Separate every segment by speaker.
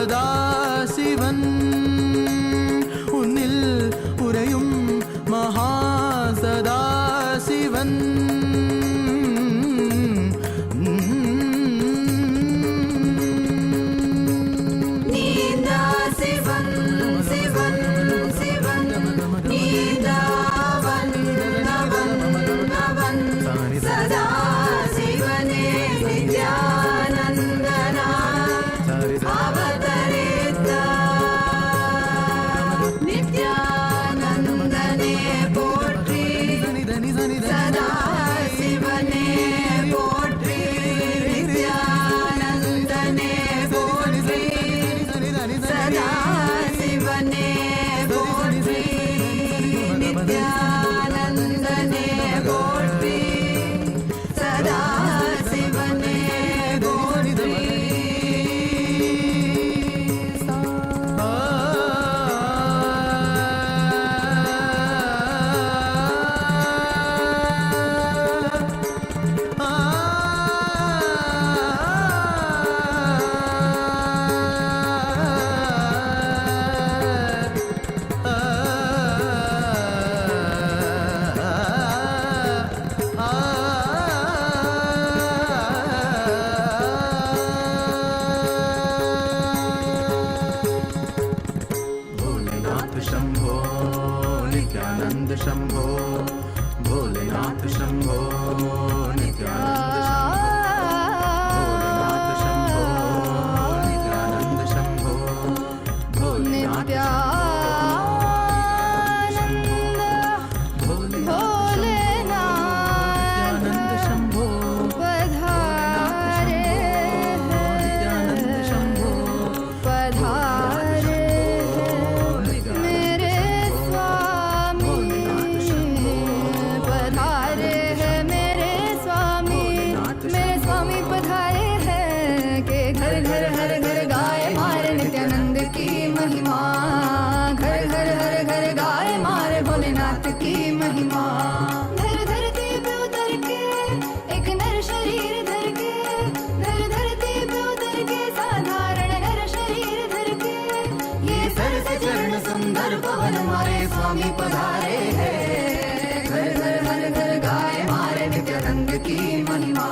Speaker 1: MahaSadashivan ഉന്നിൽ ഉറയും MahaSadashivan Shambho Nityanand Shambho Bholenath Shambho Nityanand Shambho Bholenath Shambho Nityanand Shambho Bholenath Nityanand Shambho पधारे नित्यानंद शंभो पधारे स्वामी पधारे हैं घर घर हर घर गाए मारे नित्यानंद की महिमा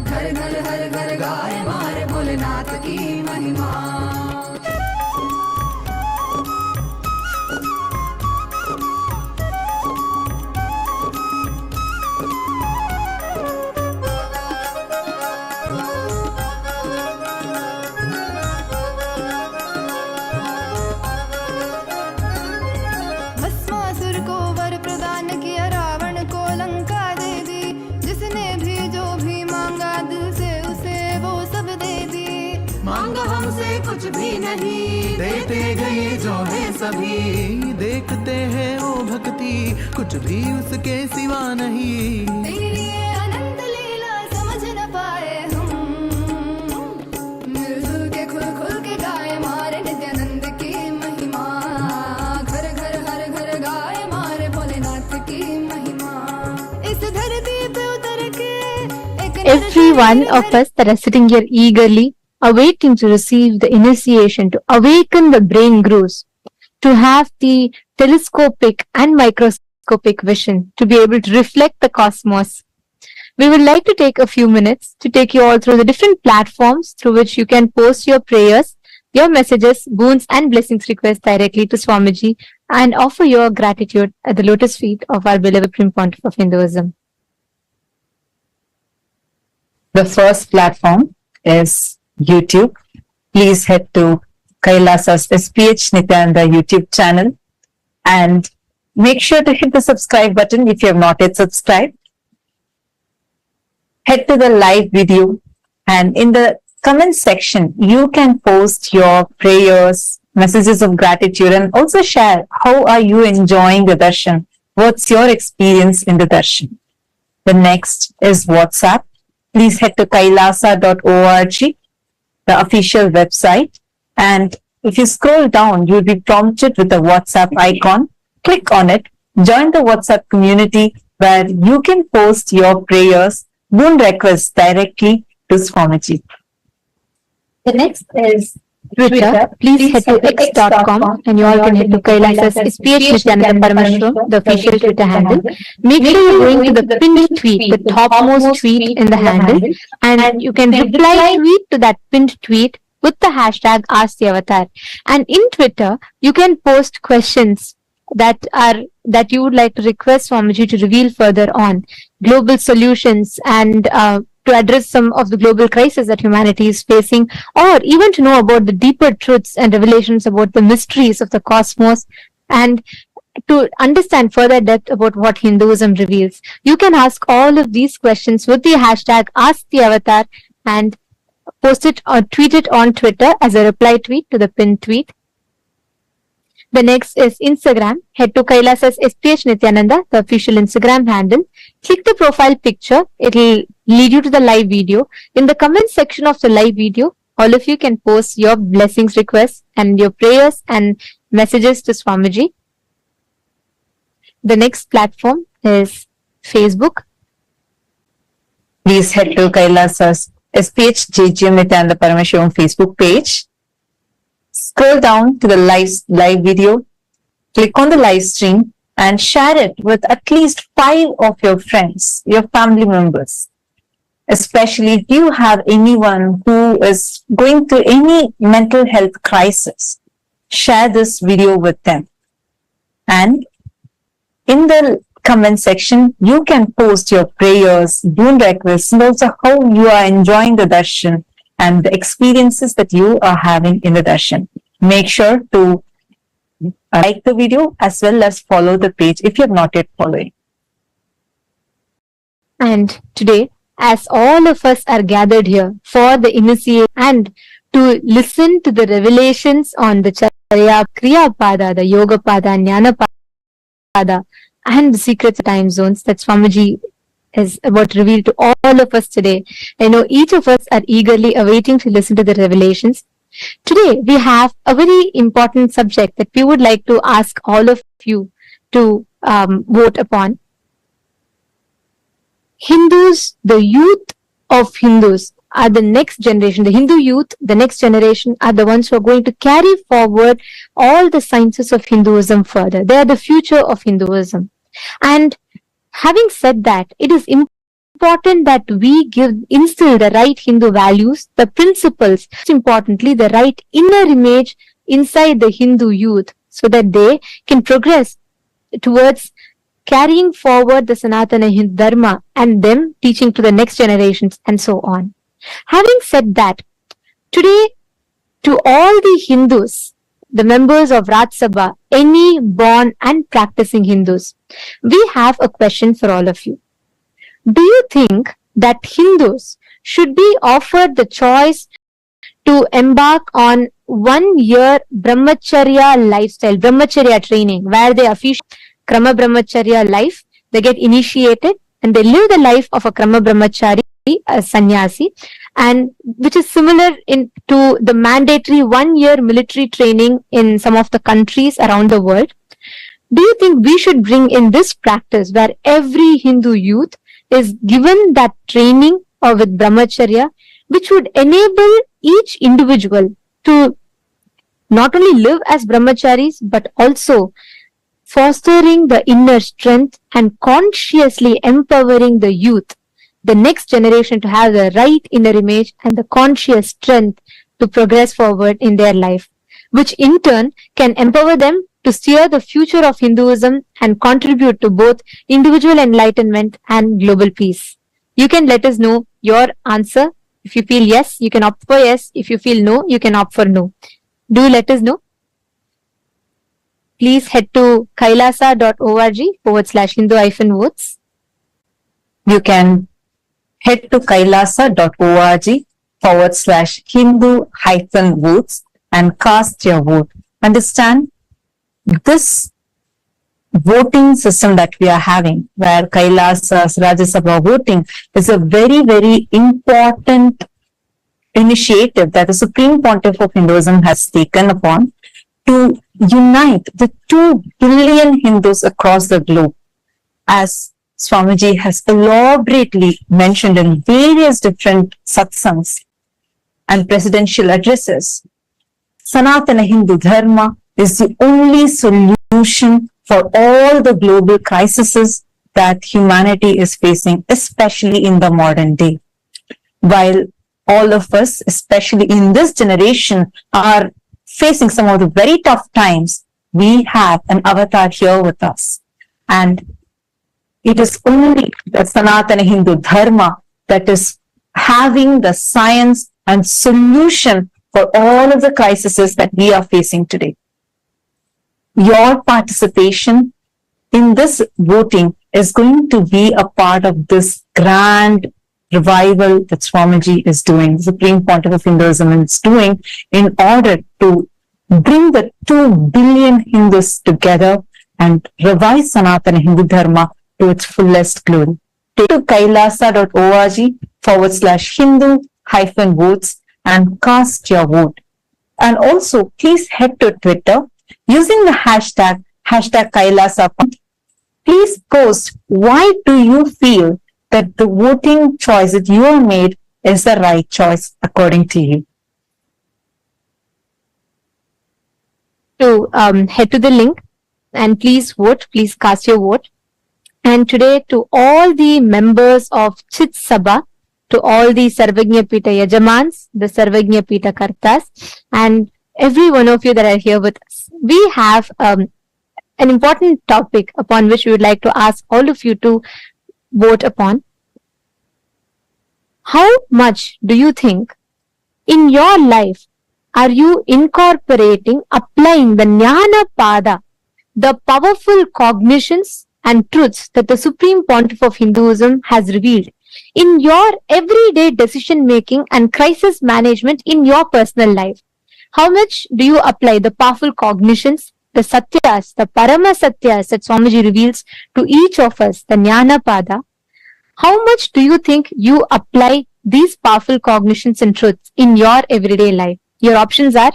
Speaker 1: घर घर हर घर गाए मारे भोलेनाथ की महिमा कुछ भी नहीं देते गए जो है सभी देखते हैं वो भक्ति कुछ भी उसके सिवा नहीं तेरी अनंत लीला समझ न पाए हम मिलजुल के खुल खुल के गाए मारे नित्यानंद की महिमा घर घर हर घर गाए मारे भोलेनाथ की महिमा इस धरती पे उतर के
Speaker 2: Every one of us that are sitting here eagerly awaiting to receive the initiation, to awaken the brain grooves, to have the telescopic and microscopic vision, to be able to reflect the cosmos. We would like to take a few minutes to take you all through the different platforms through which you can post your prayers, your messages, boons and blessings requests directly to Swamiji and offer your gratitude at the lotus feet of our beloved Supreme Pontiff of Hinduism.
Speaker 3: The first platform is YouTube. Please head to Kailasa's SPH Nityananda YouTube channel and make sure to hit the subscribe button if you have not yet subscribed. Head to the live video and in the comment section you can post your prayers, messages of gratitude and also share how are you enjoying the darshan. What's your experience in the darshan? The next is WhatsApp. Please head to kailasa.org, the official website, and if you scroll down, you'll be prompted with the WhatsApp icon. Click on it, join the WhatsApp community where you can post your prayers, boon requests directly to Swamiji. The next is
Speaker 2: Twitter, please head to x.com and you all can head to Kailas's SPH Nityananda Parameshwaram, the official Twitter handle. Make sure you're going to the pinned tweet, the topmost tweet in the handle, and you can reply tweet to that pinned tweet with the hashtag #AskTheAvatar. And in Twitter, you can post questions that you would like to request Swamiji to reveal further on global solutions and to address some of the global crises that humanity is facing, or even to know about the deeper truths and revelations about the mysteries of the cosmos, and to understand further depth about what Hinduism reveals. You can ask all of these questions with the hashtag #AskTheAvatar and post it or tweet it on Twitter as a reply tweet to the pinned tweet. The next is Instagram. Head to Kailas's SPH Nityananda, the official Instagram handle. Click the profile picture. It will lead you to the live video. In the comment section of the live video, all of you can post your blessings requests and your prayers and messages to Swamiji. The next platform is Facebook.
Speaker 3: Please head to Kailas's SPH JGM Nityananda Parameshwaram Facebook page. Scroll down to the live video, click on the live stream and share it with at least 5 of your friends, your family members. Especially if you have anyone who is going through any mental health crisis, share this video with them. And in the comment section, you can post your prayers, boon requests, and also how you are enjoying the darshan and the experiences that you are having in the darshan. Make sure to like the video as well as follow the page if you have not yet following.
Speaker 2: And today, as all of us are gathered here for the initiation and to listen to the revelations on the Charya Kriya Pada, the Yoga Pada, Jnana Pada, and the secrets of time zones that Swamiji is about to reveal to all of us today. I know each of us are eagerly awaiting to listen to the revelations. Today, we have a very important subject that we would like to ask all of you to vote upon. Hindus, the youth of Hindus are the next generation. The Hindu youth, the next generation, are the ones who are going to carry forward all the sciences of Hinduism further. They are the future of Hinduism. And having said that, it is important that we instill the right Hindu values, the principles, most importantly, the right inner image inside the Hindu youth so that they can progress towards carrying forward the Sanatana Hindu Dharma and them teaching to the next generations and so on. Having said that, today to all the Hindus, the members of Raj Sabha, any born and practicing Hindus, we have a question for all of you. Do you think that Hindus should be offered the choice to embark on 1 year brahmacharya lifestyle, brahmacharya training, where they officially Krama brahmacharya life, they get initiated and they live the life of a Krama brahmachari, a sannyasi, and which is similar to the mandatory 1 year military training in some of the countries around the world? Do you think we should bring in this practice where every Hindu youth is given that training with brahmacharya, which would enable each individual to not only live as brahmacharis, but also fostering the inner strength and consciously empowering the youth, the next generation, to have the right inner image and the conscious strength to progress forward in their life, which in turn can empower them to steer the future of Hinduism and contribute to both individual enlightenment and global peace. You can let us know your answer. If you feel yes, you can opt for yes. If you feel no, you can opt for no. Do let us know. Please head to kailasa.org/Hindu-votes.
Speaker 3: You can head to kailasa.org/Hindu-votes and cast your vote. Understand, this voting system that we are having, where Kailasa's Rajya Sabha voting, is a very, very important initiative that the Supreme Pontiff of Hinduism has taken upon to unite the 2 billion Hindus across the globe. As Swamiji has elaborately mentioned in various different satsangs and presidential addresses, Sanatana Hindu Dharma is the only solution for all the global crises that humanity is facing, especially in the modern day. While all of us, especially in this generation, are facing some of the very tough times, we have an avatar here with us. And it is only the Sanatana Hindu Dharma that is having the science and solution for all of the crises that we are facing today. Your participation in this voting is going to be a part of this grand revival that Swamiji is doing, the Supreme Pontiff of Hinduism is doing, in order to bring the 2 billion Hindus together and revive Sanatana Hindu Dharma to its fullest glory. Take to kailasa.org/Hindu-votes and cast your vote. And also, please head to Twitter using the hashtag Kailasa. Please post why do you feel that the voting choice that you have made is the right choice according to you.
Speaker 2: To head to the link and please vote, please cast your vote. And today, to all the members of Chit Sabha, to all the Sarvagnya Pita Yajamans, the Sarvagnya Pita Kartas, and every one of you that are here with us, we have an important topic upon which we would like to ask all of you to vote upon. How much do you think in your life are you incorporating, applying the Jnana Pada, the powerful cognitions and truths that the Supreme Pontiff of Hinduism has revealed in your everyday decision making and crisis management in your personal life? How much do you apply the powerful cognitions, the Satyas, the Parama Satyas that Swamiji reveals to each of us, the Jnana Pada? How much do you think you apply these powerful cognitions and truths in your everyday life? Your options are: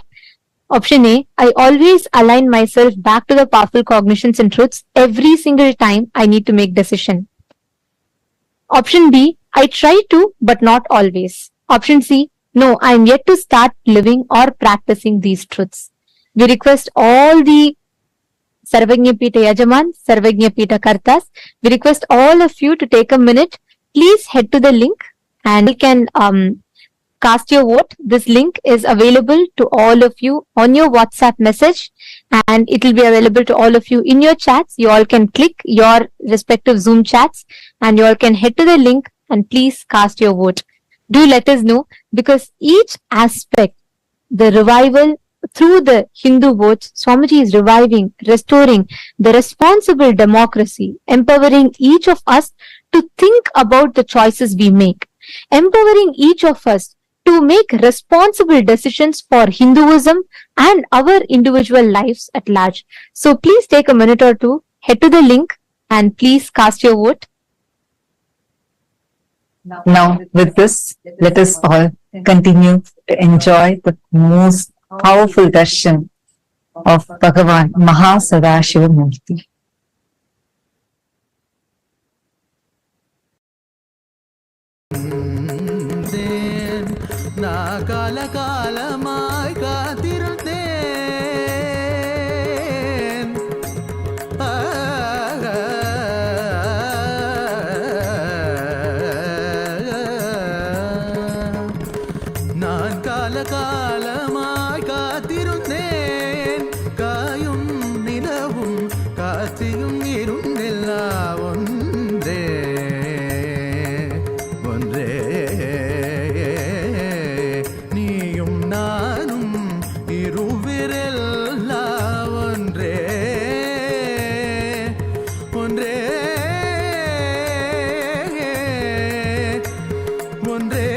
Speaker 2: option A, I always align myself back to the powerful cognitions and truths every single time I need to make decision. Option B, I try to, but not always. Option C, no, I am yet to start living or practicing these truths. We request all the Sarvagnya Pita Yajaman, Sarvagnya Pita Kartas, we request all of you to take a minute. Please head to the link and you can cast your vote. This link is available to all of you on your WhatsApp message and it will be available to all of you in your chats. You all can click your respective Zoom chats and you all can head to the link and please cast your vote. Do let us know, because each aspect, the revival through the Hindu votes, Swamiji is reviving, restoring the responsible democracy, empowering each of us to think about the choices we make, empowering each of us to make responsible decisions for Hinduism and our individual lives at large. So please take a minute or two, head to the link and please cast your vote.
Speaker 3: Now, with this, let us all continue to enjoy the most powerful darshan of Bhagavan MahaSadashiva Murthy.
Speaker 1: நான் காலகாலமாய் காத்திருந்தேன். நான் காலகாலமாய் காத்திருந்தேன். காயும் நிலவும் காட்சியும் இருந்தெல்லாம் ஒன்றே ஒன்றே. நீயும் நானும் இருவரெல்லாம் ஒன்றே ஒன்றே ஒன்றே.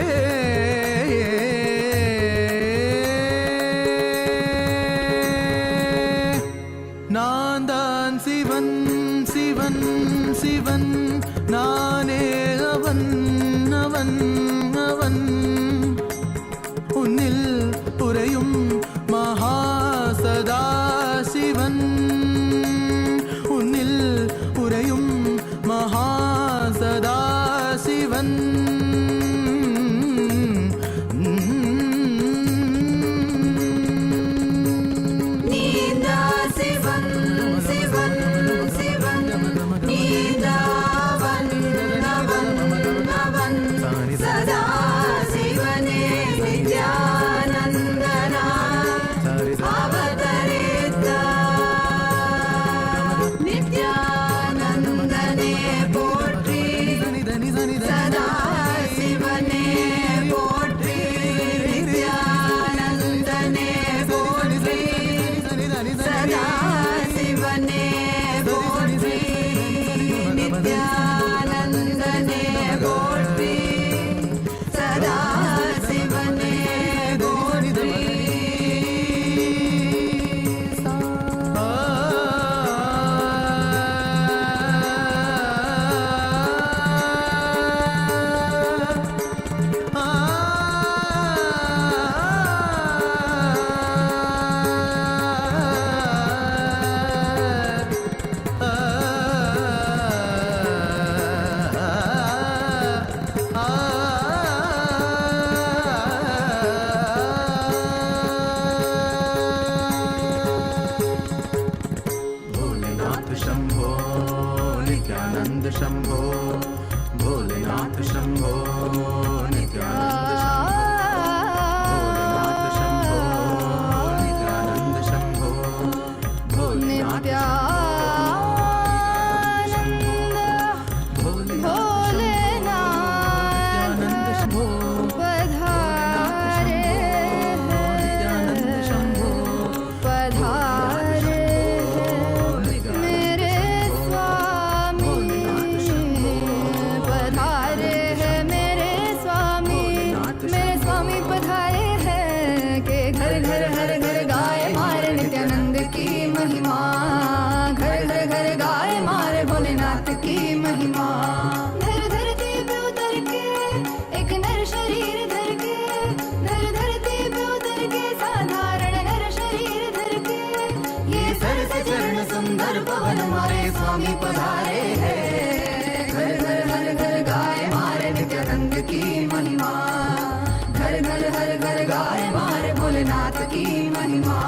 Speaker 1: घर घर गाए मारे भोलेनाथ की महिमा।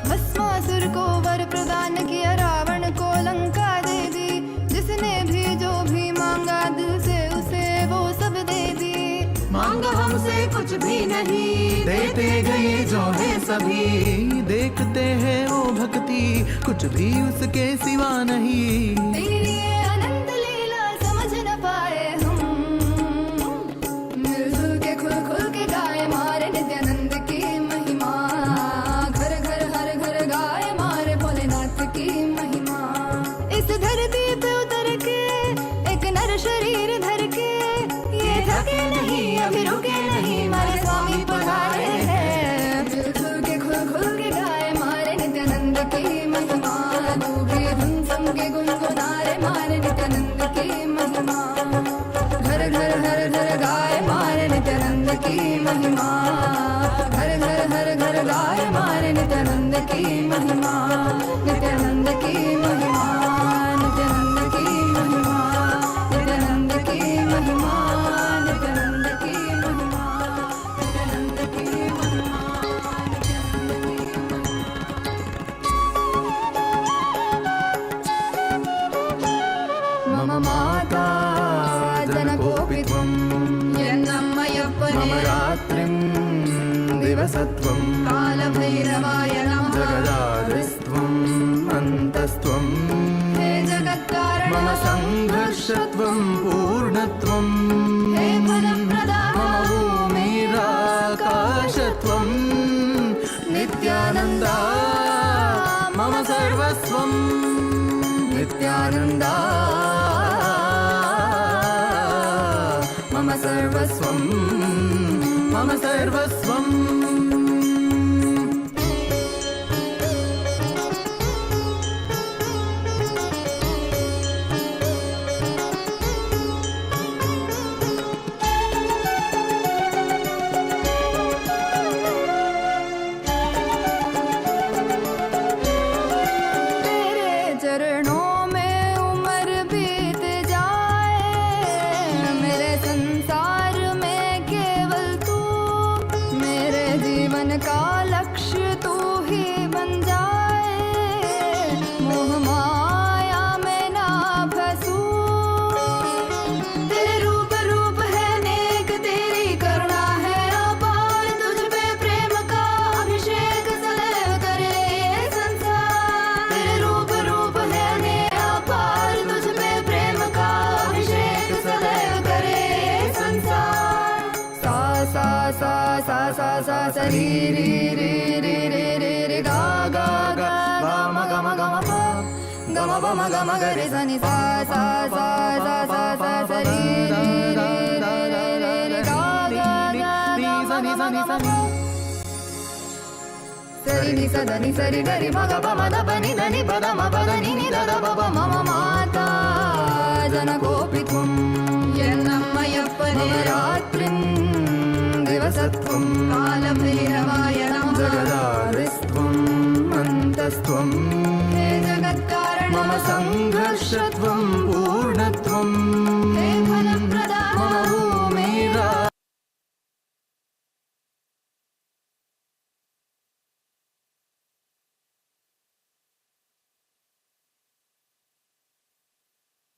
Speaker 1: भस्मासुर को वर प्रदान किया, रावण को लंका दे दी, जिसने भी जो भी मांगा दिल से उसे वो सब दे दी। मांगा हमसे कुछ भी नहीं, देते गए जो है सभी, देखते हैं वो भक्ति कुछ भी उसके सिवा नहीं। तेरी ये अनंत लीला समझ न पाए हम, मिलजुल के खुल खुल के गाए मारे नित्यानंद की महिमा। घर घर हर घर गाए मारे भोलेनाथ की महिमा। इस धरती पे उतर के एक नर शरीर धर के, ये थके नहीं अभी रुके नहीं, मारे स्वामी पधारे हैं। मिलजुल के खुल खुल के गाए मारे नित्यानंद की महिमा। तू भी धुन सम के गुनगुनारे मारे नित्यानंद की महिमा। घर घर हर घर गाए मारे नित्यानंद की महिमा। घर घर हर घर गाए मारे नित्यानंद की महिमा। नित्यानंद की महिमा, नित्यानंद की महिमा, नित्यानंद की महिमा, नित्यानंद की महिमा, नित्यानंद की महिमा, मम माता जनकोऽपि त्वं, मम रात्रिं दिवसत्वं, कालभैरवाय नमः। जगदादिस्त्वम् अन्तस्त्वं, हे जगत्कारण मम संघर्षत्वं पूर्णत्वं, हे फलप्रदा मम भूमिराकाशत्वं, नित्यानन्दा मम सर्वस्वं, नित्यानन्दा मम सर्वस्वं, मम सर्वस्वम्। तेरे चरणों में उम्र बीत जाए, मेरे संसार में केवल तू, मेरे जीवन का लक्ष्य तू ही बन जाए। मोह माया में ना फंसूं, तेरे रूप रूप है नेक, तेरी करुणा है अपार, तुझ पे प्रेम का अभिषेक सदैव करे ये संसार। तेरे रूप रूप है नेक अपार, तुझ पे प्रेम का अभिषेक सदैव करे ये संसार। सा सा सा सा सा सा सा री री री री री री री गा गा गा गा म ग म ग म प ग म प म ग म ग रे सा नि सा सा सा सा सा सा सा री री री री री री गा गा गा गा म ग म ग म प सरि नि स ध नि सरि ग रि म ग प म द प नि ध नि प द म प द नि नि द द प प मम माता जनकोऽपि त्वं, मम रात्रिं दिवसत्वं, कालभैरवाय नमः। जगदादिस्त्वम् अन्तस्त्वं, हे जगत्कारण मम संघर्षत्वं पूर्णत्वं, हे फलप्रदा मम भूमिरा।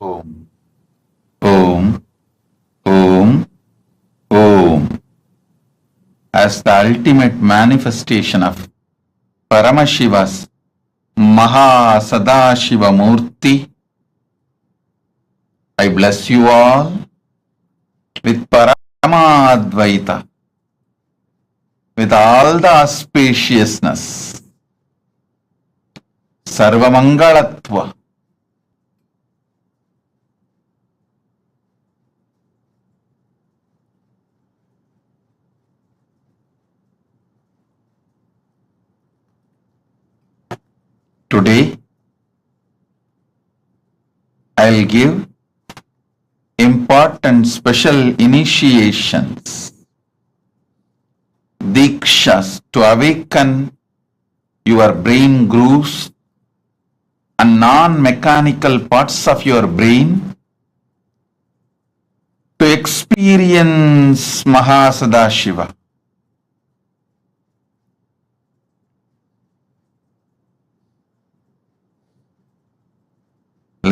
Speaker 4: Om. Om. Om. Om. As the ultimate manifestation of Paramashiva's MahaSadashiva Murthy, I bless you all with Paramadvaita, with all the auspiciousness, Sarvamangalatva, today I'll give important special initiations, dikshas to awaken your brain grooves and non-mechanical parts of your brain to experience MahaSadashiva.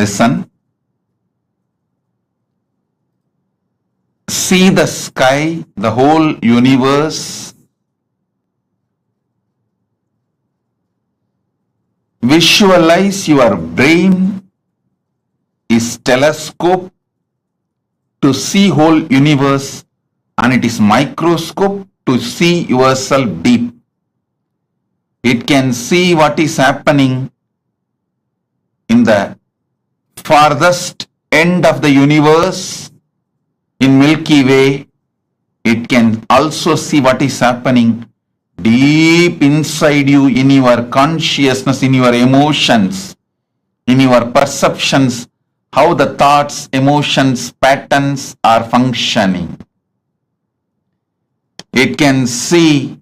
Speaker 4: Listen. See the sky, the whole universe. Visualize your brain is telescope to see whole universe, and it is microscope to see yourself deep. It can see what is happening in the farthest end of the universe in Milky Way. It can also see what is happening deep inside you, in your consciousness, in your emotions, in your perceptions, how the thoughts, emotions, patterns are functioning. It can see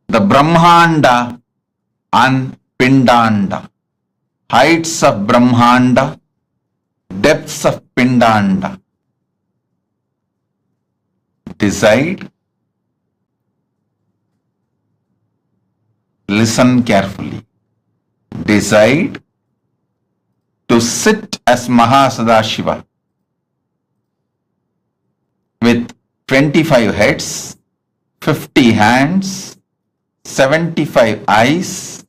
Speaker 4: the Brahmanda and Pindanda, heights of Brahmanda, depths of Pindanda. Decide. Listen carefully. Decide to sit as MahaSadashiva with 25 heads, 50 hands, 75 eyes.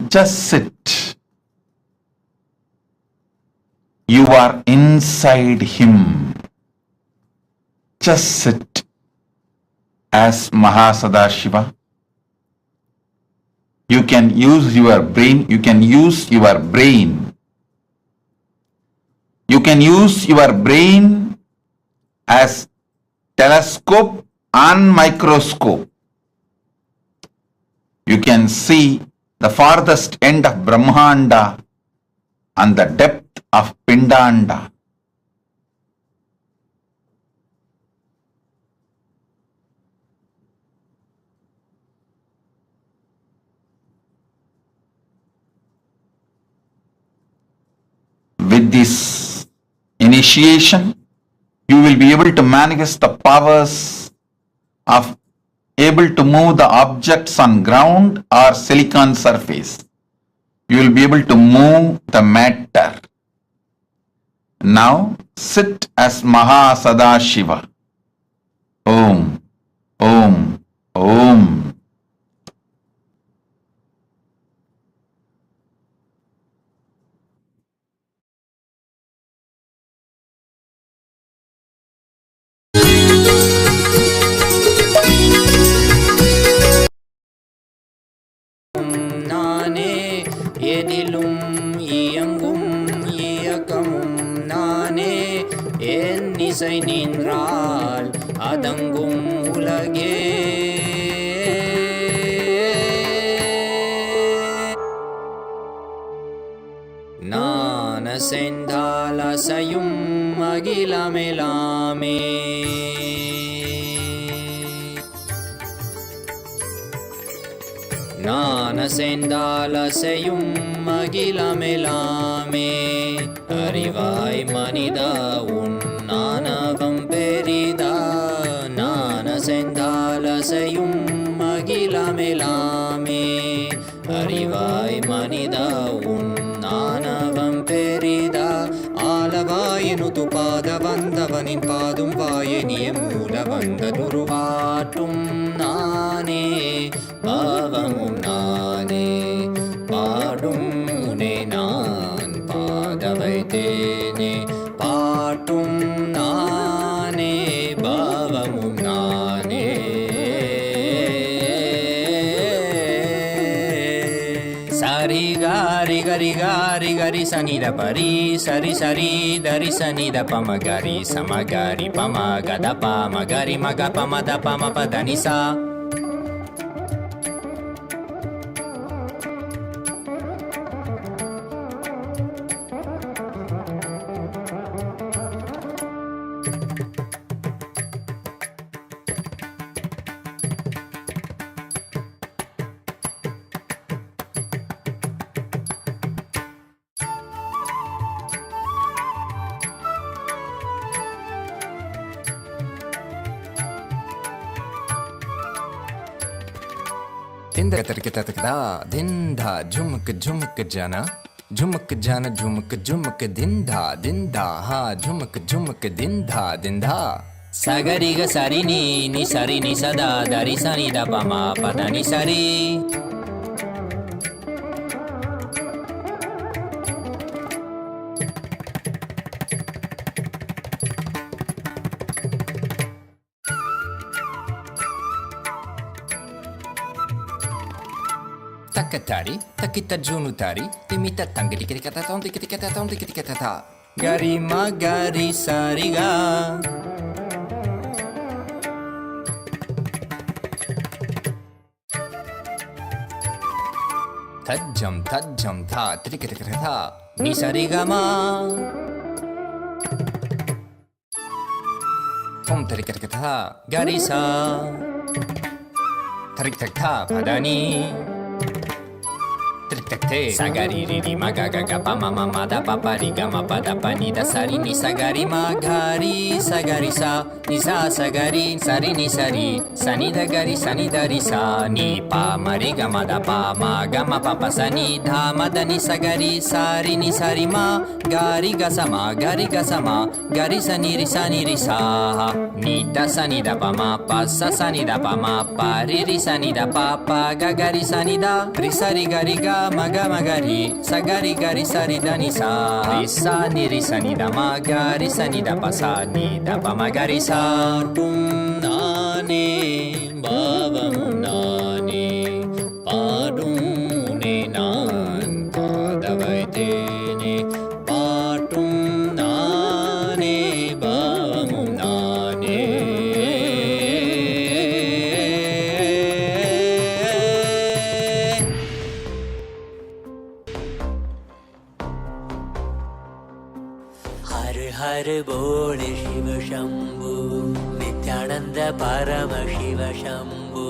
Speaker 4: Just sit. You are inside him. Just sit as MahaSadashiva. You can use your brain. You can use your brain. You can use your brain as telescope and microscope. You can see the farthest end of Brahmanda and the depth of Pindanda. With this initiation, you will be able to manifest the powers of able to move the objects on ground or silicon surface. You will be able to move the matter. Now sit as MahaSadashiva. Om, Om, Om.
Speaker 5: எதிலும் இயங்கும் இயக்கமும் நானே, என் இசை நின்றால் அதங்கும் உலகே. நான் அசைந்தால் அசையும் அகிலமெலாமே. நான் அசைந்தால் அசையும் அகிலமெலாமே. அறிவாய் மனிதா உன் ஆணவம் பெரிதா. நான் அசைந்தால் அசையும் அகிலமெலாமே. அறிவாய் மனிதா உன் ஆணவம் பெரிதா. ஆலவாயினுது பாத வந்தவனின் பாதும் வாயனிய மூல வந்த துருவாட்டும் நானே. பாவமும் நானே, பாடும் உனை நான் பாத வைத்தேனே. பாட்டும் நானே, பாவமும் நானே. சரி காரி கரி காரி கரி சனித பரி சரி சரி தரி சனித பம கரி சமகரி பம கத பம கரி மக பம த பம பதனிசா. Tinda tarkita dinda jumk jumk jana jumk jana jumk jumk dinda dinda ha jumk jumk dinda dinda sagari ga sari ni sari ni sada dari sani da pama pada ni sari takatari takita junutari timita tangri kata tom kata tom kata ta gari magari sariga tajam tha trikata tha ni sariga ma tom trikata tha gari sa tarik tak tha padani Trik-tak-te Sagari riri magaga pa mama mada papa riga ma pada pani da sari ni sagari magari sagari sa ni sa sagari sari ni sari sani da gari sani dari sa ni pa mariga mada pa ma gama papa sani dha mada ni sagari sari ni sari ma gari ga sama gari sani ri sa ni da sani da pa ma pa sa sani da pa ma pa ri sani da pa pa ga gari sani da ri sari gari ga maga magari sagari gari sari dani sa risa ni risa ni da magari sani da pasa ni da pa magari sa tum nane bavam nane padum ne nan padavaite ne patum nane bavam nane
Speaker 6: हर बोल शिव शंभु नित्यानंद परम शिव शंभु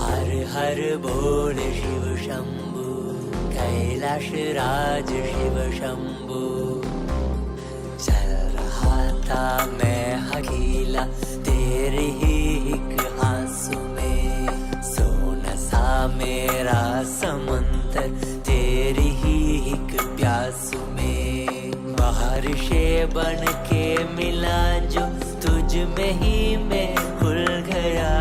Speaker 6: हर हर बोल शिव शंभु कैलाश राज शिव शंभु चल रहा था मैं अकेला तेरे ही एक आंसू में सोना सा मेरा समंदर तेरी ही एक प्यासू में बारिश बन के मिला जो तुझ में ही मैं खुल गया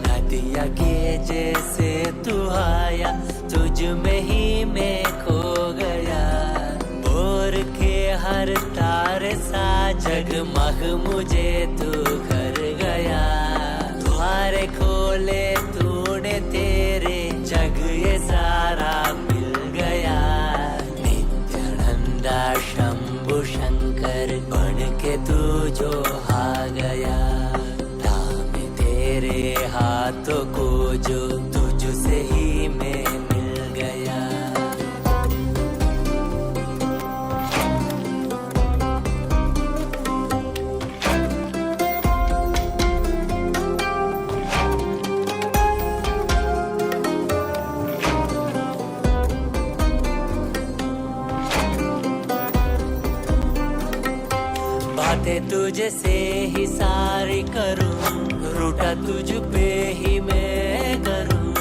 Speaker 6: नदिया के जैसे तू आया तुझ में ही मैं खो गया बोर के हर तारे सा जगमग मुझे तू कर गया द्वारे खोले तूने तेरे जग ये सारा मिल गया नित्यानंदा शंभु शंकर बन के तू जो आ गया थामे तेरे हाथों को जो तुझसे ही मैं मिल गया बातें तुझे से ही सारी करूं रूठा तुझ पे ही मैं करूं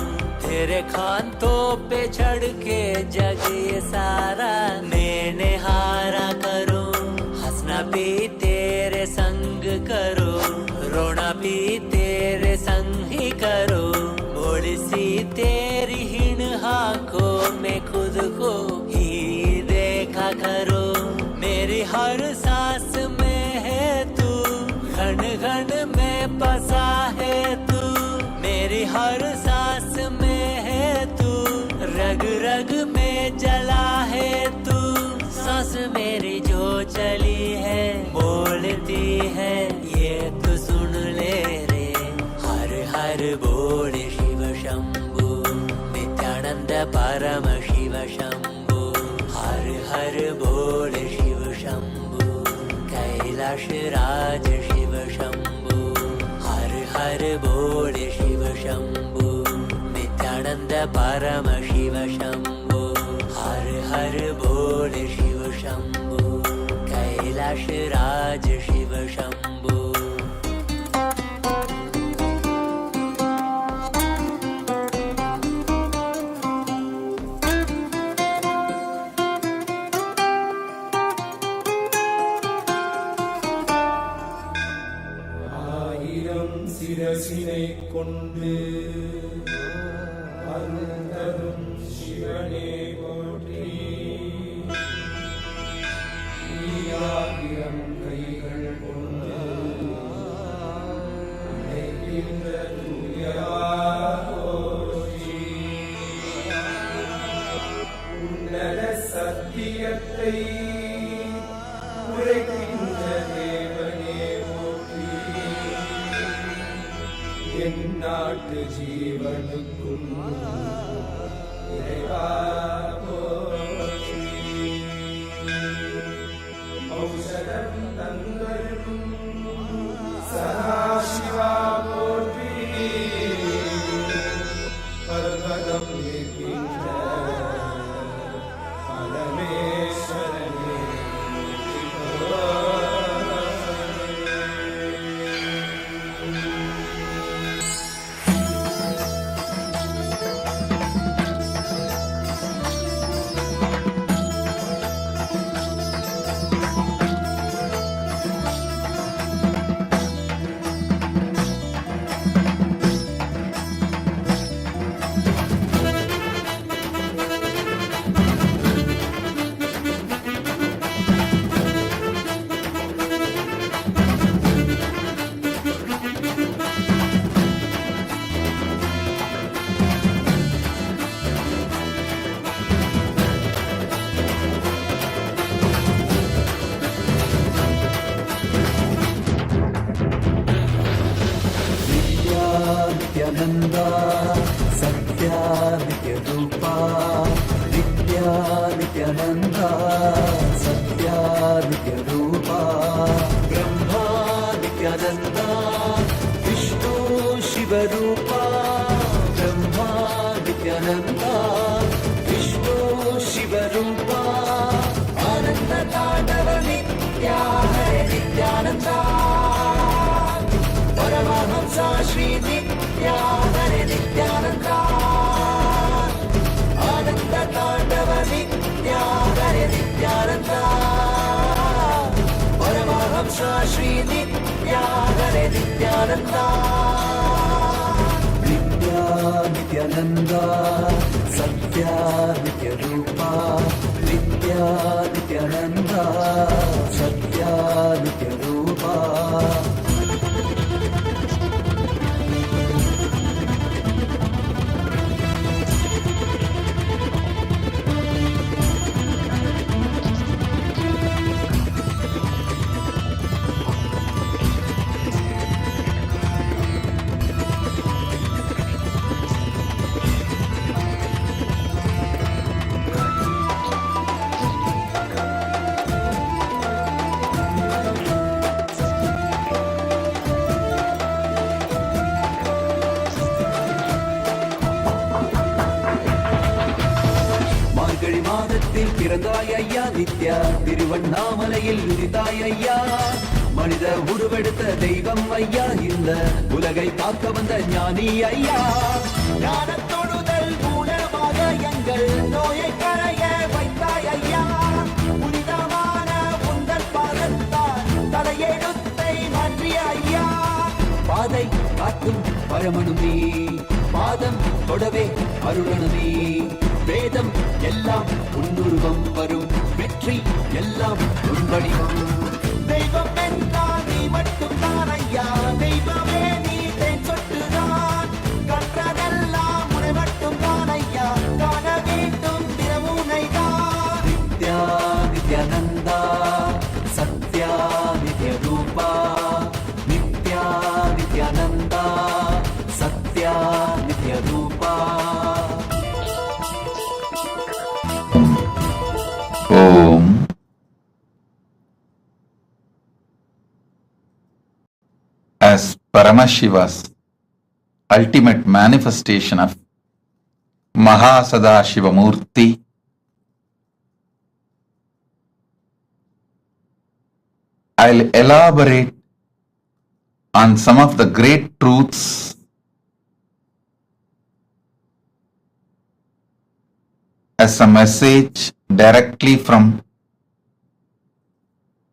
Speaker 6: तेरे खानों पे चढ़ के जग ये सारा मैंने हारा करूं हंसना भी तेरे संग करो रोना भी तेरे संग ही करो बोली सी तेरी हिण आंखों में खुद को ही देखा करो मेरी हर सांस में है तू घन घन में बसा है तू मेरी हर सांस में है तू रग रग में जला है तू सांस मेरी जो चली है बोलती है ये तो सुन ले रे हर हर बोल शिव शंभु नित्यानंद परम शिव शंभु हर हर बोल शिव शंभु कैलाश राज शिव शंभु, हर हर बोल शिव शंभु, नित्यानंद परम शिव शंभु, हर हर बोल शिव शंभु, कैलाश राज शिव शंभु.
Speaker 7: சிரசினை கொண்டு அருந்தரும் சிவனே போற்றி. ஆயிரம் கைகள் கொண்டு அழைக்கின்ற தூயவா போற்றி. உன்னத சத்தியத்தை உரைக்கின்ற தேவனே போற்றி. என் நாட்டு ஜீவனுக்கும் இறைவா போற்றி. ஔஷதம் தந்தருக்கும் சதாசிவா போற்றி. பர்வதம் நிற்கின்ற பரமேஸ்வரனே
Speaker 1: नित्यानंदा सत्या नित्य रूपा. नित्या नित्यानंदा सत्या नित्य रूपा. ब्रह्मा नित्यानंदा विष्णु शिव रूपा. ब्रह्मा नित्यानंदा विष्णु शिव रूपा. आनंद तांडव नित्या हरे नित्यानंदा. परमहंसा श्री नित्या हरे नित्यानंदा. आनंद तांडव नित्या हरे नित्यानंदा. परमहंसा श्री नित्या हरे नित्यानंदा. नित्या नित्यानंदा सत्या नित्य रूपा. नित्या नित्यानंदा सत्या नित्य रूपा. பிறந்தாய் ஐயா நித்யா. திருவண்ணாமலையில் உதித்தாய் ஐயா. மனித உருவெடுத்த தெய்வம் ஐயா. இந்த உலகை காக்க வந்த ஞானி ஐயா. ஞான தொழுதல் மூலமாக எங்கள் நோயை கரைய வைத்தாய் ஐயா. புனிதமான உந்தன் பாதத்தால் தலையெழுத்தை மாற்றிய ஐயா. பாதை காட்டும் பரமனுமே. பாதம் தொடவே அருளனுமே. வேதம் எல்லாம் உன்னுருவம் வரும். வெற்றி எல்லாம் உன் வடிவம். தெய்வம் என்றால் நீ மட்டும் தான் ஐயா. தெய்வமே நீ தேன் சொட்டுதான். கற்றதெல்லாம் உன்னை மட்டும் தான் ஐயா. காண வேண்டும் தினமுனை தான். நித்யா நித்யானந்தா சத்யா நித்ய ரூபா. நித்யா நித்யானந்தா சத்யா நித்ய ரூபா.
Speaker 4: ஓம் as Paramashiva's ultimate manifestation of MahaSadashiva Murthy, I'll elaborate on some of the great truths as a message directly from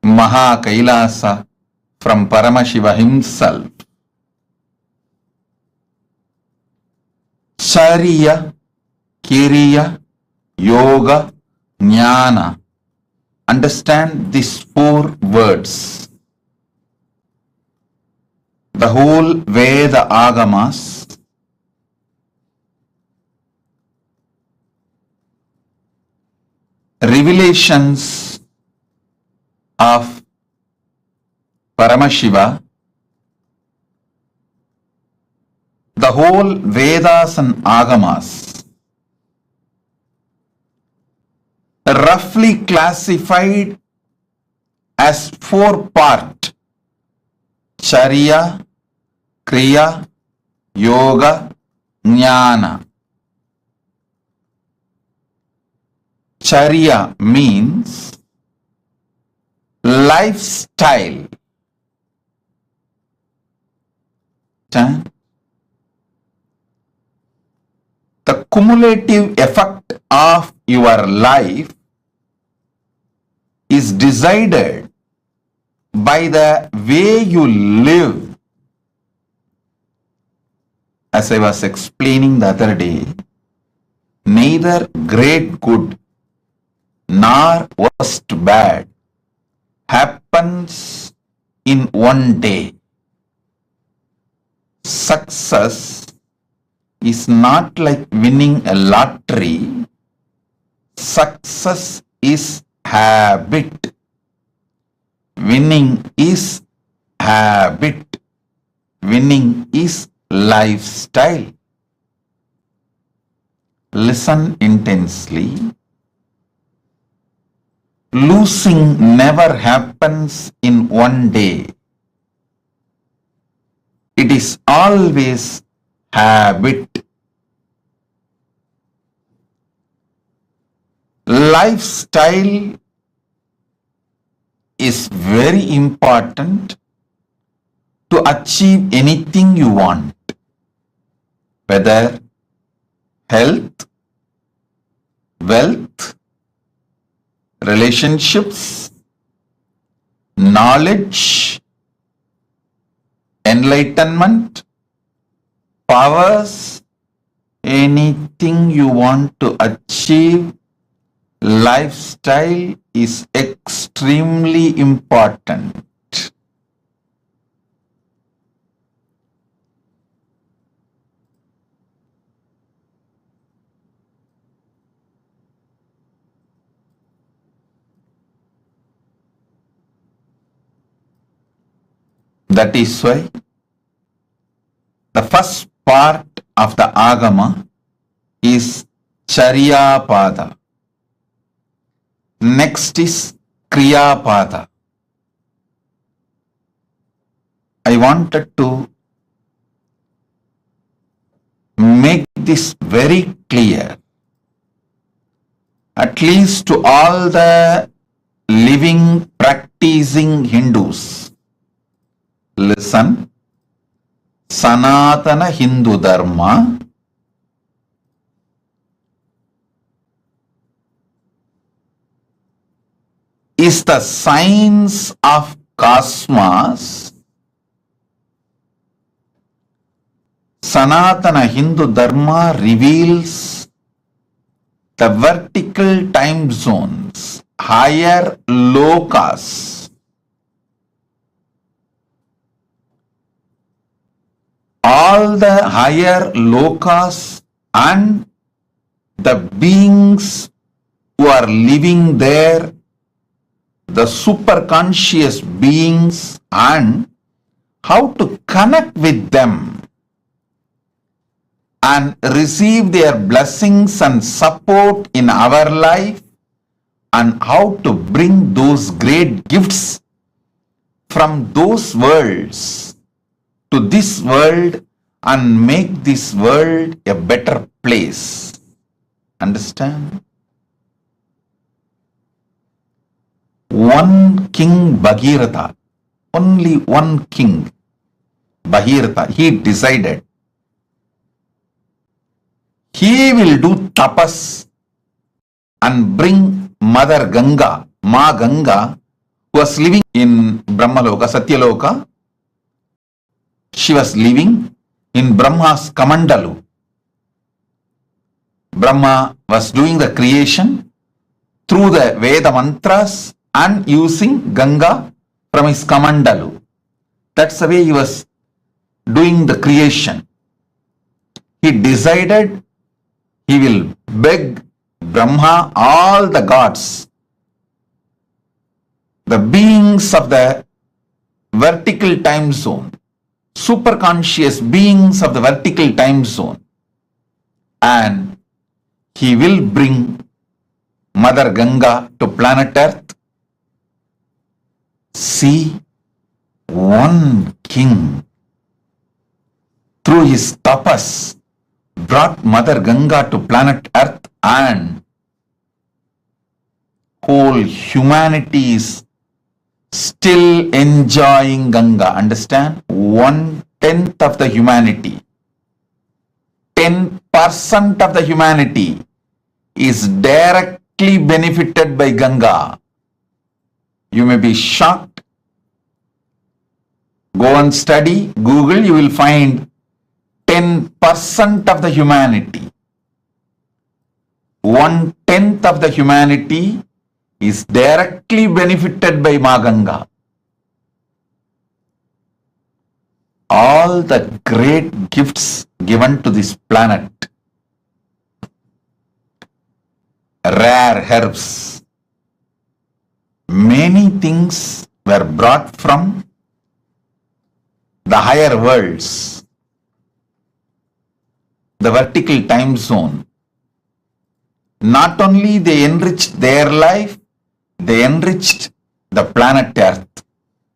Speaker 4: Maha Kailasa, from Paramashiva himself. Charya, Kiriya, Yoga, Jnana. Understand these 4 words. The whole Veda Agamas revelations of Paramashiva, the whole Vedas and Agamas, roughly classified as 4 parts: Charya, Kriya, Yoga, Jnana. Charya means lifestyle. The cumulative effect of your life is decided by the way you live. As I was explaining the other day, neither great good nor worst bad happens in one day. Success is not like winning a lottery. Success is habit. Winning is habit. Winning is lifestyle. Listen intensely. Losing never happens in one day. It is always habit. Lifestyle is very important to achieve anything you want, whether health, wealth, relationships, knowledge, enlightenment, powers, anything you want to achieve. Lifestyle is extremely important. That is why the first part of the Agama is Charya Pada. Next is Kriya Pada. I wanted to make this very clear, at least to all the living, practicing Hindus. Listen, Sanatana Hindu Dharma is the science of cosmos. Sanatana Hindu Dharma reveals the vertical time zones, higher lokas. All the higher lokas and the beings who are living there, the superconscious beings, and how to connect with them and receive their blessings and support in our life, and how to bring those great gifts from those worlds to this world and make this world a better place. Understand? One king Bhagirath, only one king Bhagirath, he decided he will do tapas and bring Mother Ganga, Ma Ganga, who was living in Brahmaloka, Satyaloka. She was living in Brahma's Kamandalu. Brahma was doing the creation through the Veda mantras and using Ganga from his Kamandalu. That's the way he was doing the creation. He decided he will beg Brahma, all the gods, the beings of the vertical time zone, superconscious beings of the vertical time zone, and he will bring Mother Ganga to planet Earth. See, one king through his tapas brought Mother Ganga to planet Earth, and whole humanity is still enjoying Ganga. Understand? 1/10 of the humanity, 10% of the humanity is directly benefited by Ganga. You may be shocked. Go and study, Google, you will find 10% of the humanity. 1/10 of the humanity is directly benefited by Ma Ganga. All the great gifts given to this planet, rare herbs, many things were brought from the higher worlds, the vertical time zone. Not only they enriched their life, they enriched the planet Earth.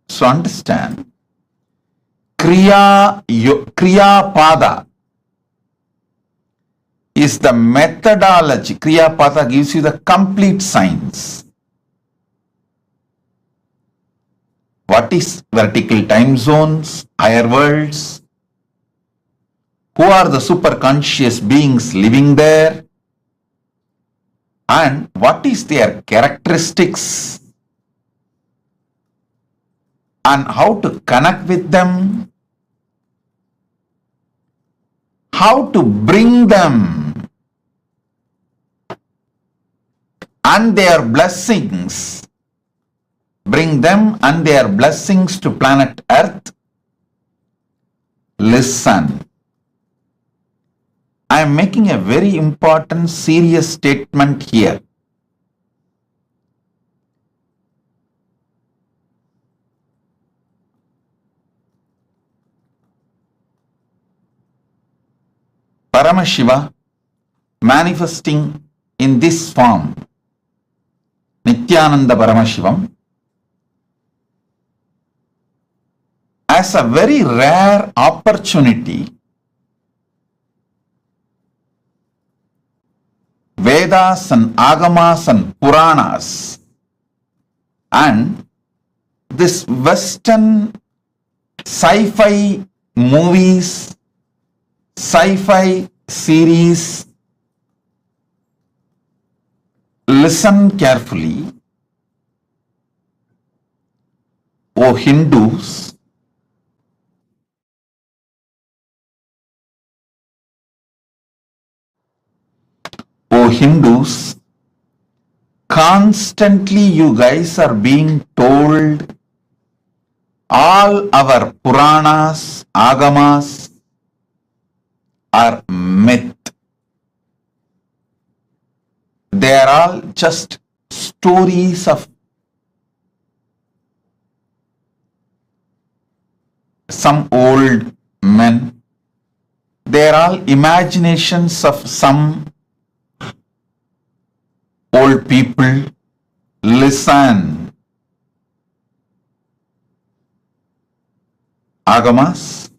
Speaker 4: So understand, Kriya Pada is the methodology. Kriya Pada gives you the complete science. What is vertical time zones, higher worlds? Who are the superconscious beings living there? And what is their characteristics? And how to connect with them? How to bring them and their blessings, bring them and their blessings to planet Earth? Listen. I am making a very important, serious statement here. Paramashiva manifesting in this form, Nityananda Paramashivam, as a very rare opportunity, Vedas and Agamas and Puranas and this Western sci-fi movies, sci-fi series, listen carefully. O Hindus, O Hindus, constantly you guys are being told all our Puranas, Agamas are myth. They are all just stories of some old men. They are all imaginations of some old people. Listen. Agamas,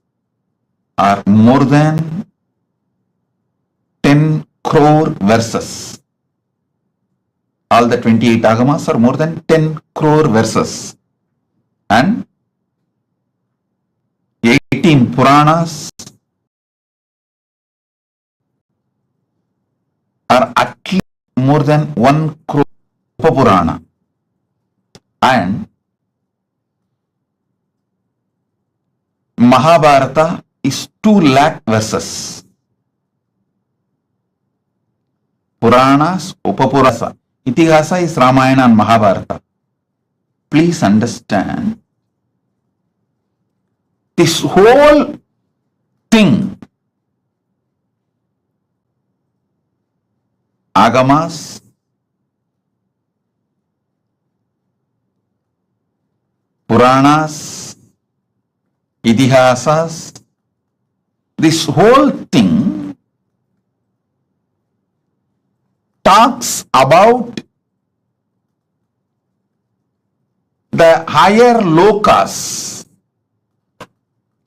Speaker 4: are more than 10 crore verses. All the 28 agamas are more than 10 crore verses. And 18 Puranas are at least more than 1 crore Purana. And Mahabharata is 2 lakh verses. Puranas, Upapurasa. Itihasa is Ramayana and Mahabharata. Please understand, this whole thing, Agamas, Puranas, Itihasas, this whole thing talks about the higher lokas,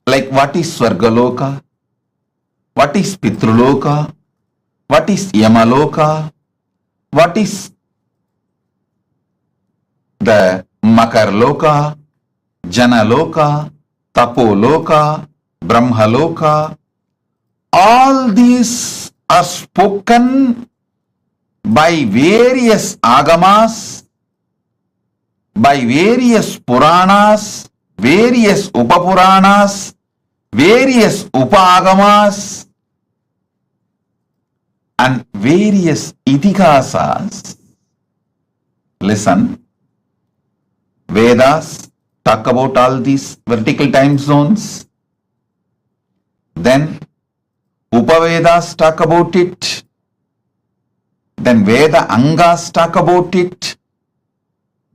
Speaker 4: like what is Swargaloka, what is Pitruloka, what is Yamaloka, what is the Makarloka, Janaloka, Tapoloka, Brahmaloka. All these are spoken by various agamas, by various Puranas, various Upapuranas, various Upagamas, and various Itihasas. Listen, Vedas talk about all these vertical time zones. Then Upavedas talk about it. Then Veda Angas talk about it.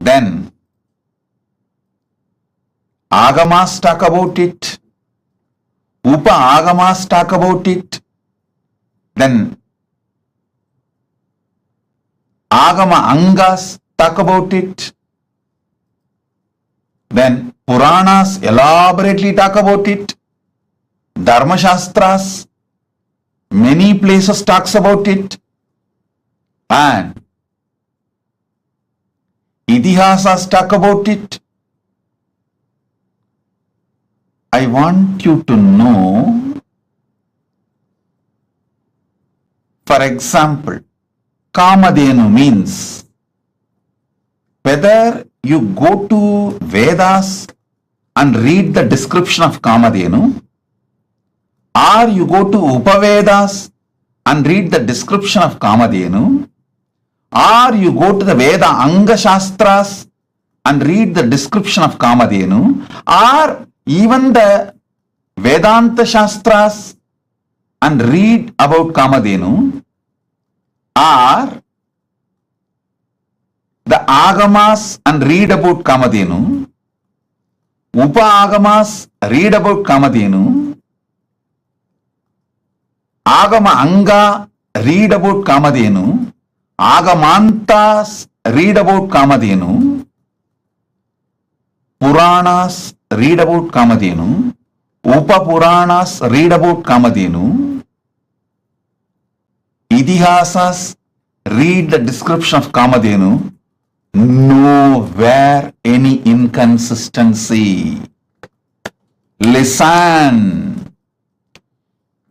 Speaker 4: Then Agamas talk about it. Upa Agamas talk about it. Then Agama Angas talk about it. Then Puranas elaborately talk about it. Dharma Shastras, many places talks about it. And Itihasas talk about it. I want you to know, for example, Kamadhenu means, whether you go to Vedas and read the description of Kamadhenu, or you go to Upavedas and read the description of Kamadhenu, or you go to the Veda Anga Shastras and read the description of Kamadhenu, or even the Vedanta Shastras and read about Kamadhenu, or the Agamas and read about Kamadhenu, Upa Agamas read about Kamadhenu, Agama Anga read about Kamadhenu, Agamantas read about Kamadhenu, Puranas read about Kamadhenu, Upa Puranas read about Kamadhenu, Itihasas read the description of Kamadhenu. Nowhere any inconsistency. Listen.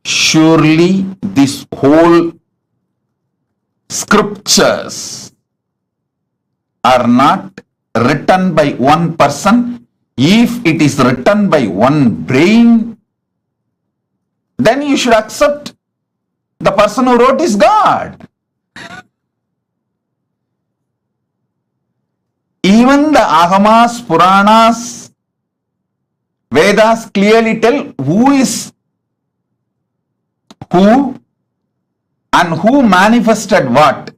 Speaker 4: Surely this whole scriptures are not written by one person. If it is written by one brain, then you should accept the person who wrote is God. Even the Agamas, Puranas, Vedas clearly tell who is who and who manifested what.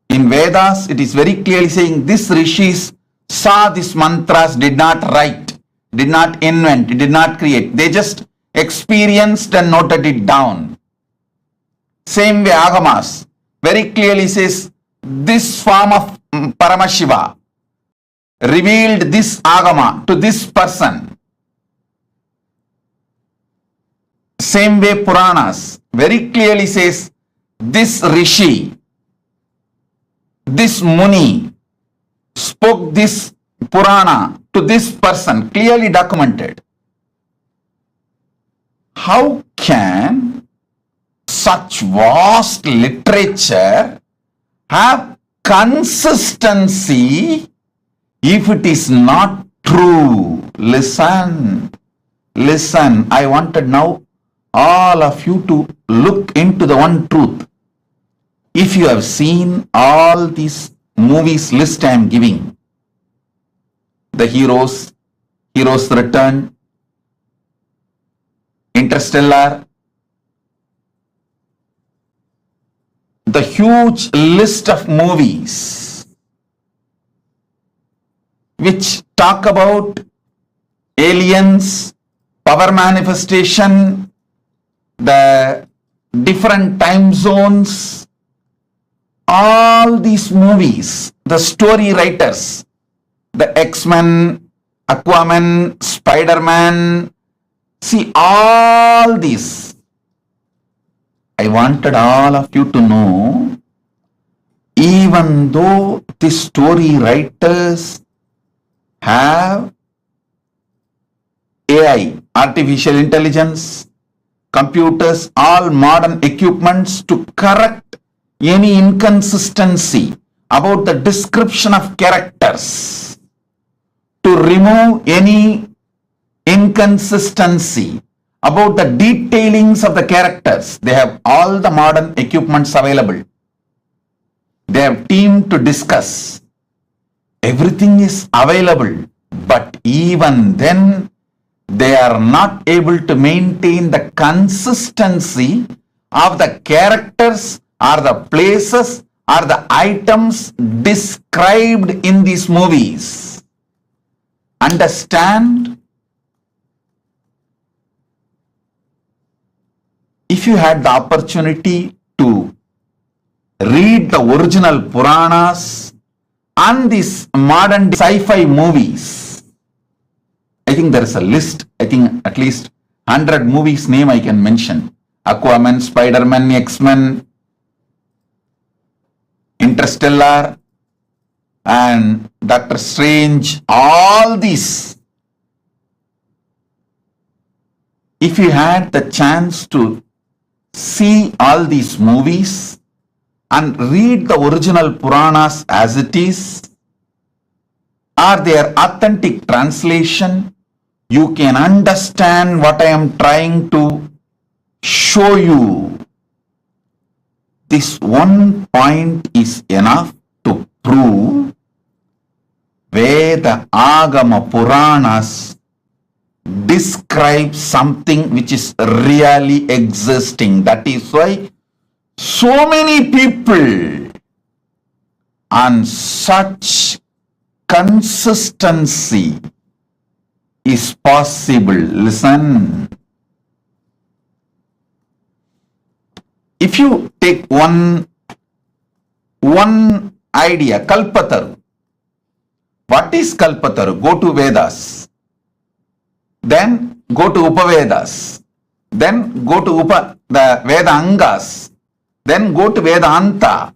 Speaker 4: In Vedas, it is very clearly saying this rishis saw these mantras, did not write, did not invent, did not create. They just experienced and noted it down. Same way Agamas very clearly says this form of Paramashiva revealed this Agama to this person. Same way Puranas very clearly says, this Rishi, this Muni spoke this Purana to this person, clearly documented. How can such vast literature have consistency if it is not true? Listen, listen. I wanted now all of you to look into the one truth. If you have seen all these movies list I am giving, the heroes, Heroes Return, Interstellar, the huge list of movies which talk about aliens, power manifestation, the different time zones, all these movies, the story writers, the X-Men, Aquaman, Spider-Man, see all these. I wanted all of you to know, even though the story writers have AI, artificial intelligence, computers, all modern equipments to correct any inconsistency about the description of characters, to remove any inconsistency about the detailings of the characters. They have all the modern equipments available. They have team to discuss. Everything is available, but even then they are not able to maintain the consistency of the characters or the places or the items described in these movies. Understand? If you had the opportunity to read the original Puranas and these modern sci-fi movies, I think there is a list, I think at least 100 movies name I can mention. Aquaman, Spider-Man, X-Men, Interstellar, and Doctor Strange, all these. If you had the chance to see all these movies and read the original Puranas as it is, or their authentic translation, you can understand what I am trying to show you. This one point is enough to prove Veda, Agama, Puranas describe something which is really existing. That is why so many people on such consistency is possible. Listen. If you take one idea, Kalpataru. What is Kalpataru? Go to Vedas. Then go to Upavedas. Then go to the Veda Angas. Then go to Vedanta.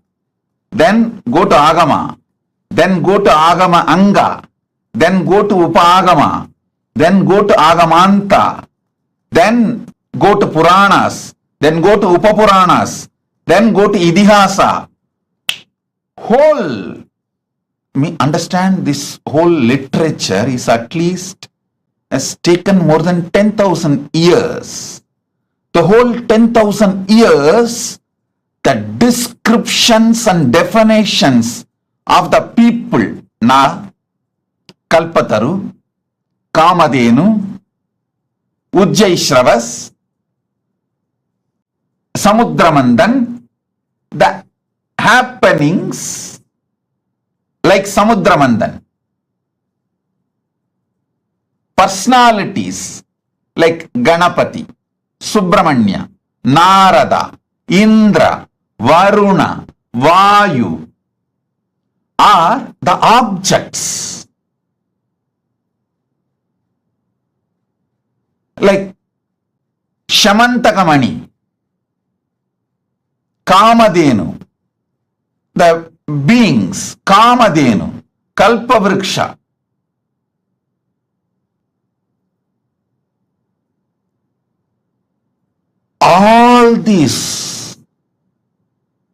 Speaker 4: Then go to Agama. Then go to Agama Anga. Then go to Upagama. Then go to Agamanta. Then go to Puranas. Then go to Upapuranas. Then go to Idihasa. Understand, this whole literature is at least has taken more than 10,000 years. The whole 10,000 years, the descriptions and definitions of the people, Kalpataru, Kamadenu, Ujjaishravas, Samudramandan, the happenings like Samudramandan, personalities like Ganapati, Subramanya, Narada, Indra, Varuna, Vayu are the objects. Like Shamantakamani, Kamadenu, the beings, Kamadenu, Kalpavriksha. All these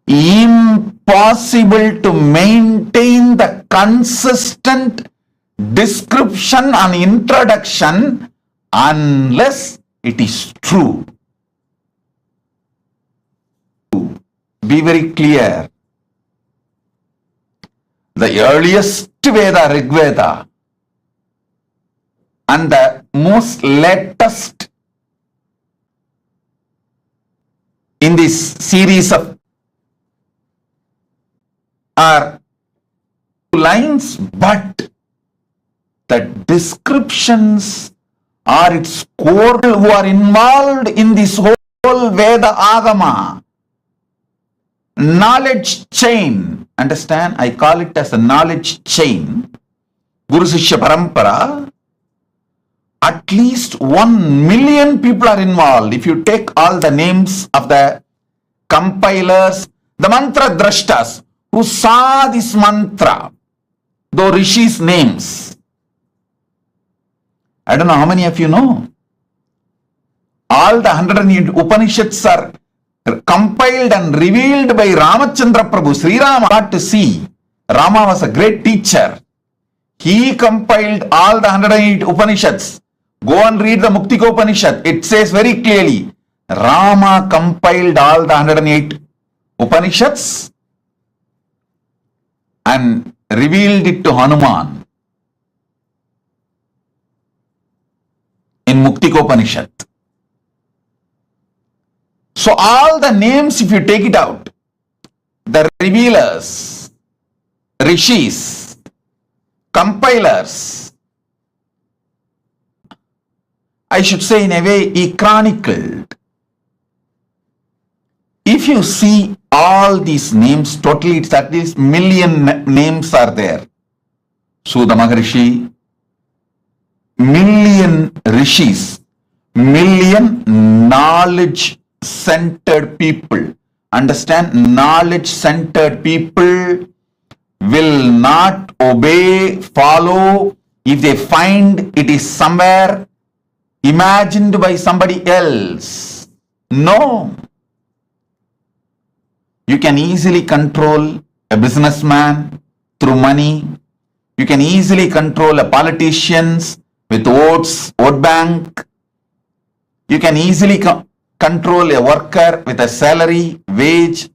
Speaker 4: impossible to maintain the consistent description and introduction unless it is true. Be very clear. The earliest Veda, Rig Veda, and the most latest in this series of are lines, but the descriptions are its core who are involved in this whole Veda Agama knowledge chain. Understand? I call it as a knowledge chain. Guru Sishya Parampara. At least 1 million people are involved. If you take all the names of the compilers, the mantra drashtas who saw this mantra, the rishis' names. I don't know how many of you know. All the 108 Upanishads are compiled and revealed by Ramachandra Prabhu. Sri Rama got to see. Rama was a great teacher. He compiled all the 108 Upanishads. Go and read the Muktika Upanishad. It says very clearly, Rama compiled all the 108 Upanishads and revealed it to Hanuman in Muktika Upanishad. So all the names, if you take it out, the revealers, rishis, compilers, I should say in a way, he chronicled. If you see all these names, totally it's at least million names are there. Sudha Maharishi, million rishis, million knowledge-centered people. Understand? Knowledge-centered people will not obey, follow if they find it is somewhere imagined by somebody else. No. You can easily control a businessman through money. You can easily control a politician with votes, vote bank. You can easily control a worker with a salary, wage,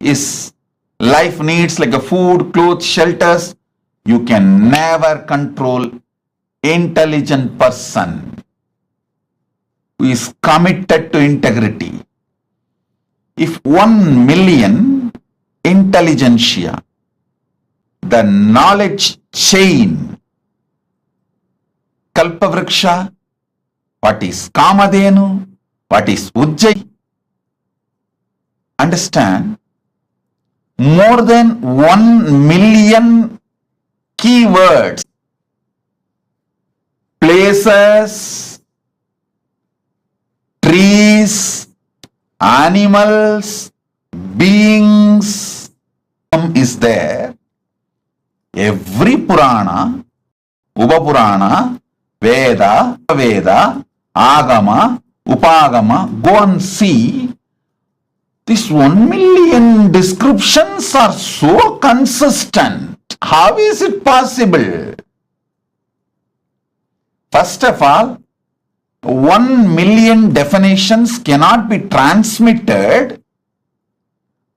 Speaker 4: his life needs like a food, clothes, shelters. You can never control intelligent person who is committed to integrity. If 1 million intelligentsia, the knowledge chain, Kalpavriksha, what is Kamadenu, what is Ujjayi, understand, more than 1 million keywords, places, trees, animals, beings is there. Every Purana, Upapurana, Veda, Veda, Agama, Upagama, go and see. These 1 million descriptions are so consistent. How is it possible? First of all, 1 million definitions cannot be transmitted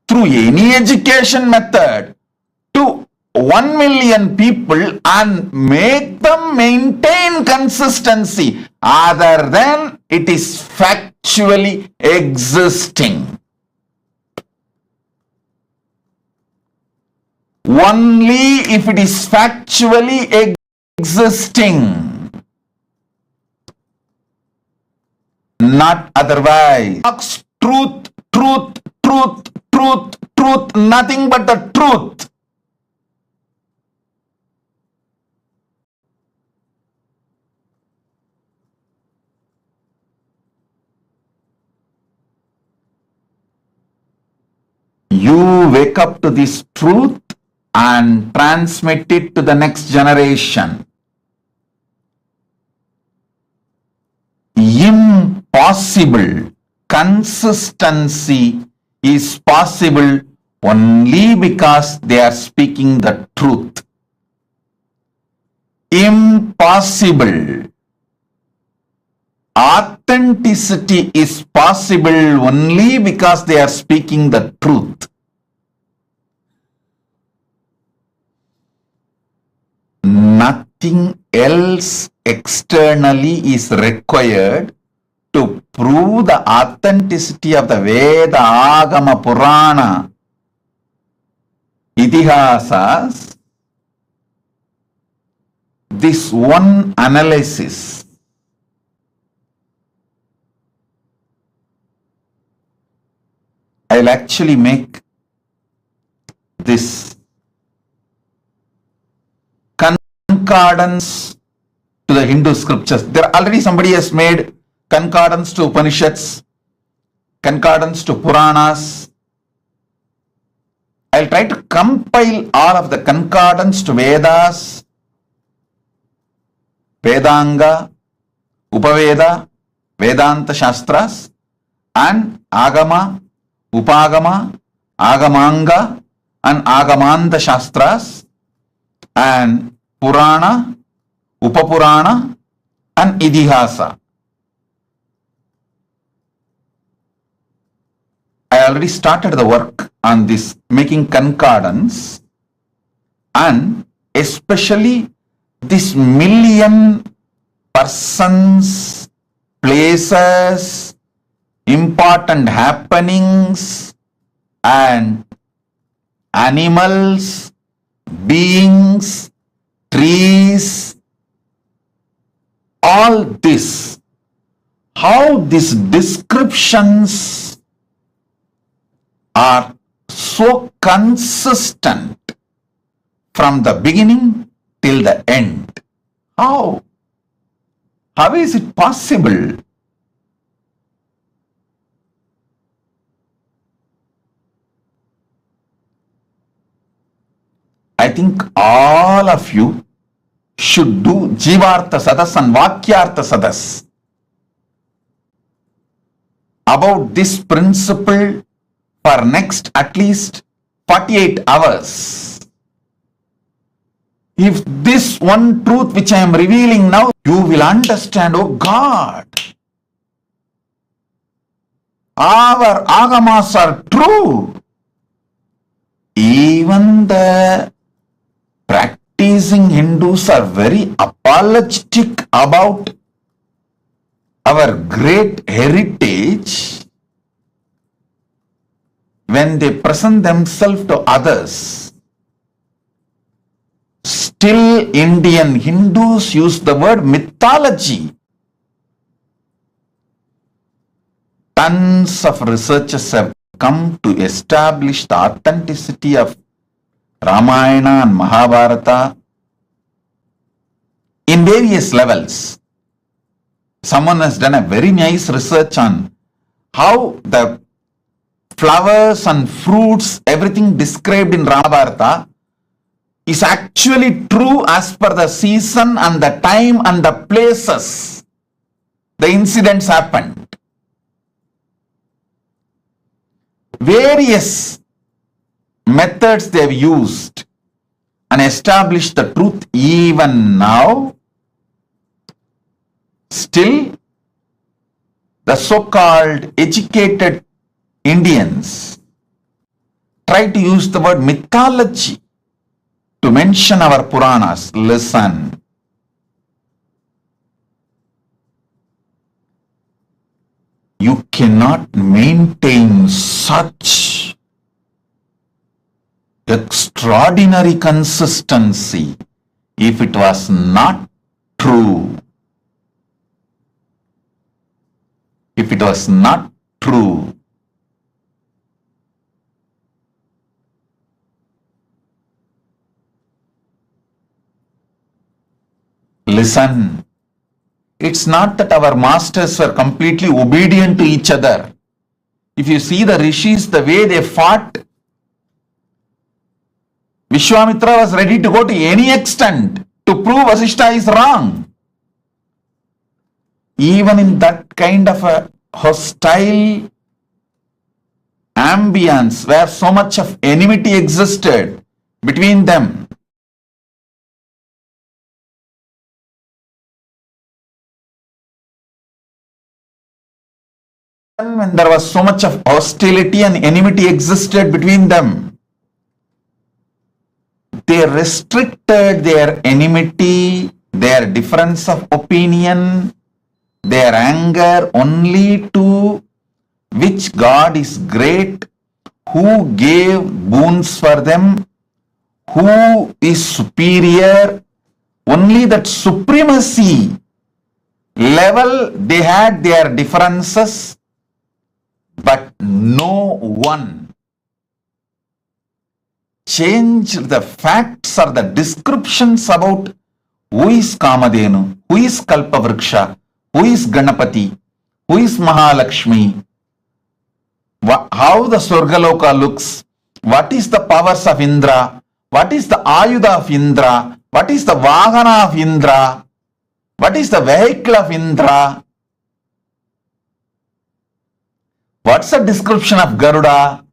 Speaker 4: through any education method to 1 million people and make them maintain consistency other than it is factually existing. Only if it is factually existing. Not otherwise. Truth, truth, truth, truth, truth, nothing but the truth. you wake up to this truth and transmit it to the next generation. Impossible consistency is possible only because they are speaking the truth. Impossible authenticity is possible only because they are speaking the truth. Nothing else externally is required to prove the authenticity of the Veda, Agama, Purana, Itihasas. This one analysis I'll actually make this concordance to the Hindu scriptures. There already somebody has made concordance to Upanishads, concordance to Puranas. I'll try to compile all of the concordance to Vedas, Vedanga, Upaveda, Vedanta Shastras, and Agama, Upagama, Agamanga, and Agamanta Shastras, and Purana, Upapurana, and Idihasa. I already started the work on this, making concordance, and especially this million persons, places, important happenings, and animals, beings, trees, all this, how these descriptions are so consistent from the beginning till the end. How? How is it possible? I think all of you should do Jivartha Sadas and Vakyartha Sadas about this principle for next at least 48 hours. If this one truth which I am revealing now, you will understand, oh God, our agamas are true. Even the practicing Hindus are very apologetic about our great heritage when they present themselves to others. Still, Indian Hindus use the word mythology. Tons of researchers have come to establish the authenticity of Ramayana and Mahabharata in various levels. Someone has done a very nice research on how the flowers and fruits, everything described in Mahabharata is actually true as per the season and the time and the places the incidents happened. Various methods they have used and established the truth. Even now, still the so-called educated Indians try to use the word mythology to mention our Puranas. Listen. You cannot maintain such extraordinary consistency if it was not true. If it was not true. Listen, it's not that our masters were completely obedient to each other. If you see the rishis, the way they fought Vishwamitra was ready to go to any extent to prove Vasishtha is wrong. Even in that kind of a hostile ambience where so much of enmity existed between them, when there was so much of hostility and enmity existed between them, they restricted their enmity, their difference of opinion, their anger only to which God is great, who gave boons for them, who is superior. Only that supremacy level they had their differences, but no one changed the facts or the descriptions about who is Kamadhenu, who is Kalpavriksha, who is Ganapati, who is Mahalakshmi, how the Swargaloka looks, what is the powers of Indra, what is the Ayudha of Indra, what is the Vahana of Indra, what is the vehicle of Indra, what's the description of Garuda.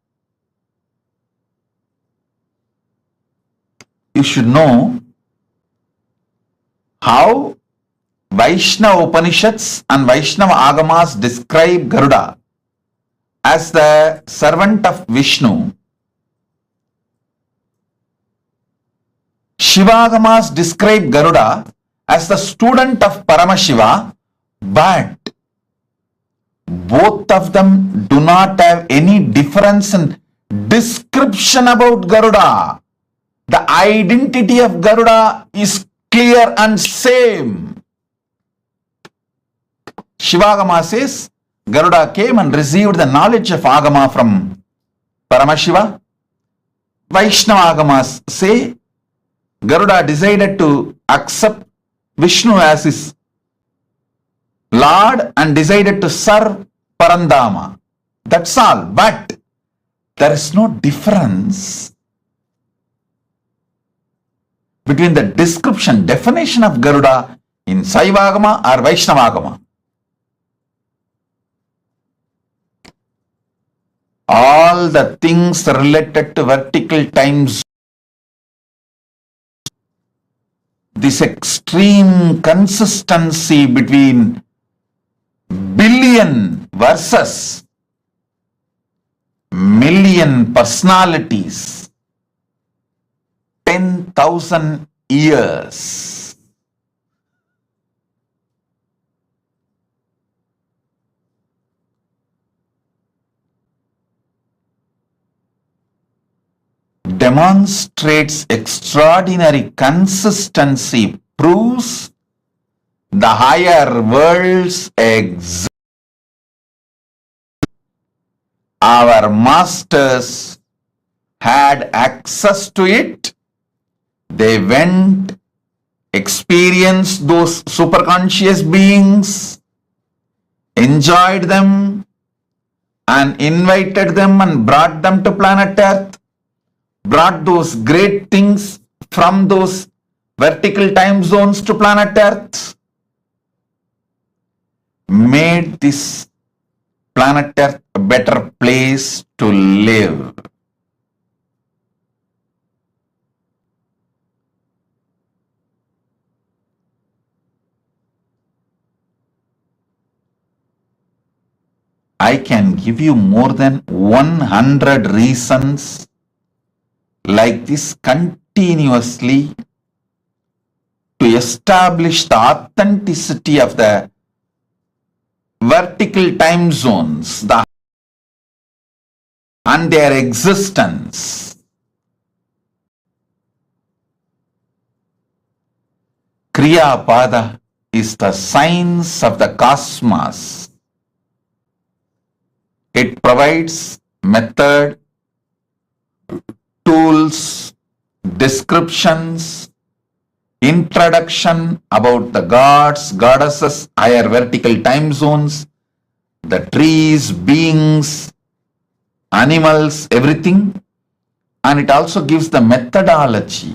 Speaker 4: You should know how Vaishnava Upanishads and Vaishnava Agamas describe Garuda as the servant of Vishnu. Shivagamas describe Garuda as the student of Paramashiva, but both of them do not have any difference in description about Garuda. The identity of Garuda is clear and same. Shivagama says Garuda came and received the knowledge of Agama from Paramashiva. Vaishnava Agamas say Garuda decided to accept Vishnu as his Lord and decided to serve Parandama. That's all. But there is no difference between the description, definition of Garuda in Saivagama or Vaishnavagama. All the things related to vertical times, this extreme consistency between billion versus million personalities, 10,000 years. Demonstrates extraordinary consistency, proves the higher worlds exist. Our masters had access to it. They went, experienced those superconscious beings, enjoyed them, and invited them and brought them to planet Earth, brought those great things from those vertical time zones to planet Earth, made this planet Earth a better place to live. I can give you more than 100 reasons like this continuously to establish the authenticity of the vertical time zones and their existence. Kriya Pada is the science of the cosmos. It provides method, tools, descriptions, introduction about the gods, goddesses, higher vertical time zones, the trees, beings, animals, everything, and it also gives the methodology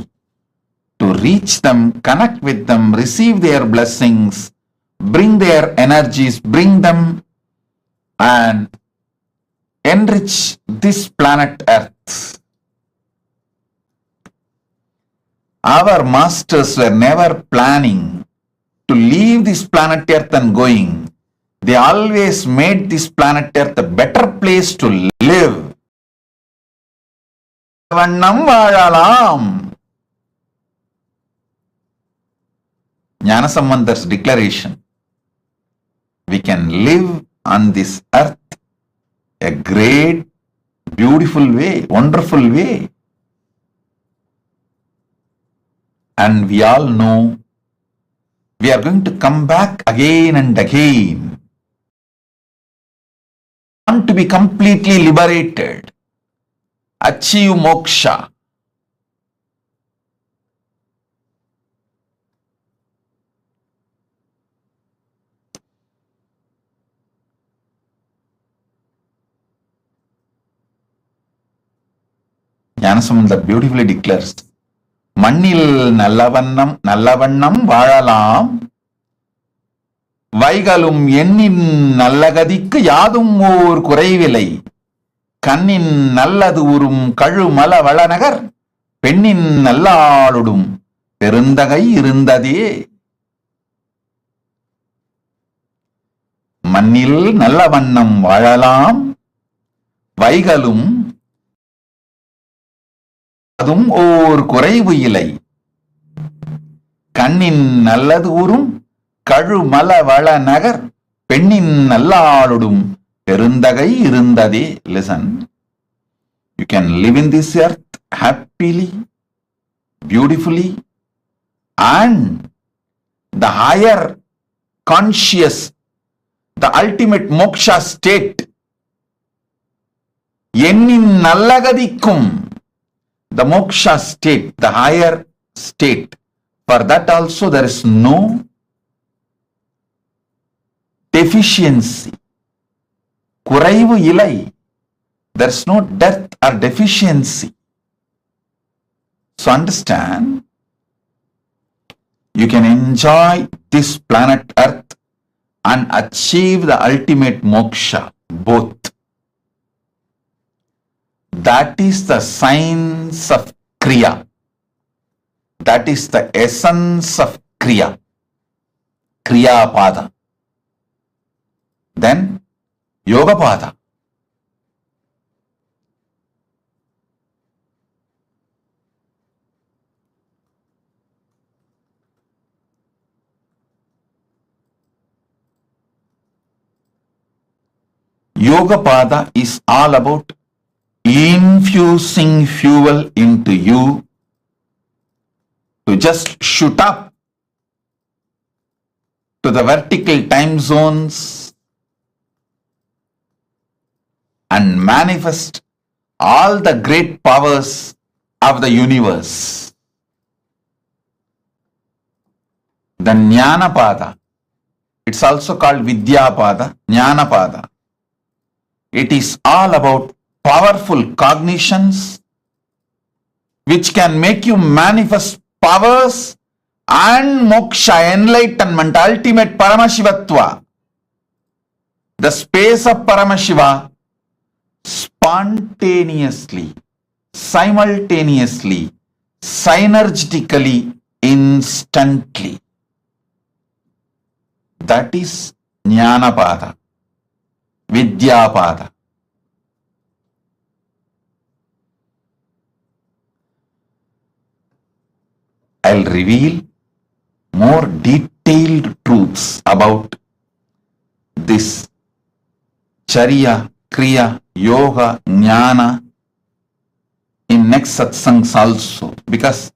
Speaker 4: to reach them, connect with them, receive their blessings, bring their energies, bring them and enrich this planet Earth. Our masters were never planning to leave this planet Earth and going. They always made this planet Earth a better place to live. வண்ணம் வாழலாம். Gnanasambandar's declaration. We can live on this earth a great, beautiful way, wonderful way. And we all know we are going to come back again and again. Want to be completely liberated, achieve moksha. Gnanasambantar beautifully declares, மண்ணில் நல்லவண்ணம் வாழலாம், வைகளும் எண்ணின் நல்லகதிக்கு யாதும் ஓர் குறைவில்லை, கண்ணின் நல்லது உறும் கழுமல வளநகர், பெண்ணின் நல்லாளுடும் பெருந்தகை இருந்ததே. மண்ணில் நல்லவண்ணம் வாழலாம், வைகளும் அதும் ஓர் குறைவு இல்லை, கண்ணின் நல்லது உறும் கழுமல வள நகர், பெண்ணின் நல்லாளுடும் பெருந்தகை இருந்ததே. Listen, you can live in this earth happily, beautifully, and the higher conscious, the ultimate moksha state, எண்ணின் நல்லகதிக்கும், the moksha state, the higher state, for that also there is no deficiency. குறைவு இல்லை. There is no death or deficiency. So understand, you can enjoy this planet Earth and achieve the ultimate moksha, both. That is the science of Kriya. That is the essence of Kriya. Kriya Pada. Then Yoga Pada. Yoga Pada is all about infusing fuel into you to just shoot up to the vertical time zones and manifest all the great powers of the universe. The Jnana Pada, it's also called Vidya Pada, Jnana Pada. It is all about powerful cognitions which can make you manifest powers and moksha, enlightenment, ultimate Paramashivatva. The space of Paramashiva spontaneously, simultaneously, synergetically, instantly. That is Jnana Pada, Vidya Pada. I'll reveal more detailed truths about this Charya, Kriya, Yoga, Jnana in next satsangs also, because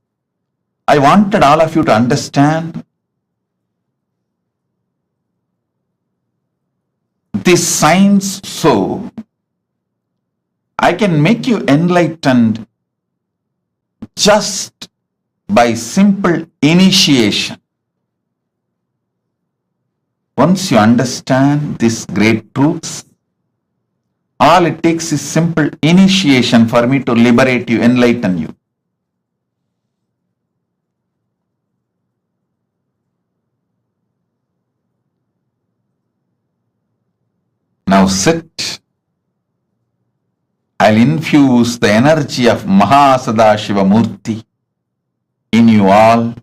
Speaker 4: I wanted all of you to understand this science so I can make you enlightened just by simple initiation. Once you understand these great truths, All it takes is simple initiation for me to liberate you, enlighten you. Now sit. I'll infuse the energy of MahaSadashiva Murthy in you all,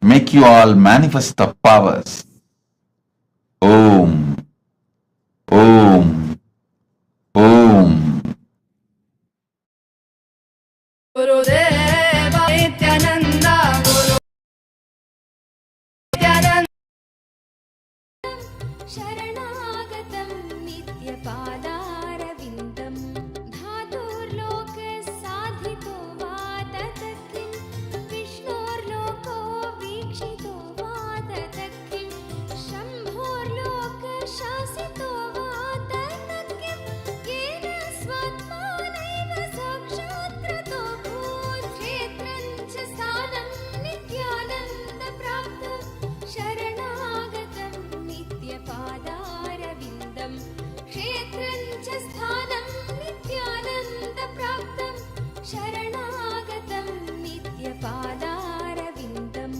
Speaker 4: make you all manifest the powers. Om, Om, Om.
Speaker 8: Gurudeva Nityananda Guru Nityananda
Speaker 9: शरणागतं नित्यपादारविन्दं धातुर्लोकसाधितो वा ततः किं विष्णोर्लोको वीक्षितो वा ततः किं शम्भोर्लोकशासितो वा ततः किं येन स्वात्मानैव साक्षात्कृतो भूत्क्षेत्रं च स्थानं नित्यानन्दप्राप्तं शरणागतं नित्यपादारविन्दं क्षेत्रं च स्थानं नित्यानन्दप्राप्तं शरणागतं नित्यपादारविन्दम्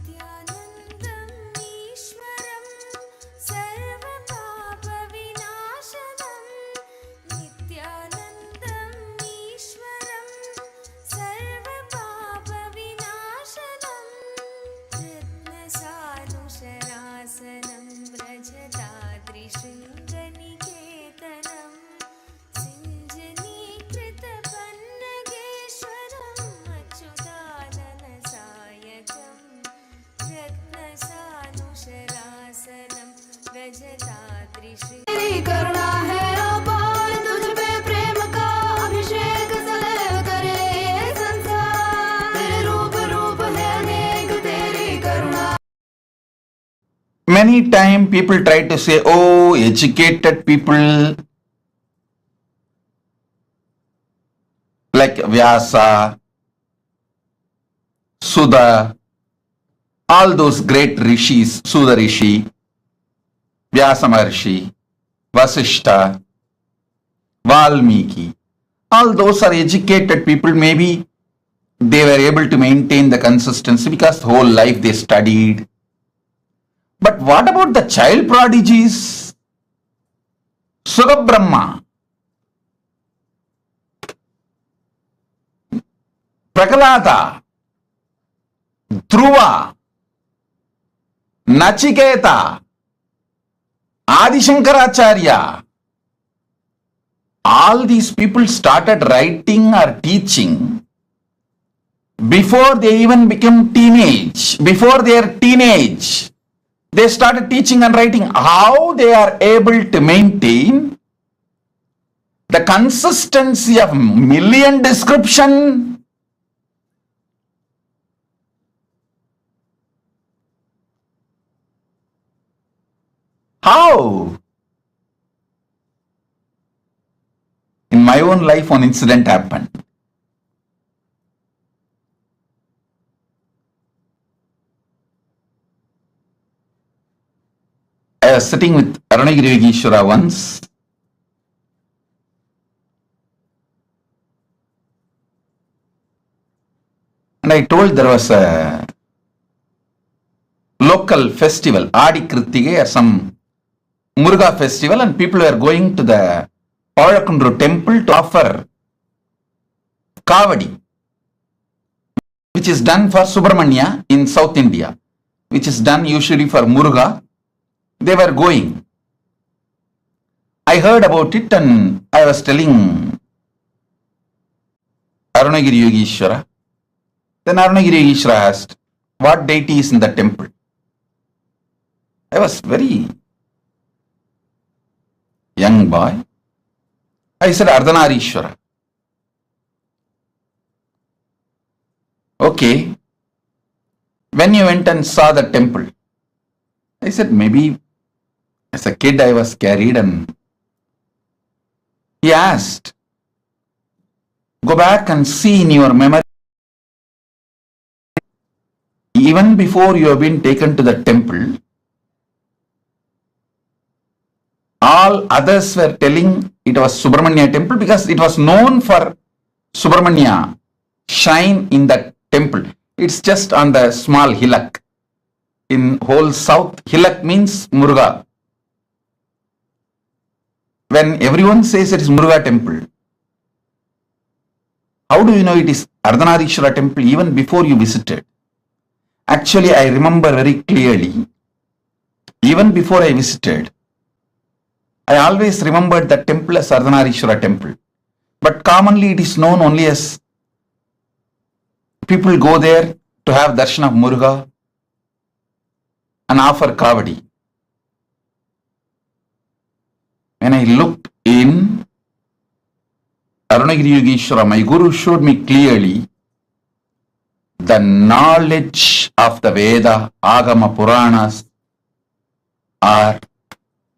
Speaker 9: नित्यानन्दम् ईश्वरं सर्वपापविनाशनं नित्यानन्दम् ईश्वरं सर्वपापविनाशनं रत्नसानुशरासनं व्रजताद्रिशृङ्गनिकेतनं सिञ्जनीकृतपन्नगेश्वरम् अच्युताननसायकम् रत्नसानुशरासनं व्रजताद्रिशृङ्ग
Speaker 8: तेरी करुणा है अपार तुझ पे प्रेम का अभिषेक सदैव करे ये संसार तेरे रूप रूप है अनेक तेरी करुणा
Speaker 4: Many times people try to say, oh, educated people like Vyasa, Sudha, all those great rishis, Sudha Rishi, Vyasa Maharshi, Vasishta, Valmiki, all those are educated people. Maybe they were able to maintain the consistency because the whole life they studied. But what about the child prodigies? Sugabrahma, Prakalada, Dhruva, Nachiketa, Adi Shankaracharya. All these people started writing or teaching before they even became teenage. Before their teenage, they started teaching and writing. How they are able to maintain the consistency of million description? How? In my own life, one incident happened. I was sitting with Arunagiri Yogeshwara once, and I told there was a local festival, Adi Krittige or some Muruga festival, and people were going to the Awaken temple to offer Kavadi, which is done for Subramanya in South India, which is done usually for Muruga. They were going. I heard about it and I was telling Arunagiri Yogeshwara, Then Arunagiri Ishra asked, what deity is in the temple? I was very young boy. I said, Ardhanarishwara. Okay. When you went and saw the temple, I said, maybe as a kid I was carried, and he asked, go back and see in your memory, even before you have been taken to the temple, all others were telling it was Subramanya temple because it was known for Subramanya shrine in the temple. It's just on the small hillock. In whole south, hillock means Muruga. When everyone says it is Muruga temple, how do you know it is Ardhanarishwara temple even before you visited? Actually, I remember very clearly, even before I visited, I always remembered the temple as Ardhanarishwara temple. But commonly it is known only as people go there to have darshan of Muruga and offer kavadi. When I looked in Arunagiri Yogeshwara, my guru showed me clearly the knowledge of the Veda, Agama, Puranas are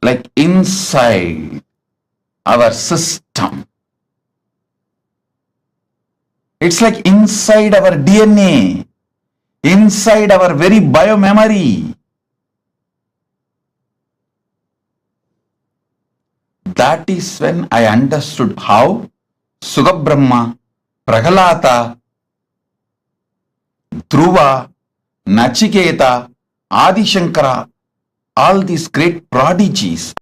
Speaker 4: like inside our system. It's like inside our DNA, inside our very biomemory. That is when I understood how Sugabrahma, Prahalata, Dhruva, Nachiketa, Adi Shankara, all these great prodigies,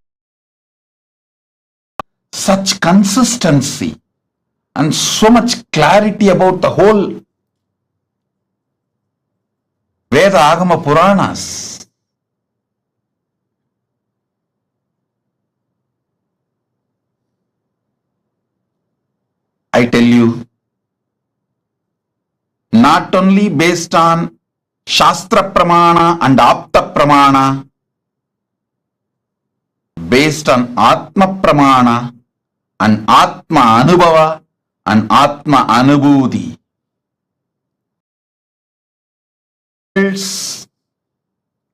Speaker 4: such consistency and so much clarity about the whole Veda, Agama, Puranas. I tell you, not only based on Shastra Pramana and Apta Pramana, based on Atma Pramana and Atma Anubhava and Atma Anubhuti.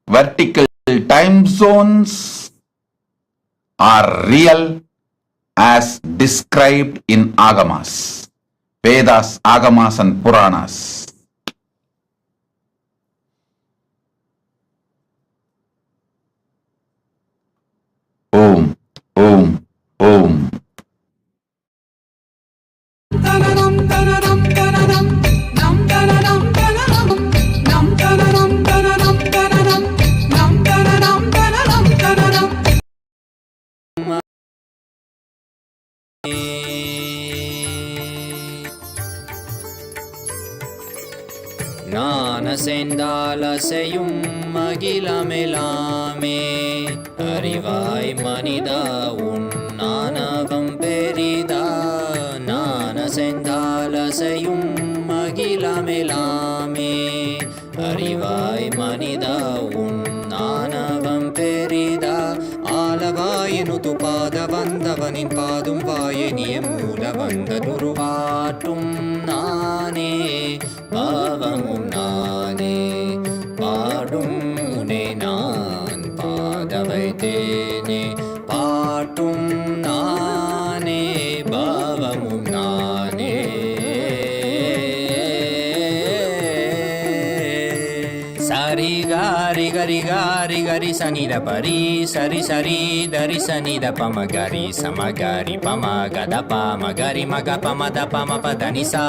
Speaker 4: Vertical time zones are real as described in Agamas, Vedas, Agamas and Puranas. Om, Om, Om.
Speaker 5: ஞானசெந்தாலசையும் மகிழமெலாமே அறிவாய் மனிதா உன் ஞானகம் பெரிதா ஞானசெந்தாலசையும் மகிழமெலாமே அறிவாய் மனிதா உன் ஞானகம் பெரிதா ஆலவாயினுது பாத வந்தவனின் பாதும் வாயனிய மூல வந்த துருவாட்டும் நானே பாவமும் நானே பாடும் உனை நான் பாத வைத்தேனே பாட்டும் நானே பாவமும் நானே சரி காரி கரி காரி கரி சனித பரி சரி சரி தரி சனித பம கரி சமகரி பம கத பம கரி மக பம த பம பதனிசா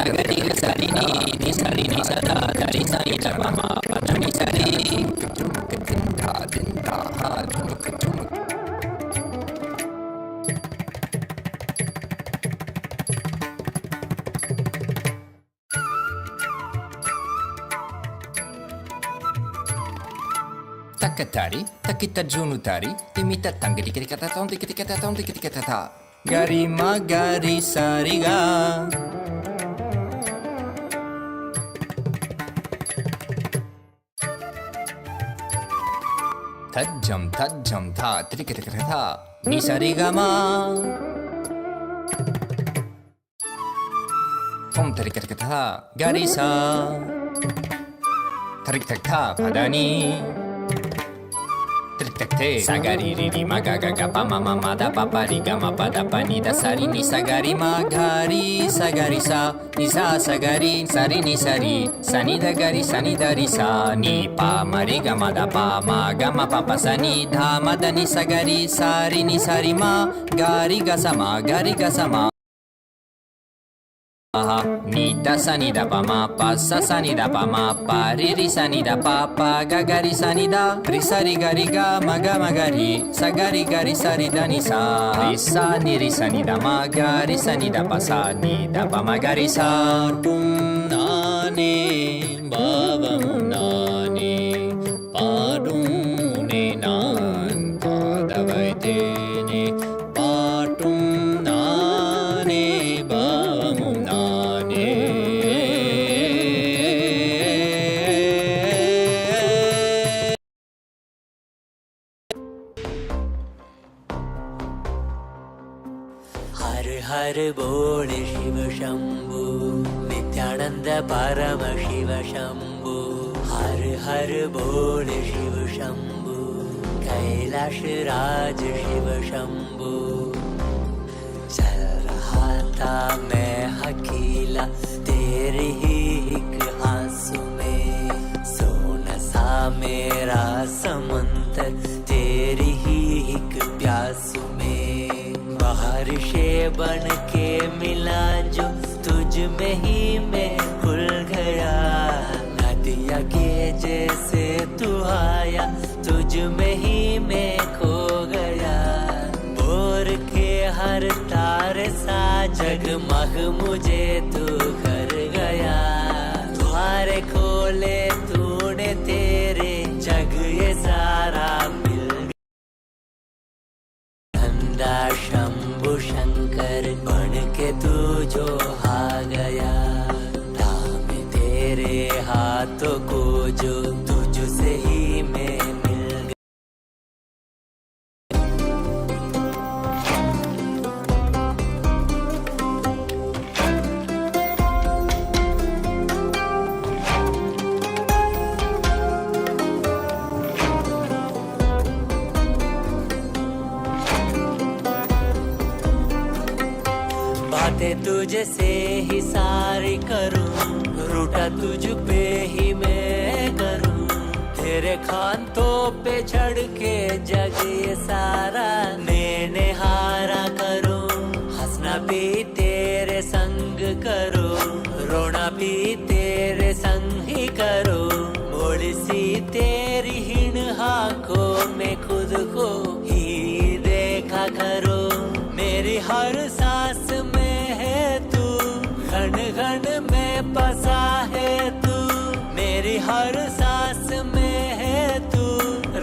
Speaker 5: సగరి సరి ని సరి ని సదా దరి సని ద పమ పద ని సరి చుముక దిందా దిందా హా చుముక చుముక Takatari, takita junutari, timita tangri kata tom kata tom kata ta. Gari magari sariga. Tajam tha, trikata kata ta. Ni sariga ma. Tom trikata kata ta. Gari sa. Tarik tak ta padani. Trik-tak-te Sagari riri magaga pa mama mada papa riga ma pada pani da sari ni sagari magari sagari sa ni sa sagari sari ni sari sani da gari sani da ri sa ni pa mariga mada pa ma gama papa sani dha mada ni sagari sari ni sari ma gari ga sama ni da sa ni da pa ma pa sa ni da pa ma pa ri sa ni da pa pa ga sa ni da ri sa ri ga ma ga ri sa ri sa ri da ni sa ri sa ni da ma ga ri sa ni da pa sa ni da pa ma ga ri sa pum na ne bhavam na ne padum ne nan pa da vai te ne patum na ne bhavam na
Speaker 6: हर बोल शिव शंभु नित्यानंद परम शिव शंभु हर बोल शिव शंभु कैलाश राज शिव शंभु चल रहा था मैं अकेला तेरे ही एक आंसू में सोना सा मेरा समंदर तेरी ही एक प्यासू में बारिशे बन के मिला जो तुझ में ही मैं खुल गया नदिया के जैसे तू आया तुझ में ही मैं खो गया बोर के हर तारे सा जगमग मुझे तू कर गया द्वारे खोले तूने तेरे जग ये सारा शंभु शंकर बन के तू जो आ गया थामे तेरे हाथों को जो तुझसे ही मैं मिल गया बातें तुझसे ही सारी करूं रूठा तुझ पे ही मैं करूं तेरे खानों पे चढ़ के जग ये सारा मैंने हारा करूं हंसना भी तेरे संग करो रोना भी तेरे संग ही करो भोली सी तेरी हिण आंखों में खुद को ही देखा करो मेरी हर सांस में है तू घन घन में बसा है तू मेरी हर सांस में है तू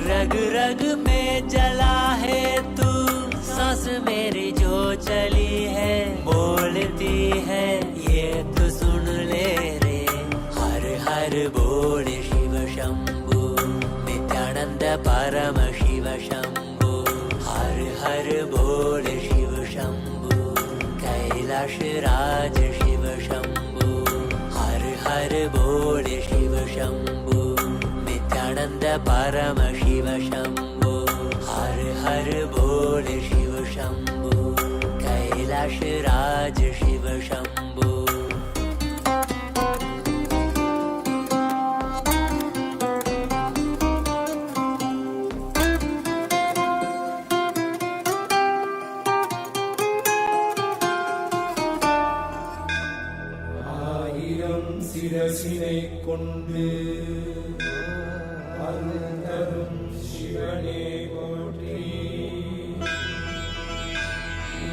Speaker 6: रग रग में जला है तू सांस मेरी जो चली है बोलती है ये तो सुन ले रे हर बोल शिव शंभु नित्यानंद परम शिव शंभु हर बोल शिव शंभु कैलाश राज शिव शंभु हर बोल शिव शंभु नित्यानंद परम शिव शंभु हर बोल शिव शंभु कैलाश राज शिव शंभु
Speaker 7: சிரசினை கொண்டு அருந்தரும் சிவனே போற்றி.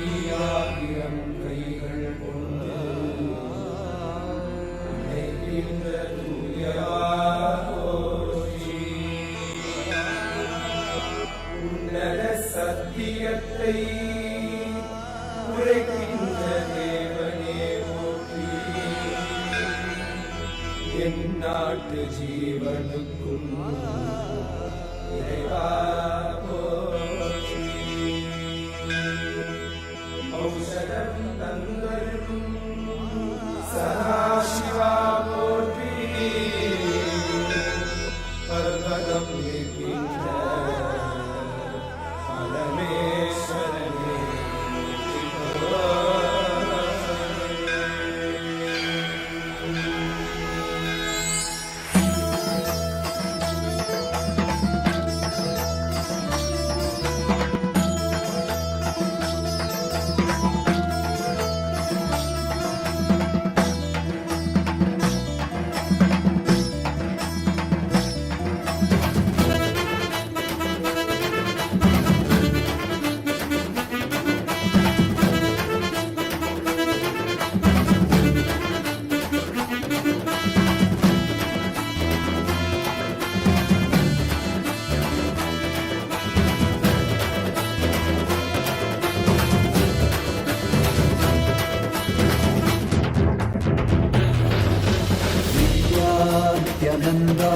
Speaker 7: ஈயாயிரம் கைகள் கொண்டு உழைக்கின்ற தூயவா போற்றி. உன்னத சத்தியத்தை உரைக்கின்ற தேவனே போற்றி. என் நாட்டு ஜீவனுக்கும் இறைவா போற்றி. ஔஷதம் தந்தருளும் சதாசிவா போற்றி. பர்வதம் இருக்கின்ற பரமேஸ்வரனே
Speaker 6: नित्यानंदा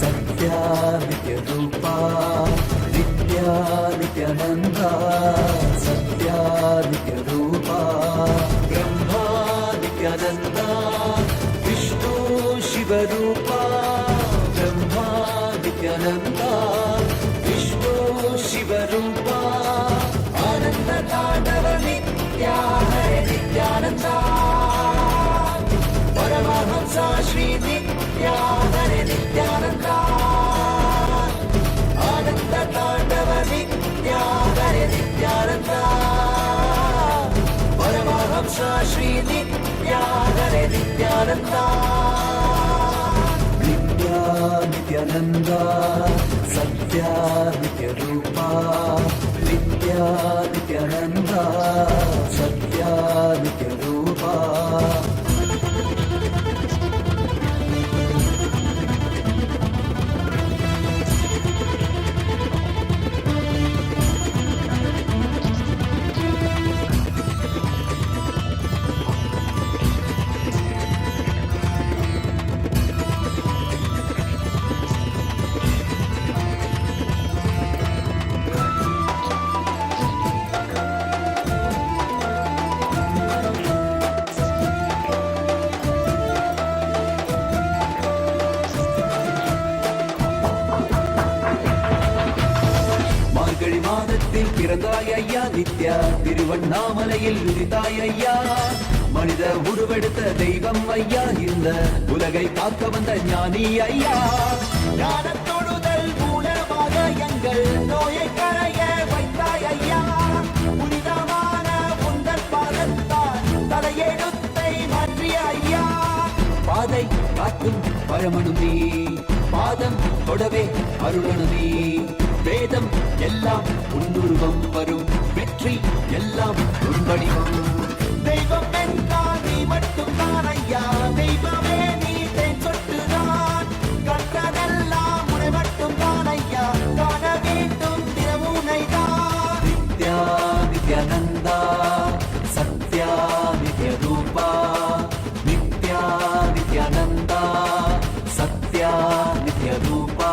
Speaker 6: सत्या नित्य रूपा. नित्या नित्यानंदा सत्या नित्य रूपा. ब्रह्मा नित्यानंदा विष्णु शिव रूपा. ब्रह्मा नित्यानंदा विष्णु शिव रूपा. आनंद तांडव नित्या हरे नित्यानंदा. परमहंसा श्री नित्या हरे नित्यानंदा. आनंद तांडव नित्या हरे नित्यानंदा. परमहंसा श्री नित्या हरे नित्यानंदा. नित्या नित्यानंदा सत्या नित्य रूपा. नित्या नित्यानंदा सत्या नित्य रूपा. பிறந்தாய் ஐயா நித்யா. திருவண்ணாமலையில் உதித்தாய் ஐயா. மனித உருவெடுத்த தெய்வம் ஐயா. இந்த உலகை காக்க வந்த ஞானி ஐயா. ஞானத்தொழுதல் மூலமாக எங்கள் நோயை கரைய வைத்தாய் ஐயா. புனிதமான உந்தன் பாதத்தால் தலையெழுத்தை மாற்றிய ஐயா. பாதை காக்கும் பரமனு நீ. பாதம் தொடவே அருளனு நீ. வேதம் எல்லாம் உன்னுருவம் வரும். வெற்றி எல்லாம் உன்வடிவம். தெய்வம் என்றால் நீ மட்டும் தான் ஐயா. தெய்வமே நீ தேன் சொட்டுதான். கற்றதெல்லாம் உன்னை மட்டும் தான் ஐயா. காண வேண்டும் தினமுனை தான். நித்யா நித்யானந்தா சத்யா நித்ய ரூபா. நித்யா நித்யானந்தா சத்யா நித்ய ரூபா.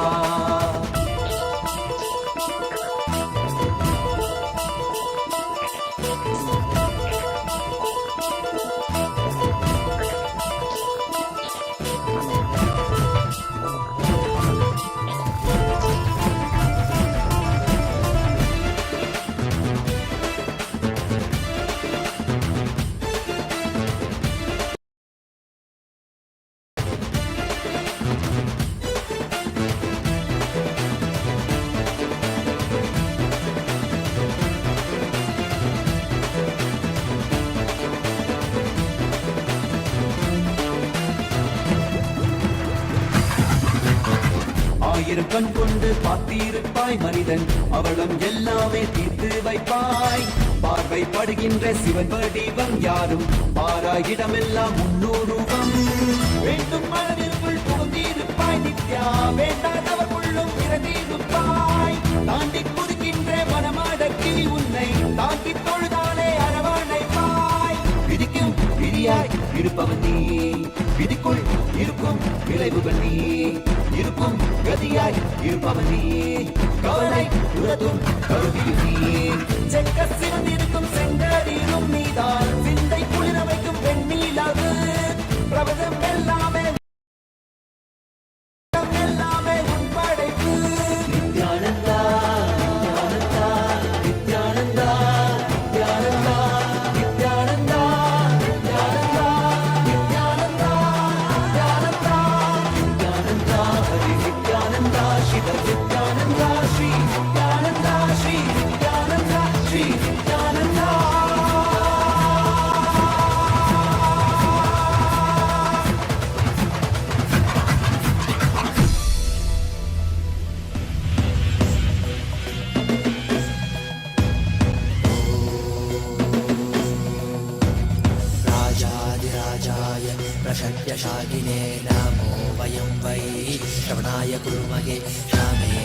Speaker 1: ஆயிரம் கண் கொண்டு பார்த்திருப்பாய் மனிதன் அவளும் எல்லாமே தீர்த்து வைப்பாய் பார்வை படுகின்ற சிவன் வடிவம் யாரும் பாராயிடமெல்லாம் முன்னூறுவம் வேண்டும் மனதிற்குள் புகுந்திருப்பாய் நித்யா வேண்டாதவர் உள்ளும் இறந்திருப்பாய் தாண்டி குதிக்கின்ற மனமடக்கி உன்னை தாக்கி தொழுதாலே அரவணைப்பாய் விதிக்கும் விதியாய் இருப்பவன் நீ விதிக்குள் இருக்கும் விளைவுகள் நீ இருக்கும் கதியாய் இருப்பவன் நீ கவலை உறதும் கருவியும் நீ செக்க சிறந்திருக்கும் செங்கரிலும் நீதான் சிந்தை குளிர வைக்கும் பெண்ணிலவு பிரபதம் எல்லாமே எல்லாமே உன் படைப்பு நித்யானந்தா நித்யானந்தா நித்யானந்தா நித்யானந்தா நித்யானந்தா நித்யானந்தா நித்யானந்தா நித்யானந்தா ஹரி நித்யானந்தா சிவ நித்யானந்தா ஸ்ரீ நித்யானந்தா ஸ்ரீ நித்யானந்தா ஸ்ரீ நித்யானந்தா
Speaker 6: राजाधिराजाय प्रषड्यशालिने नमो वयं वै श्रवणाय कुर्महे श्यामे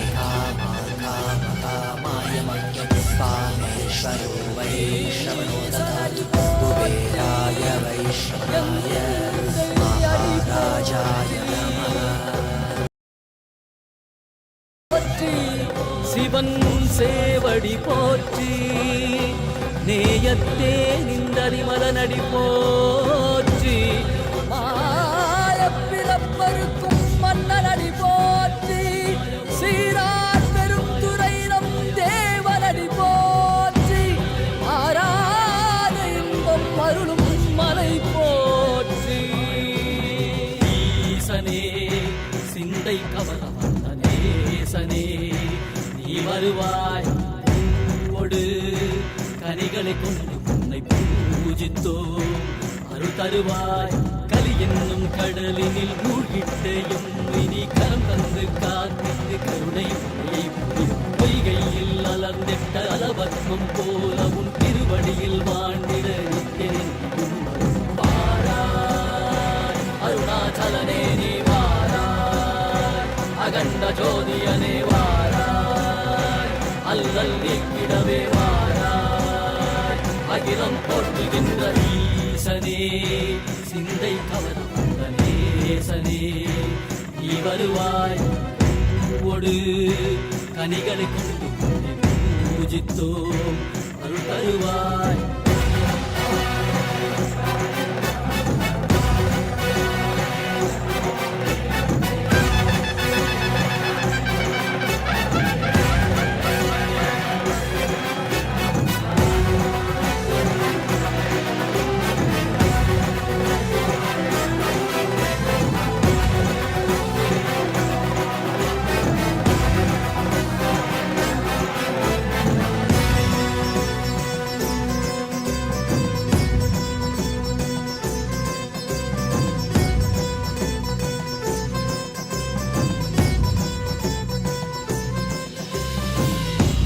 Speaker 6: कामाय मह्यं कामेश्वरो वै श्रवणो ददातु कुबेराय वैश्रवणाय महाराजाय नमः
Speaker 10: சிவன் சேவடி போற்றி நேயத்தே நின்றறிமலனடி போற்றி மாயப்பிறப்பருக்கும் மன்னனடி போற்றி சீரார் பெருந்துரை நம் தேவனடி போற்றி ஆராத இன்பம் அருளும் மலை போற்றி ஈசனே சிந்தை கவலம் நேசனே நீ வருவாய் பூவோடு கனிகளை கொண்டு உன்னை பூஜித்தோ அருள் தருவாய் கலி என்னும் கடலினில் மூழ்கிட்டேயும் இனி கரம் தந்து காத்திட்டு கருணை பொய்கையில் அலர்ந்திட்ட அலவத்மம் போல உன் திருவடியில் வாழ்ந்திட வாராய் அருணாச்சலனே நீ வாராய் அகண்ட ஜோதியனே வாராய் அல்லல் நீக்கிடவே வாராய் அகிலம் போற்றுகின்ற ஈசனே சிந்தை கவர்ந்த நேசனே நீ வருவாய் பூவோடு கனிகளை கொண்டு உன்னை பூஜித்தோம் அருள் தருவாய்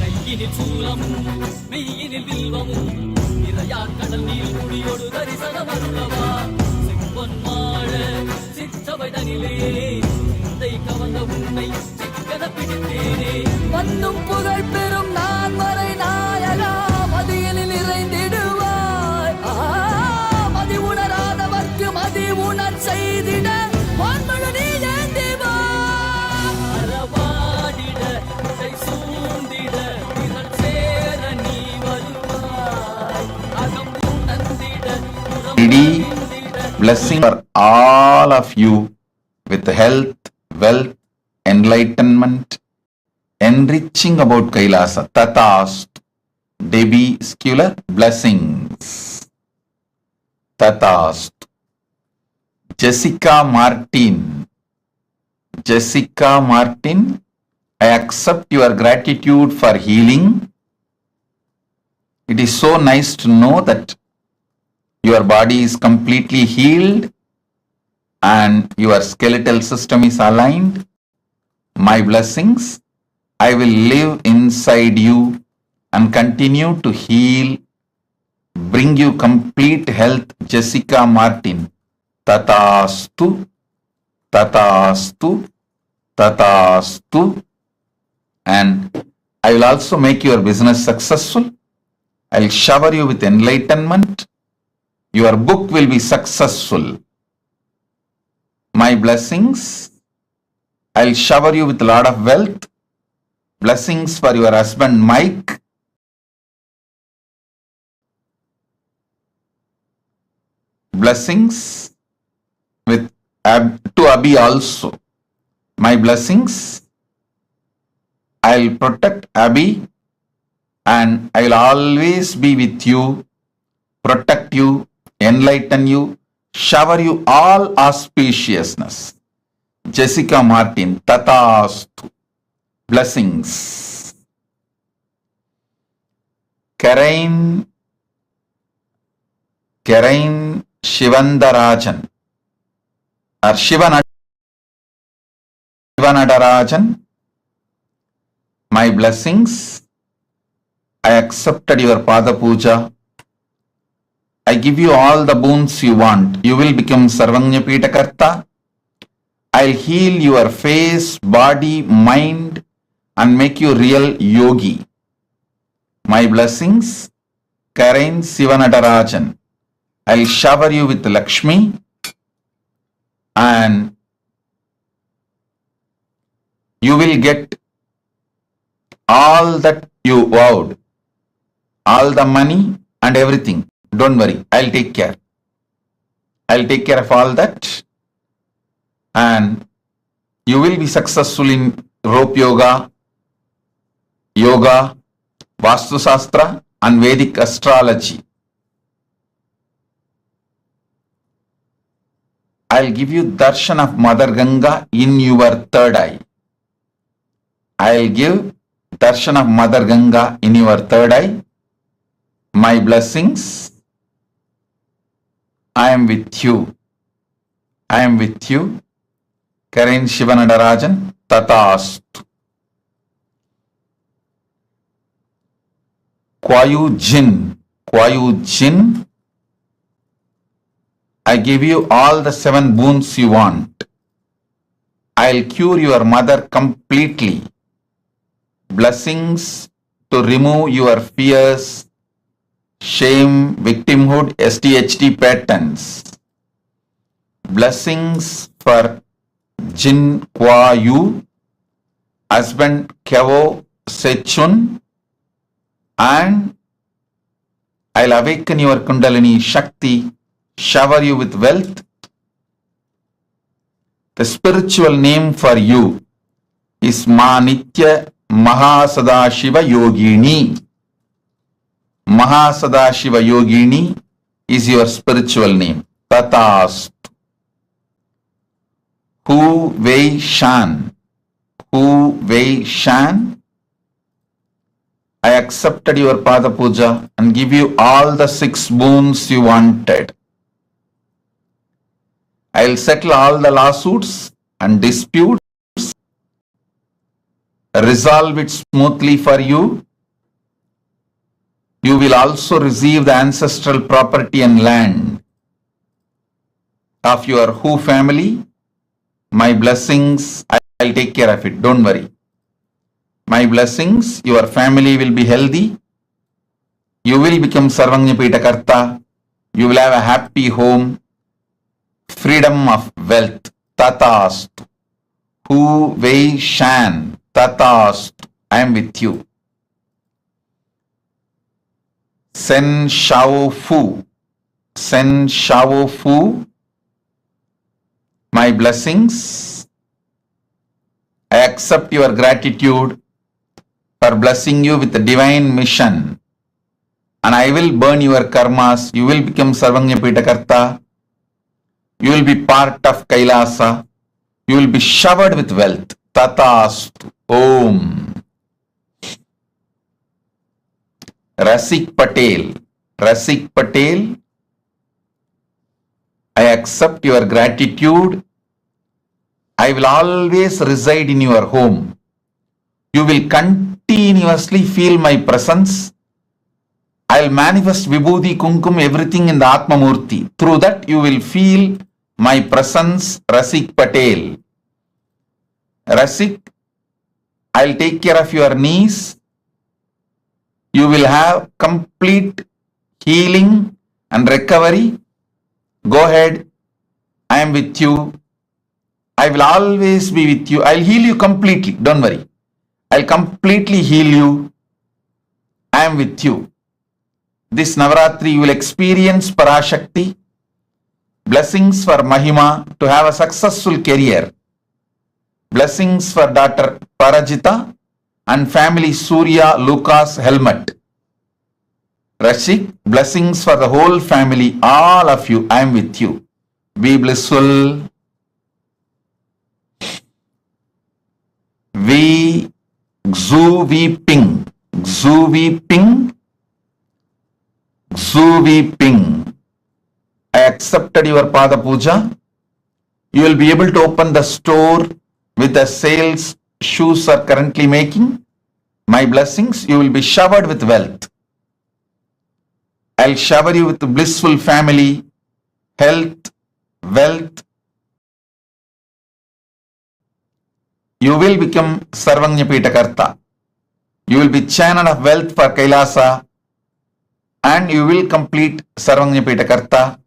Speaker 10: கையினில் சூலமும் மெய்யினில் வில்வமும் நிறையா கடல் நீர் குடியோடு தரிசனம் அருளவா செம்பொன் மாழ சிற்றவை தனிலே சிந்தை கவர்ந்த உன்னை சிக்கன பிடித்தேனே வந்தும் புகழ் பெறும் நான் வரை நாயகா மதியினில் நிறைந்திடுவாய் மதி உணராதவர்க்கு மதி உணர் செய்திட வான்மழு நீ ஏந்திவா அறவாடிட இசை சூழ்ந்திட திரள் சேர நீ வருவாய் அகம் உணர்ந்திட
Speaker 4: Ready? Blessing for all of you with health, wealth, enlightenment, enriching about Kailasa. Tatast. Debbie Scular, blessings. Tatast. Jessica Martin. Jessica Martin, I accept your gratitude for healing. It is so nice to know that your body is completely healed and your skeletal system is aligned. My blessings, I will live inside you and continue to heal, bring you complete health, Jessica Martin. Tatastu, tatastu, tatastu. And I will also make your business successful. I will shower you with enlightenment. Your book will be successful. My blessings, I will shower you with a lot of wealth. Blessings for your husband Mike. Blessings with to Abhi also. My blessings, I'll protect Abhi and I'll always be with you, protect you, enlighten you, shower you all auspiciousness. Jessica Martin, Tatastu. Blessings. Karain Shivandarajan or Shivanadarajan. My blessings, I accepted your Pada Puja. I give you all the boons you want. You will become Sarvanyapita Karta. I'll heal your face, body, mind and make you real yogi. My blessings, Karain Sivanadarajan. I'll shower you with Lakshmi and you will get all that you vowed, all the money and everything. Don't worry, I'll take care. I'll take care of all that and you will be successful in rope yoga, Vastu Shastra and Vedic astrology. I'll give you darshan of Mother Ganga in your third eye. I'll give darshan of Mother Ganga in your third eye. My blessings, I am with you. I am with you. Karain Shivanadarajan, Tatastu. Kwayu Jin, I give you all the 7 boons you want. I'll cure your mother completely. Blessings to remove your fears, shame, victimhood, SDHD patterns. Blessings for Jin Kwayu, husband Kevo Sechun, and I'll awaken your Kundalini Shakti, shower you with wealth. The spiritual name for you is Manitya MahaSadashiva Yogini. MahaSadashiva Yogini is your spiritual name. Tatast. Hu Wei Shan. I accepted your Pada Puja and give you all the 6 boons you wanted. I'll settle all the lawsuits and disputes, resolve it smoothly for you. You will also receive the ancestral property and land of your Hu family. My blessings, I'll take care of it. Don't worry. My blessings, your family will be healthy. You will become Sarvanyapita Karta. You will have a happy home. Freedom of wealth. Tatastu. Hu Wei Shan. Tatastu. I am with you. Sen Shao Fu. My blessings. I accept your gratitude for blessing you with the divine mission. And I will burn your karmas. You will become Sarvanyapita Karta. You will be part of Kailasa. You will be showered with wealth. Tatastu. Om. Rasik Patel, I accept your gratitude I will always reside in your home. You will continuously feel my presence. I will manifest Vibhuti, Kumkum, everything in the Atma Murthy. Through that you will feel my presence, Rasik Patel. Rasik, I will take care of your knees. You will have complete healing and recovery. Go ahead. I am with you. I will always be with you. I will heal you completely. Don't worry. I will completely heal you. I am with you. This Navaratri you will experience Parashakti. Blessings for Mahima to have a successful career. Blessings for daughter Parajita and family Surya Lucas Helmet. Rashik, blessings for the whole family, all of you. I am with you. Be blissful. We Xuvi Ping. Xuvi Ping. Xuvi Ping. I accepted your Pada Puja. You will be able to open the store with the sales shoes are currently making. My blessings, you will be showered with wealth. I'll shower you with a blissful family, health, wealth. You will become Sarvanya Pitakarta. You will be channel of wealth for Kailasa and you will complete Sarvanya Pitakarta.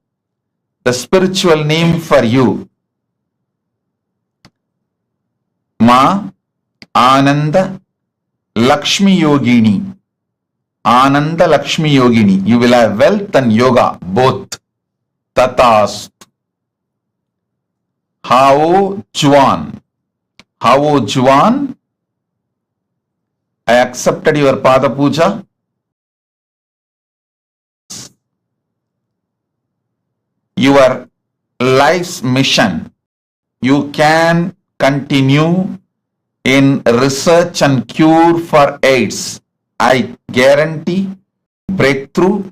Speaker 4: The spiritual name for you, Ma Ananda Lakshmi Yogini. Ananda Lakshmi Yogini. You will have wealth and yoga both. Tatast. Hao Juan. Hao Juan. I accepted your Pada Puja. Your life's mission. You can continue in research and cure for AIDS. I guarantee breakthrough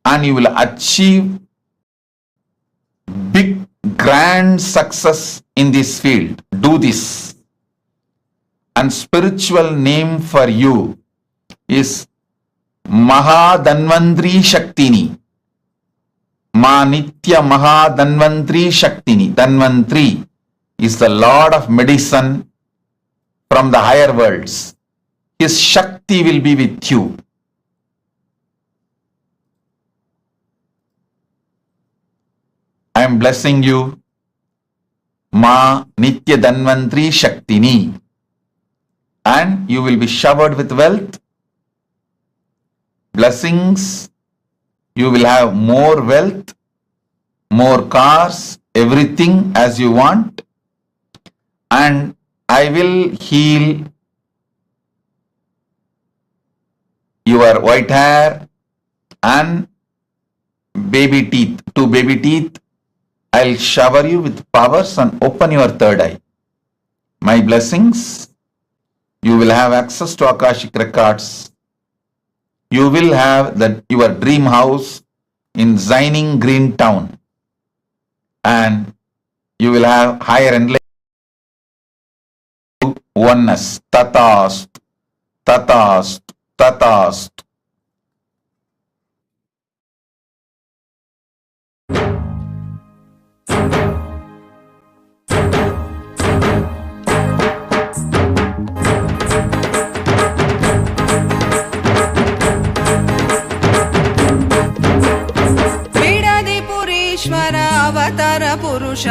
Speaker 4: and you will achieve big grand success in this field. Do this. And spiritual name for you is Mahadanvantri Shaktini. Ma Nitya Mahadanvantri Shaktini. Danvantri is the Lord of medicine from the higher worlds. His Shakti will be with you. I am blessing you. Ma Nitya Danvantri Shaktini. And you will be showered with wealth. Blessings. You will have more wealth, more cars, everything as you want. And I will heal your white hair and baby teeth. 2 baby teeth. I'll shower you with powers and open your third eye. My blessings. You will have access to Akashic records. You will have your dream house in Zining Green Town. And you will have higher enlightenment. Oneness. Tatast. Tatast. Tatast.
Speaker 11: अवतार पुरुष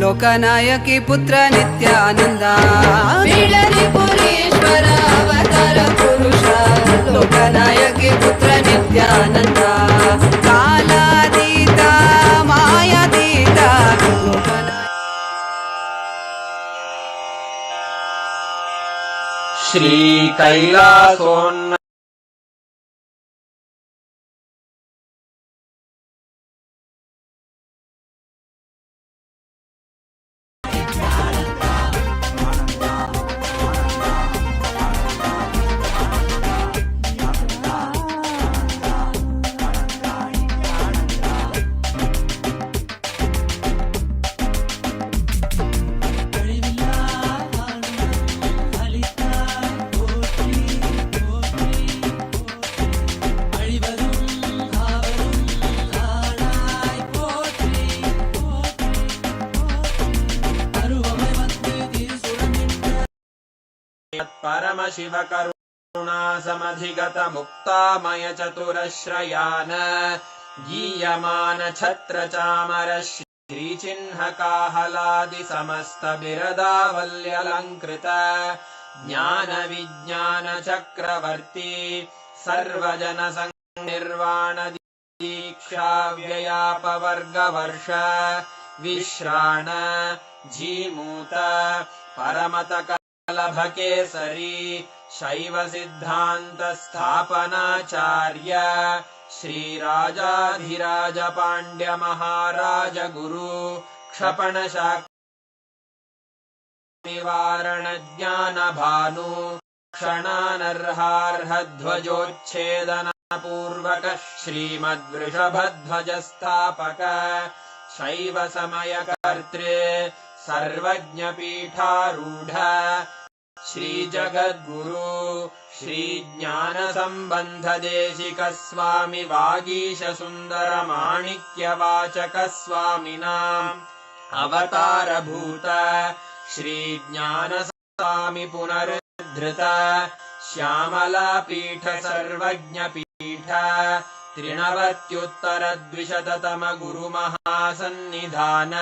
Speaker 11: लोकनायकी पुत्र नित्यानंद बीडदिपुरेश्वर अवतार पुरुष लोकनायकी पुत्र नित्यानंद कालातीत मायातीत
Speaker 5: श्री कैलासोन्न शिव करुणा समधिगत मुक्तामय चतुरश्रयान गीयमान छत्र चामर श्रीचिह्न काहलादि समस्त बिरदावल्यलङ्कृत ज्ञान विज्ञान चक्रवर्ती सर्वजन निर्वाण दीक्षा व्ययापवर्गवर्ष विश्राण जीमूत परमत कलभ केसरी शैव सिद्धांत स्थापनाचार्य श्रीराजाधिराज पांड्य महाराज गुरु क्षपण निवारण ज्ञान भानु क्षणानर्हार्ह ध्वजोच्छेदन पूर्वक श्रीमद्वृषभध्वज स्थापक शैव समय कर्तृ सर्वज्ञ पीठारूढ़ श्री जगद्गुरु श्री ज्ञान संबंध देशिक स्वामी वागीश सुंदर माणिक्य वाचक स्वामिनाम् अवतार भूत श्री ज्ञान स्वामी पुनरुद्धृत श्यामला पीठ सर्वज्ञ पीठ त्रिनवत्युत्तर द्विशततम गुरु महासन्निधान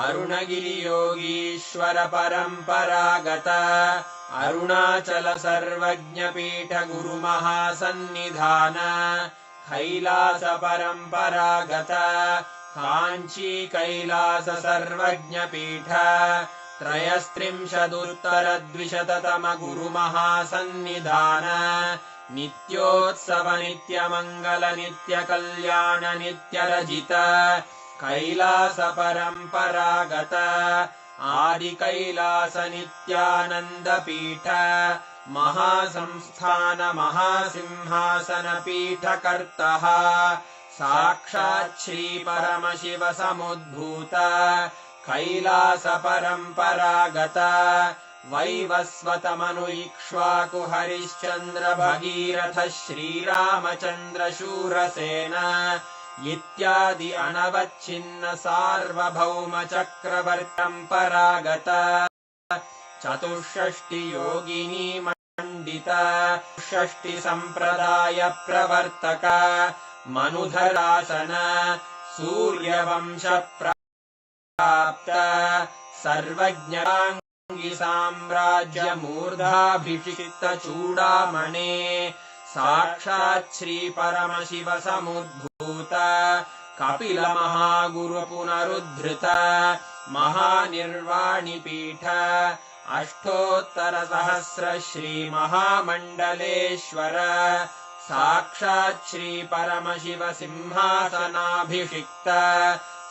Speaker 5: अरुणगिरि योगीश्वर परंपरागत अरुणाचल सर्वज्ञ पीठ गुरु महासन्निधान कैलास परंपरागत कांची कैलास सर्वज्ञ पीठ त्रयस्त्रिंशदुत्तर द्विशततम गुरु महासन्निधान नित्योत्सव नित्य मंगल नित्य कल्याण नित्य रजित कैलास परंपरागत आदि कैलास नित्यानंद पीठ महासंस्थान महासिंहासन पीठ कर्तः साक्षात् श्री परमशिव समुद्भूत कैलास परंपरागत वैवस्वत मनु इक्ष्वाकु हरिश्चंद्र भगीरथ श्रीरामचंद्र शूरसेन इत्यादि अनवच्छिन्न सार्वभौम चक्रवर्तंपरागत चतुष्षष्टि योगिनी मंडित षष्टि संप्रदाय प्रवर्तक मनुधरासन सूर्यवंश प्राप्त सर्वज्ञांगी साम्राज्य मूर्धाभिषिक्त चूड़ामणे साक्षात् श्री परमशिव समुद्भूत कपिल महागुरु पुनरुद्धृत महानिर्वाणि पीठ अष्टोत्तर सहस्र श्री महामंडलेश्वर साक्षात् श्री परमशिव सिंहासनाभिषिक्त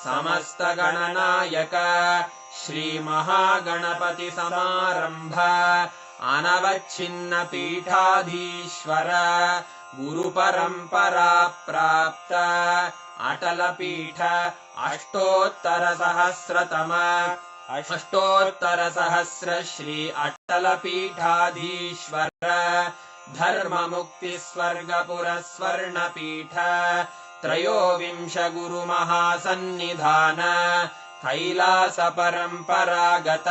Speaker 5: समस्त गणनायक श्री महागणपति समारंभ अनवच्छिन्न पीठाधीश्वर गुरु परंपरा प्राप्त अटल पीठ अष्टोत्तर सहस्र श्री अटल पीठाधीश्वर धर्म मुक्ति स्वर्गपुर स्वर्ण पीठ त्रयोविंश गुरु महासन्निधान कैलास परंपरागत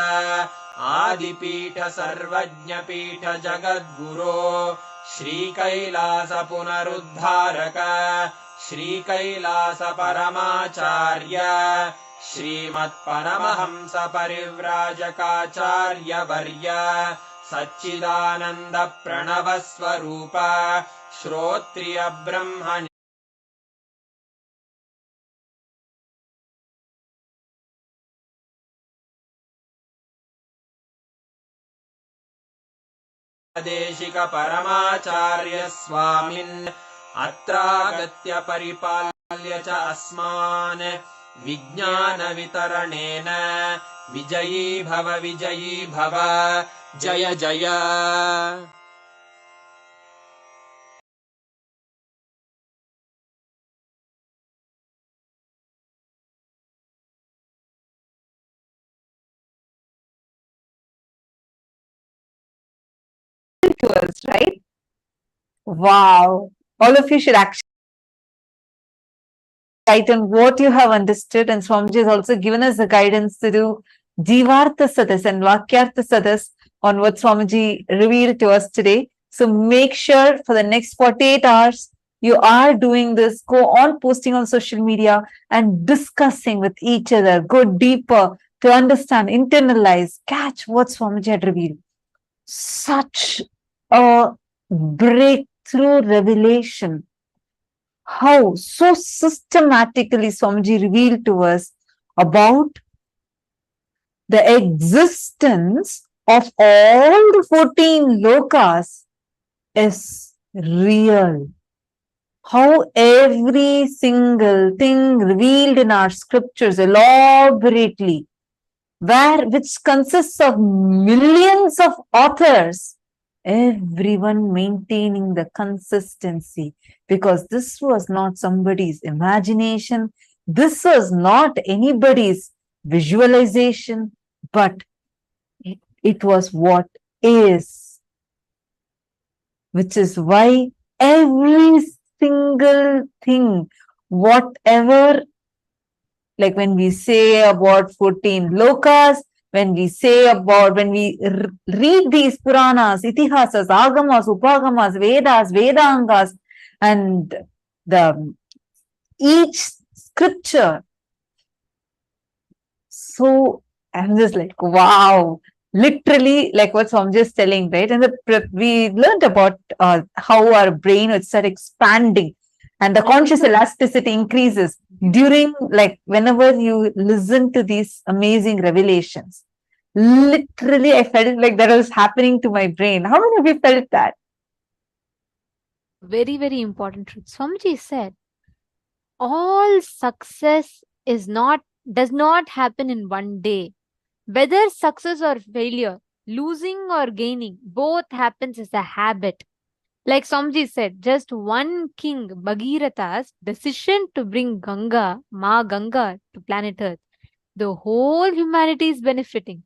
Speaker 5: आदिपीठ सर्वज्ञ पीठ जगद्गुरो श्री कैलास पुनरुद्धारक श्री कैलास परमाचार्य श्रीमत्परमहंस परिव्राजकाचार्य वर्य सच्चिदानंद प्रणव स्वरूप श्रोत्रिय ब्रह्म देशिक परमाचार्य स्वामिन् अत्रागत्य परिपाल्य च अस्मान् विज्ञान वितरणेन विजयी भव जय जय।
Speaker 3: To us, right? Wow. All of you should actually write on what you have understood, and Swamiji has also given us the guidance to do Jivartha Sadas and Vakyartha Sadas on what Swamiji revealed to us today. So make sure for the next 48 hours, you are doing this. Go on posting on social media and discussing with each other. Go deeper to understand, internalize, catch what Swamiji had revealed. Such a breakthrough revelation. How so systematically Swamiji revealed to us about the existence of all the 14 lokas is real. How every single thing revealed in our scriptures elaborately, which consists of millions of authors, everyone maintaining the consistency, because this was not somebody's imagination, this was not anybody's visualization, but it was what is, which is why every single thing, whatever, like when we say about 14 lokas, when we read these Puranas, Itihasas, Agamas, Upagamas, Vedas, Vedangas, and each scripture. So I'm just like, wow, literally like what Swamiji is telling, right? And we learned about how our brain would start expanding and the conscious elasticity increases during, like, whenever you listen to these amazing revelations. Literally, I felt like that was happening to my brain. How many of you felt that?
Speaker 2: Very, very important truth. Swamiji said, all success does not happen in one day. Whether success or failure, losing or gaining, both happens as a habit. Like Swamiji said, just one king, Bhagiratha's decision to bring Ma Ganga to planet Earth, the whole humanity is benefiting.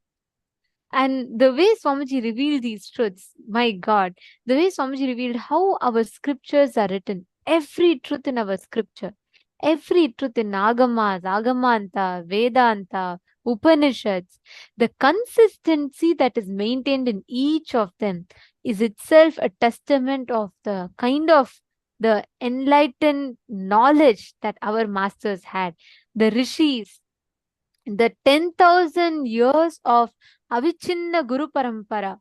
Speaker 2: And the way Swamiji revealed these truths, my God, the way Swamiji revealed how our scriptures are written, every truth in our scripture, every truth in Agamas, Agamanta, Vedanta, Upanishads, the consistency that is maintained in each of them is itself a testament of the kind of the enlightened knowledge that our masters had. The rishis, the 10,000 years of Avichinna Guru Parampara,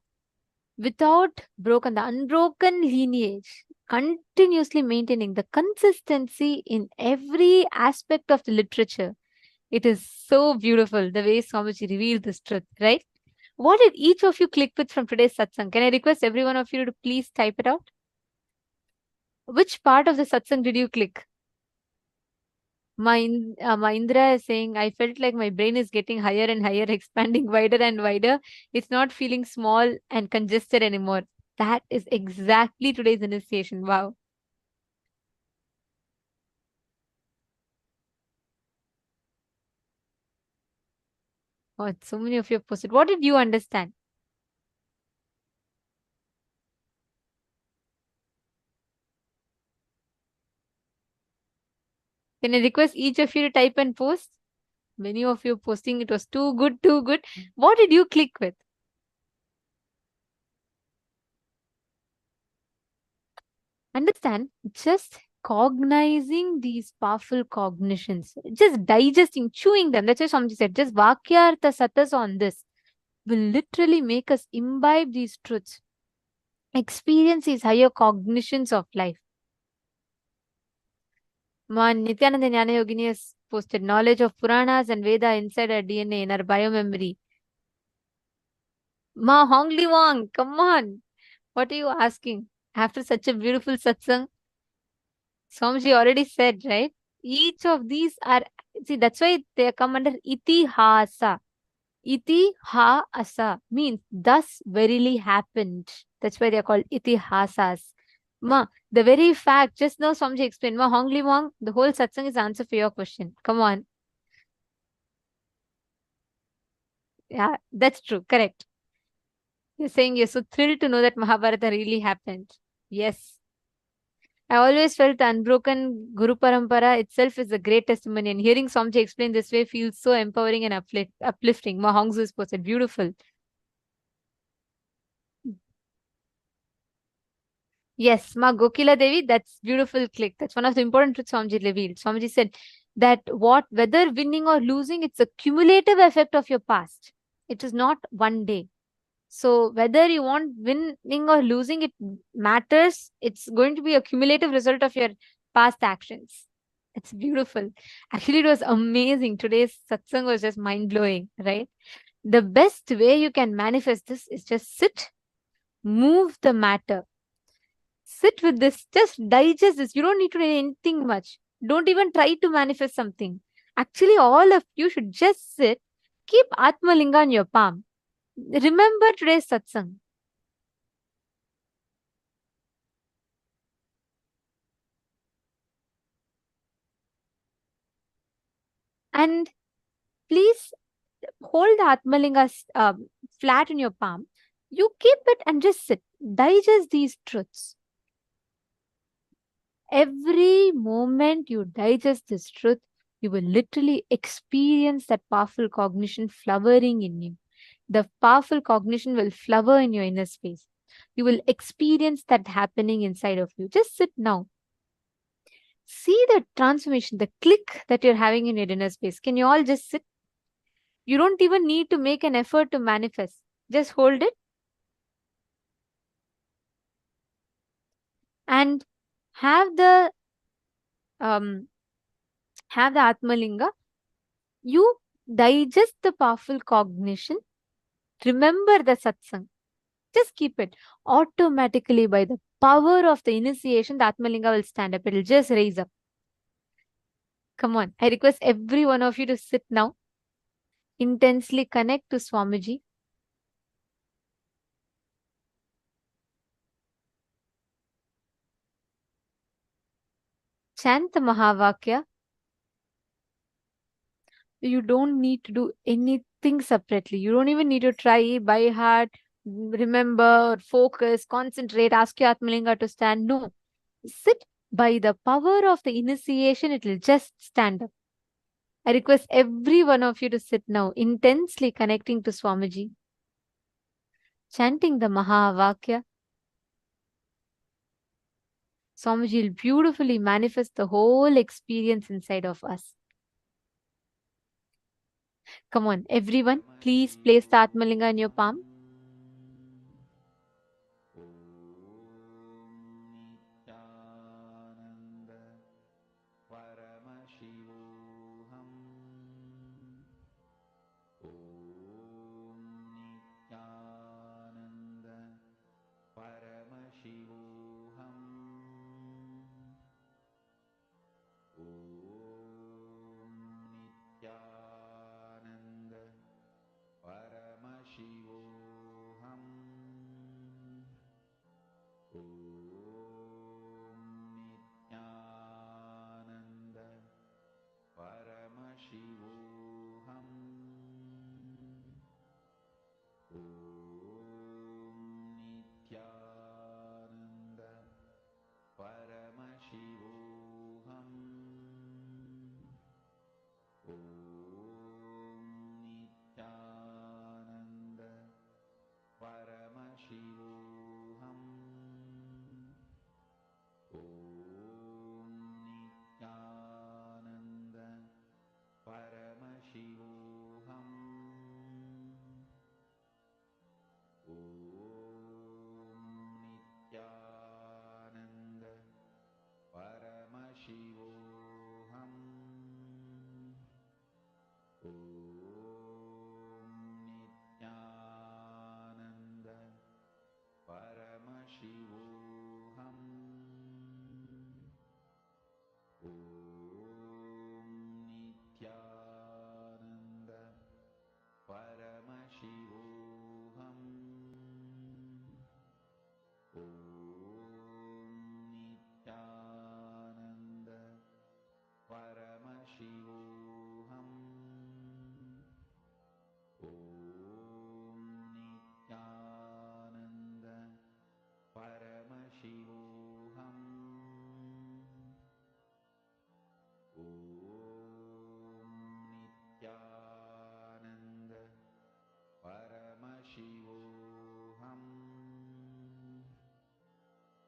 Speaker 2: without broken, the unbroken lineage, continuously maintaining the consistency in every aspect of the literature. It is so beautiful the way Swamiji revealed this truth, right? What did each of you click with from today's satsang? Can I request every one of you to please type it out? Which part of the satsang did you click? Indra is saying, I felt like my brain is getting higher and higher, expanding wider and wider. It's not feeling small and congested anymore. That is exactly today's initiation. Wow. Oh, so many of you have posted. What did you understand? Can I request each of you to type and post? Many of you posting, it was too good, too good. What did you click with? Understand, just cognizing these powerful cognitions, just digesting, chewing them. That's why Swamiji said, just Vakyartha Satas on this will literally make us imbibe these truths, experience these higher cognitions of life. Nityananda Jnana Yogini has posted knowledge of Puranas and Veda inside our DNA, in our biomemory. Hongli Wang, come on. What are you asking? After such a beautiful satsang, Swamiji already said, right? Each of these are, see, that's why they come under itihasa. Itihasa means thus verily happened. That's why they are called itihasas. The very fact, just now Swamiji explained, Hongli Wang, the whole satsang is answer for your question. Come on. Yeah, that's true. Correct. You're saying you're so thrilled to know that Mahabharata really happened. Yes. I always felt the unbroken Guru Parampara itself is a great testimony, and hearing Swamiji explain this way feels so empowering and uplifting. Mahongzu is posted. Beautiful. Yes, Ma Gokila Devi, that's beautiful click. That's one of the important truths Swamiji revealed. Swamiji said that whether winning or losing, it's a cumulative effect of your past. It is not one day. So whether you want winning or losing, it matters. It's going to be a cumulative result of your past actions. It's beautiful. Actually, it was amazing. Today's satsang was just mind blowing, right? The best way you can manifest this is just sit, move the matter. Sit with this, just digest this. You don't need to do anything much. Don't even try to manifest something. Actually, all of you should just sit, keep Atma Linga in your palm. Remember today's satsang. And please hold the Atmalinga flat in your palm. You keep it and just sit. Digest these truths. Every moment you digest this truth, you will literally experience that powerful cognition flowering in you. The powerful cognition will flower in your inner space. You will experience that happening inside of you. Just sit now. See the transformation, the click that you're having in your inner space. Can you all just sit? You don't even need to make an effort to manifest. Just hold it and have the Atmalinga. You digest the powerful cognition. Remember the satsang. Just keep it. Automatically, by the power of the initiation, the Atmalinga will stand up. It will just raise up. Come on. I request every one of you to sit now. Intensely connect to Swamiji. Chant the Mahavakya. You don't need to do anything separately. You don't even need to try by heart, remember, focus, concentrate, ask your Atmalinga to stand. No. Sit. By the power of the initiation, it will just stand up. I request every one of you to sit now, intensely connecting to Swamiji, chanting the Mahavakya. Swamiji will beautifully manifest the whole experience inside of us. Come on, everyone, please place the Atmalinga in your palm.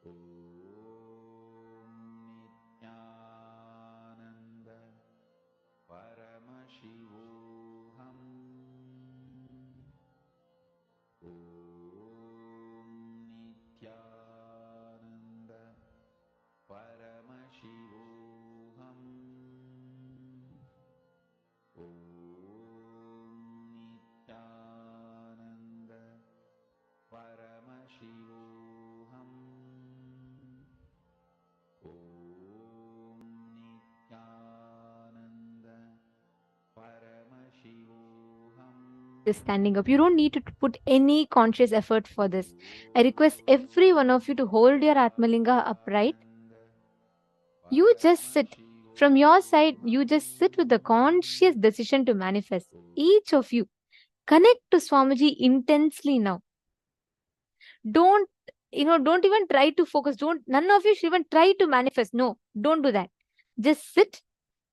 Speaker 4: Om Shivoham. Om Nityananda Paramashivoham. Om Nityananda Paramashivoham. Om Nityananda Paramashivoham.
Speaker 2: Just standing up. You don't need to put any conscious effort for this. I request every one of you to hold your Atmalinga upright. You just sit. From your side, you just sit with the conscious decision to manifest. Each of you, connect to Swamiji intensely now. Don't even try to focus. None of you should even try to manifest. No, don't do that. Just sit.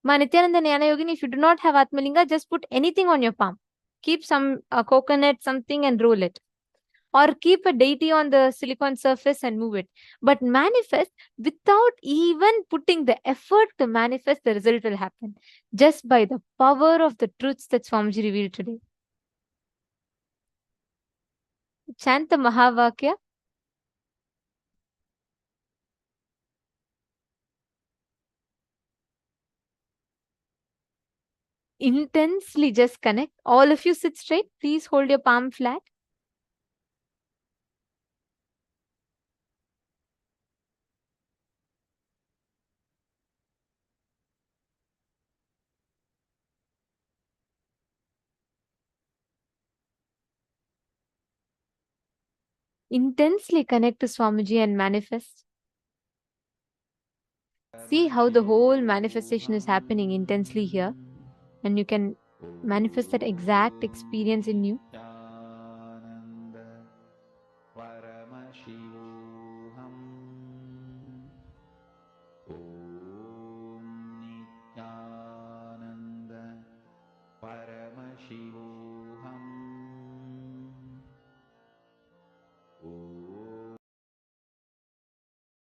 Speaker 2: Ma Nityananda Jnana Yogini, if you do not have Atmalinga, just put anything on your palm. Keep some coconut, something, and roll it. Or keep a deity on the silicon surface and move it. But manifest without even putting the effort to manifest, the result will happen. Just by the power of the truths that Swamiji revealed today. Chant the Mahavakya. Intensely just connect. All of you sit straight. Please hold your palm flat. Intensely connect to Swamiji and manifest. See how the whole manifestation is happening intensely here. And you can manifest that exact experience in you.
Speaker 4: Nityananda Paramashivoham. Om Nityananda Paramashivoham. Om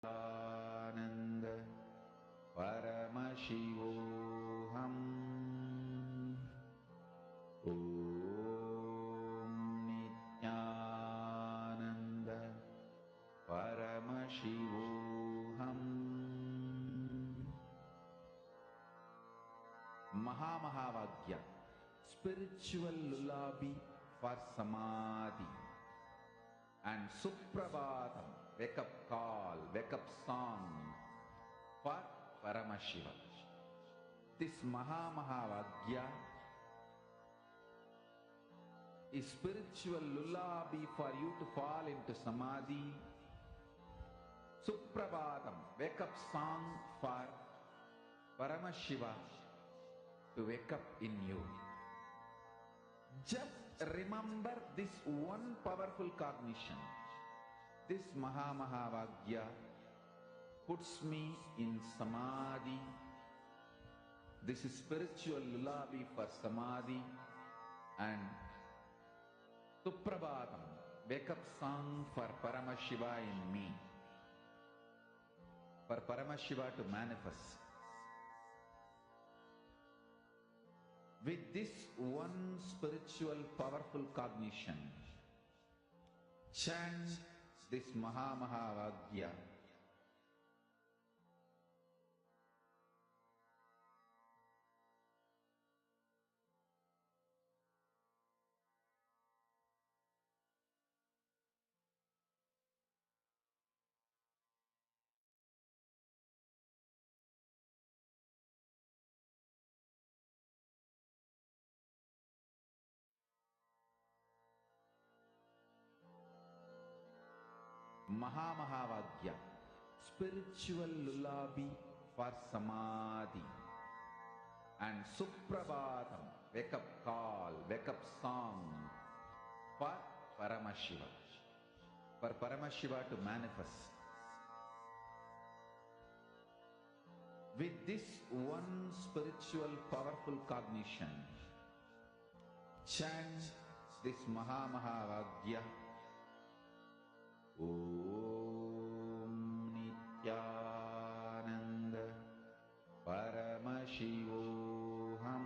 Speaker 4: Nityananda Paramashivoham. Om Nityananda Paramashivoham. Mahavagya, spiritual lullaby for Samadhi, and Suprabhatam, wake up call, wake up song for Paramashiva. This Mahavagya is spiritual lullaby for you to fall into Samadhi. Suprabhatam, wake up song for Paramashiva to wake up in you. Just remember this one powerful cognition. This Mahavagya puts me in Samadhi. This is spiritual lullaby for Samadhi, and Suprabhatam, wake up song for Paramashiva in me. For Paramashiva to manifest. With this one spiritual powerful cognition, chant this Mahavagya. Mahavagya, spiritual lullaby for Samadhi, and Suprabhatam, wake up call, wake up song for Paramashiva. For Paramashiva to manifest. With this one spiritual powerful cognition, chant this Mahavagya. Om Nityananda Paramashivoham.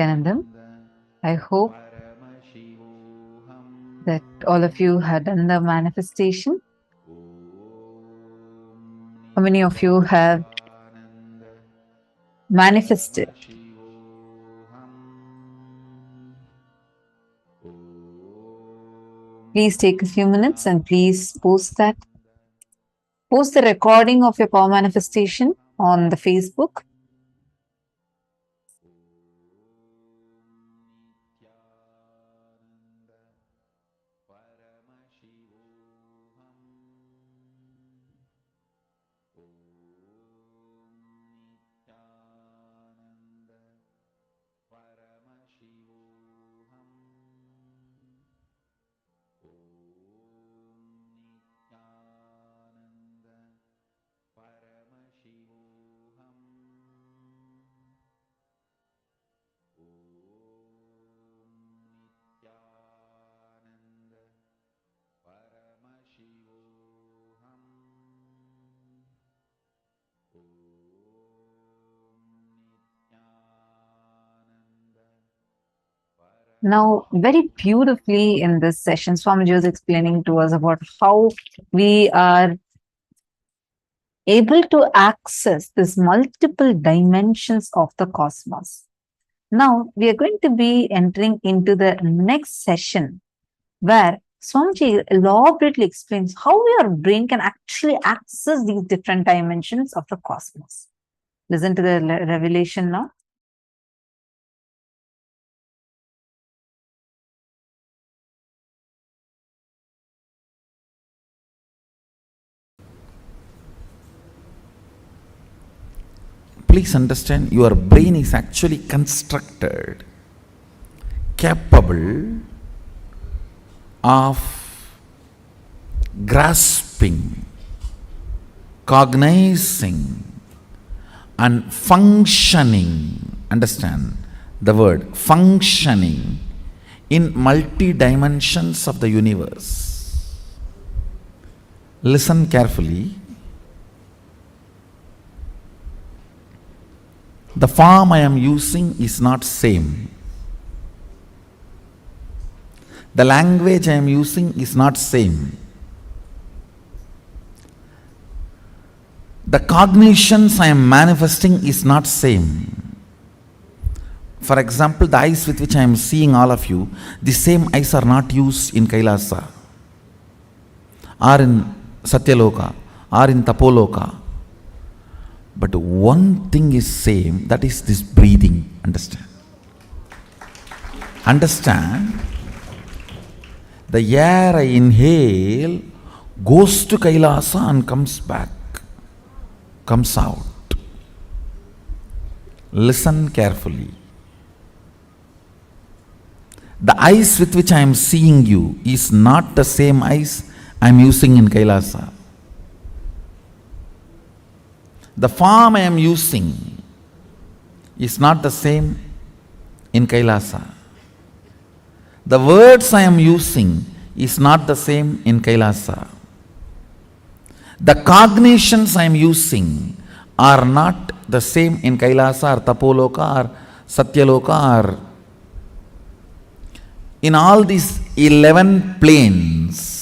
Speaker 3: awaken in them. I hope that all of you had done the manifestation. How many of you have manifested? Please take a few minutes and please post that. Post the recording of your power manifestation on the Facebook. Now, very beautifully in this session, Swamiji was explaining to us about how we are able to access these multiple dimensions of the cosmos. Now, we are going to be entering into the next session where Swamiji elaborately explains how your brain can actually access these different dimensions of the cosmos. Listen to the revelation now.
Speaker 4: Please understand, your brain is actually constructed, capable of grasping, cognizing, and functioning. Understand the word functioning in multi dimensions of the universe. Listen carefully. The form I am using is not same. The language I am using is not same. The cognitions I am manifesting is not same. For example, the eyes with which I am seeing all of you, the same eyes are not used in Kailasa, or in Satyaloka, or in Tapoloka. But one thing is same, that is this breathing. Understand? Understand? The air I inhale goes to Kailasa and comes back, comes out. Listen carefully. The eyes with which I am seeing you is not the same eyes I am using in Kailasa. The form I am using is not the same in Kailasa. The words I am using is not the same in Kailasa. The cognitions I am using are not the same in Kailasa or Tapoloka or Satyaloka or in all these 11 planes.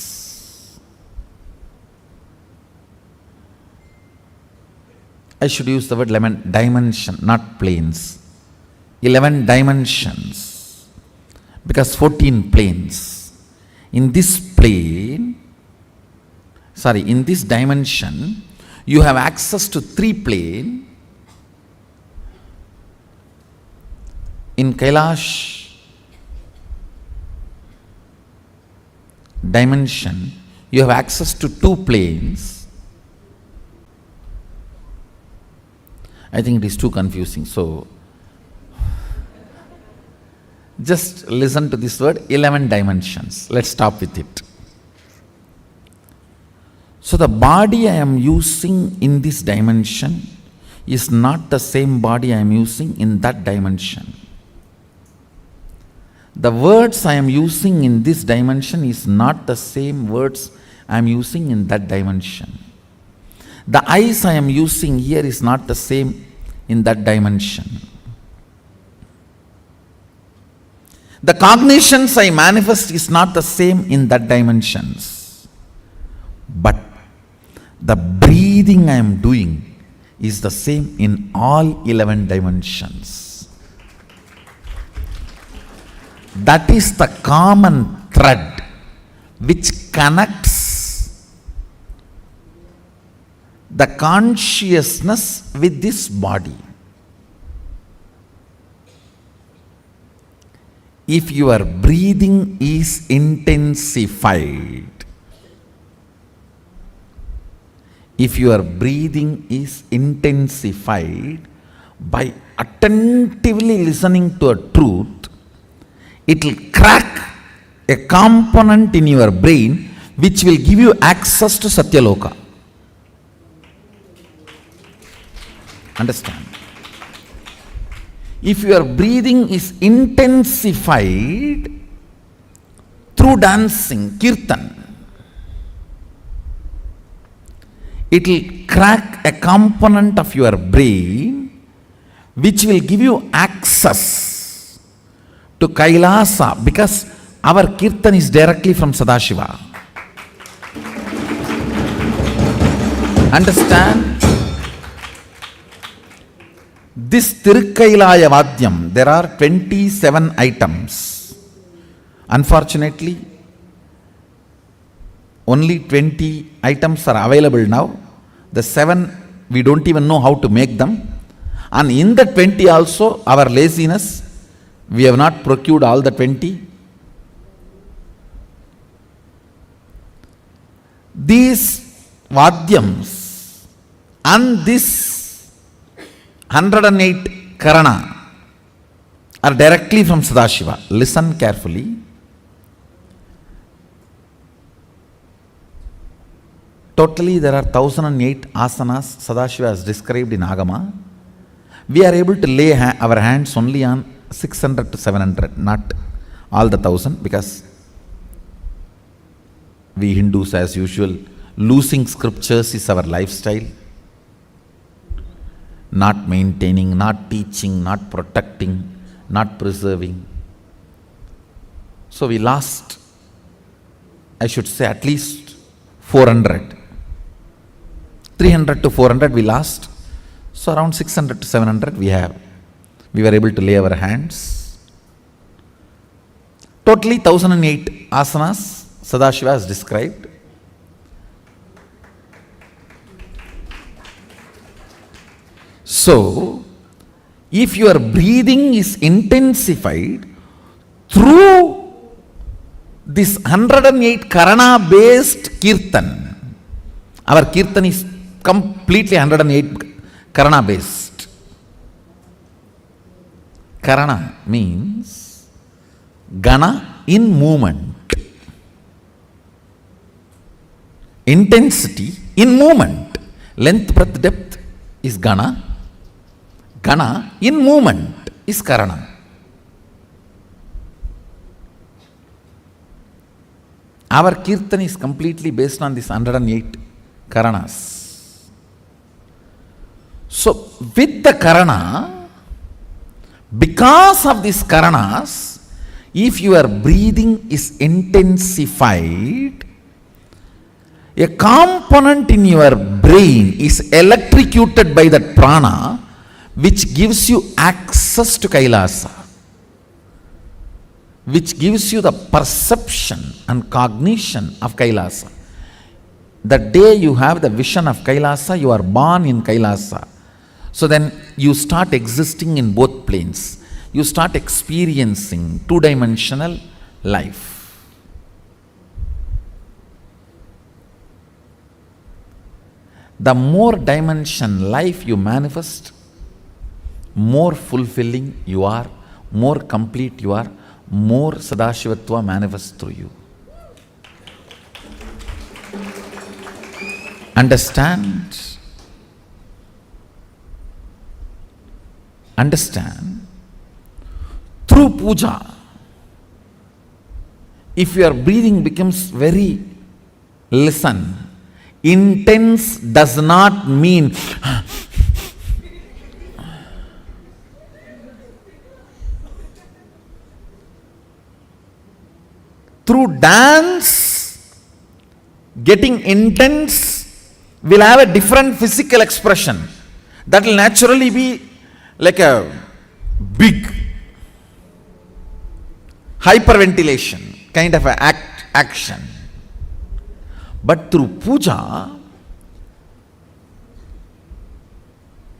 Speaker 4: I should use the word 11 dimension, not planes. 11 dimensions, because 14 planes. In this plane, in this dimension, you have access to 3 planes. In Kailash dimension, you have access to 2 planes. I think it is too confusing. So, just listen to this word, 11 dimensions. Let's stop with it. So, the body I am using in this dimension is not the same body I am using in that dimension. The words I am using in this dimension is not the same words I am using in that dimension. The eyes I am using here is not the same in that dimension. The cognitions I manifest is not the same in that dimensions. But the breathing I am doing is the same in all 11 dimensions. That is the common thread which connects the consciousness with this body. If your breathing is intensified, by attentively listening to a truth, it will crack a component in your brain which will give you access to Satyaloka. Understand? If your breathing is intensified through dancing, kirtan, it will crack a component of your brain which will give you access to Kailasa, because our kirtan is directly from Sadashiva. Understand? This Tirukkailaya Vadyam, there are 27 items. Unfortunately, only 20 items are available now. The 7, we don't even know how to make them. And in the 20 also, our laziness, we have not procured all the 20. These Vadyams and this 108 Karana are directly from Sadashiva. Listen carefully. Totally there are 1008 asanas Sadashiva has described in Agama. We are able to lay our hands only on 600 to 700, not all the 1000, because we Hindus, as usual, losing scriptures is our lifestyle. Not maintaining, not teaching, not protecting, not preserving. So we lost, I should say, at least 400. 300 to 400 we lost. So around 600 to 700 we were able to lay our hands. Totally 1008 asanas Sadashiva has described. So, if your breathing is intensified through this 108 Karana based Kirtan, our Kirtan is completely 108 Karana based. Karana means Gana in movement. Intensity in movement. Length, breadth, depth is Gana. Gana in movement is Karana. Our Kirtan is completely based on this 108 Karanas. So with the Karana, because of these Karanas, if your breathing is intensified, a component in your brain is electrocuted by that prana, which gives you access to Kailasa, which gives you the perception and cognition of Kailasa. The day you have the vision of Kailasa, you are born in Kailasa. So then you start existing in both planes. You start experiencing two-dimensional life. The more dimension life you manifest, more fulfilling you are, more complete you are, more Sadashivatva manifests through you. Understand? Understand? Through puja, if your breathing becomes very, listen, intense does not mean
Speaker 12: through dance, getting intense, will have a different physical expression. That will naturally be like a big hyperventilation kind of a action. But through puja,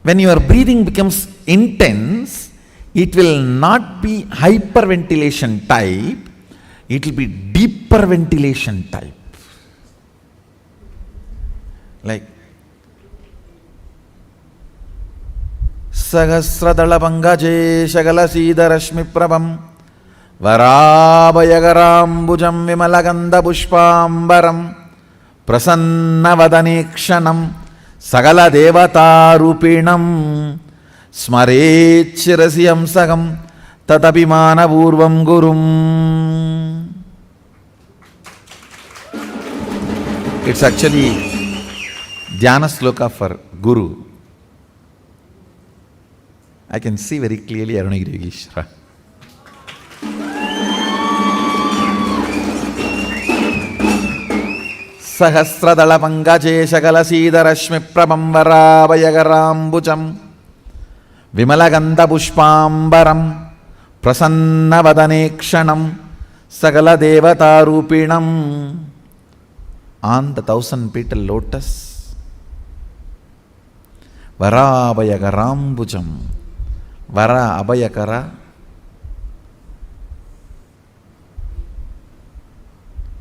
Speaker 12: when your breathing becomes intense, it will not be hyperventilation type, it will be deeper ventilation type. Like Sahasradalapangaje Shagala Rashmi Prabham Varabhayagarambujam Vimalaganda Pushpambaram Prasannavadanekshanam Sagala Devata Rupinam Smarechirasiyam Sagam Tatapimana Purvam Gurum. It's actually Dhyana Sloka for Guru. I can see very clearly Arunagiri Yogeshwara. Sahasradala Pangaje Shagala Rashmi Prabham Varabhayagarambujam Vimalaganda Pushpambaram Prasannavadanekshanam Sagala Devata Rupinam. On the 1,000-petal lotus, Varabhayagarambujam, Vara Abhayakara,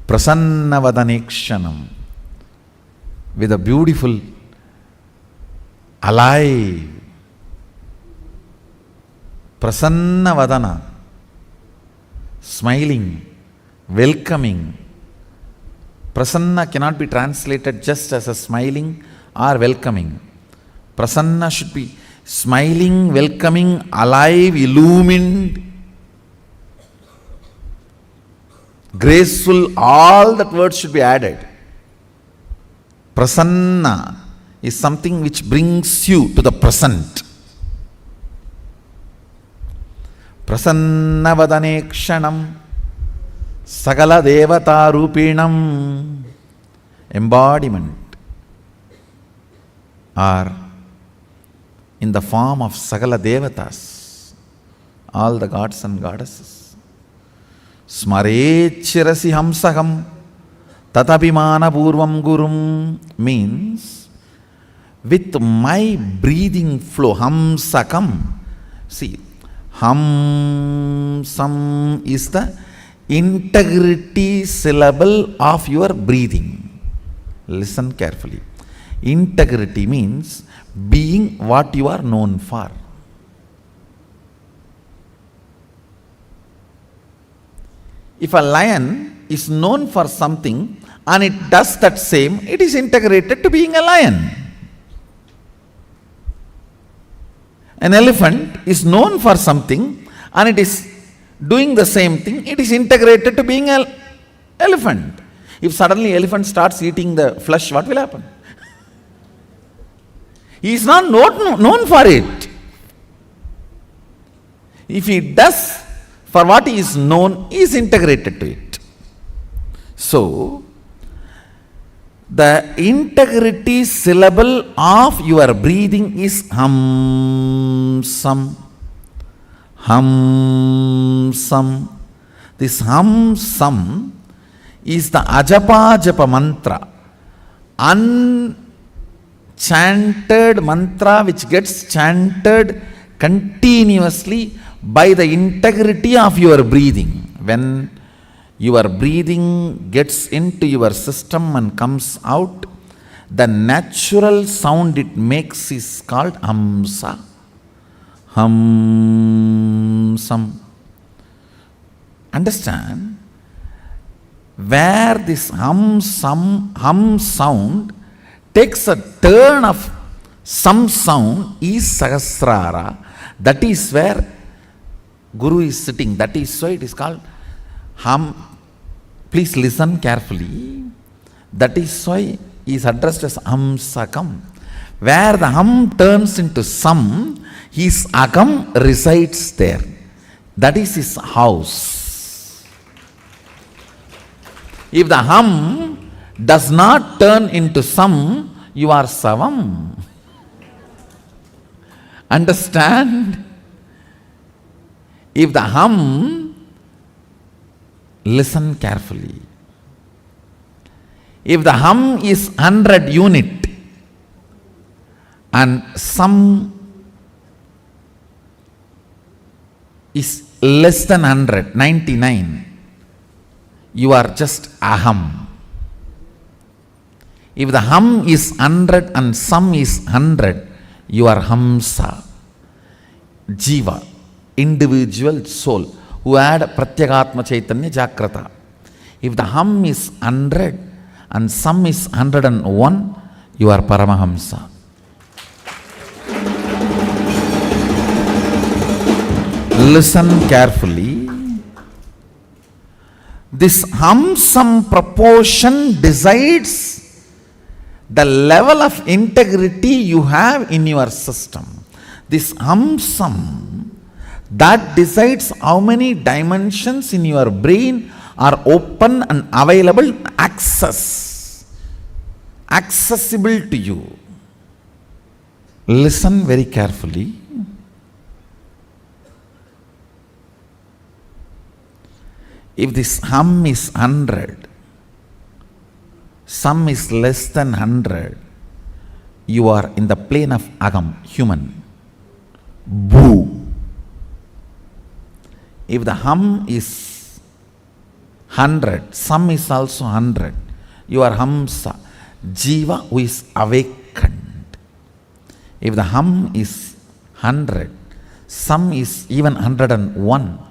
Speaker 12: Prasannavadanekshanam, with a beautiful, alive, Prasannavadana, smiling, welcoming. Prasanna cannot be translated just as a smiling or welcoming. Prasanna should be smiling, welcoming, alive, illumined, graceful. All that words should be added. Prasanna is something which brings you to the present. Prasannavadanekshanam Sagala Devata Rupinam, embodiment, or in the form of Sagala Devatas, all the gods and goddesses. Smarechirasi Hamsaham Tatapimana Purvam Gurum means with my breathing flow, Hamsakam. See, Hamsam is the integrity syllable of your breathing. Listen carefully. Integrity means being what you are known for. If a lion is known for something and it does that same, it is integrated to being a lion. An elephant is known for something and it is doing the same thing, it is integrated to being an elephant. If suddenly elephant starts eating the flesh, what will happen? He is not known for it. If he does for what he is known, he is integrated to it. So, the integrity syllable of your breathing is hamsam. Hamsam. This hamsam is the ajapa japa mantra, unchanted mantra which gets chanted continuously by the integrity of your breathing. When your breathing gets into your system and comes out, the natural sound it makes is called hamsa. Hamsam. Understand? Where this hum sound takes a turn of some sound is Sahasrara. That is where Guru is sitting. That is why it is called hum. Please listen carefully. That is why he is addressed as Hamsakam. Where the hum turns into sam, his agam resides there. That is his house. If the hum does not turn into some, you are savam. Understand? If the hum, listen carefully. If the hum is 100 unit and some is less than 100, 99, you are just aham. If the hum is 100 and some is 100, you are hamsa, jiva, individual soul, who had pratyagatma chaitanya jagrata. If the hum is 100 and some is 101, you are paramahamsa. Listen carefully. This hum-sum proportion decides the level of integrity you have in your system. This hum-sum, that decides how many dimensions in your brain are open and available, accessible to you. Listen very carefully. If this hum is 100, some is less than 100, you are in the plane of agam, human. Boo. If the hum is 100, some is also 100, you are hamsa, jiva who is awakened. If the hum is 100, some is even 101,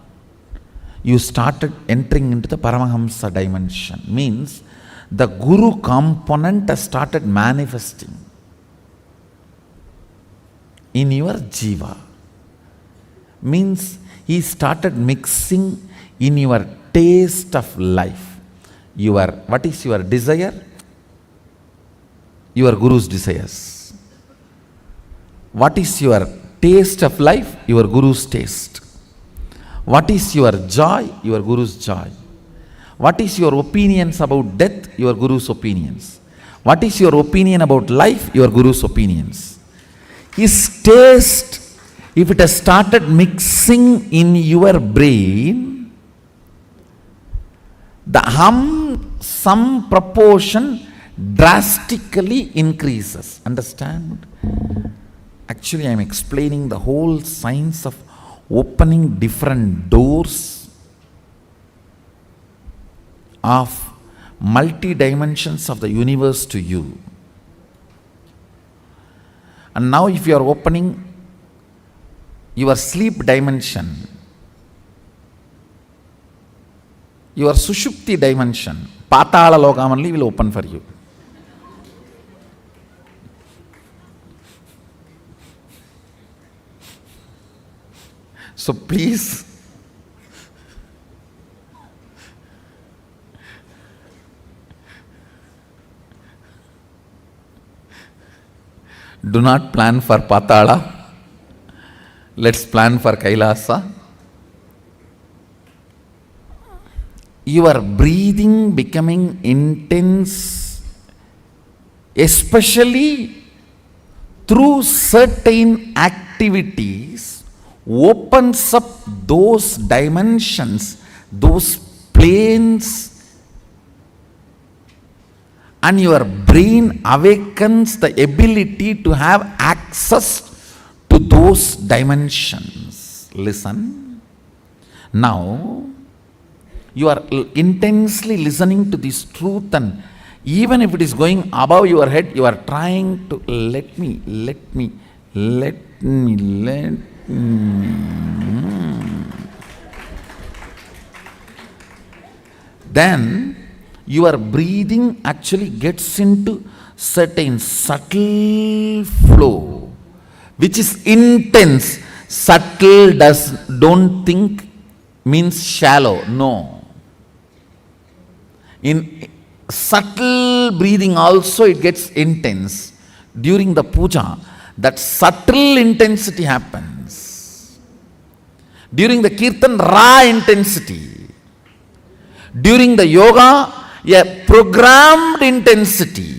Speaker 12: you started entering into the Paramahamsa dimension. Means the Guru component has started manifesting in your jiva. Means he started mixing in your taste of life. What is your desire? Your Guru's desires. What is your taste of life? Your Guru's taste. What is your joy? Your Guru's joy. What is your opinions about death? Your Guru's opinions. What is your opinion about life? Your Guru's opinions. His taste, if it has started mixing in your brain, the hum-sum proportion drastically increases. Understand? Actually, I am explaining the whole science of opening different doors of multi-dimensions of the universe to you. And now if you are opening your sleep dimension, your sushupti dimension, patala lokam only will open for you. So please, do not plan for Patala. Let's plan for Kailasa. Your breathing becoming intense, especially through certain activities, opens up those dimensions, those planes, and your brain awakens the ability to have access to those dimensions. Listen. Now, you are intensely listening to this truth, and even if it is going above your head, you are trying to let me. Then your breathing actually gets into certain subtle flow, which is intense. Subtle don't think means shallow. No. In subtle breathing also it gets intense. During the puja, that subtle intensity happens. During the kirtan, raw intensity. During the yoga, A programmed intensity.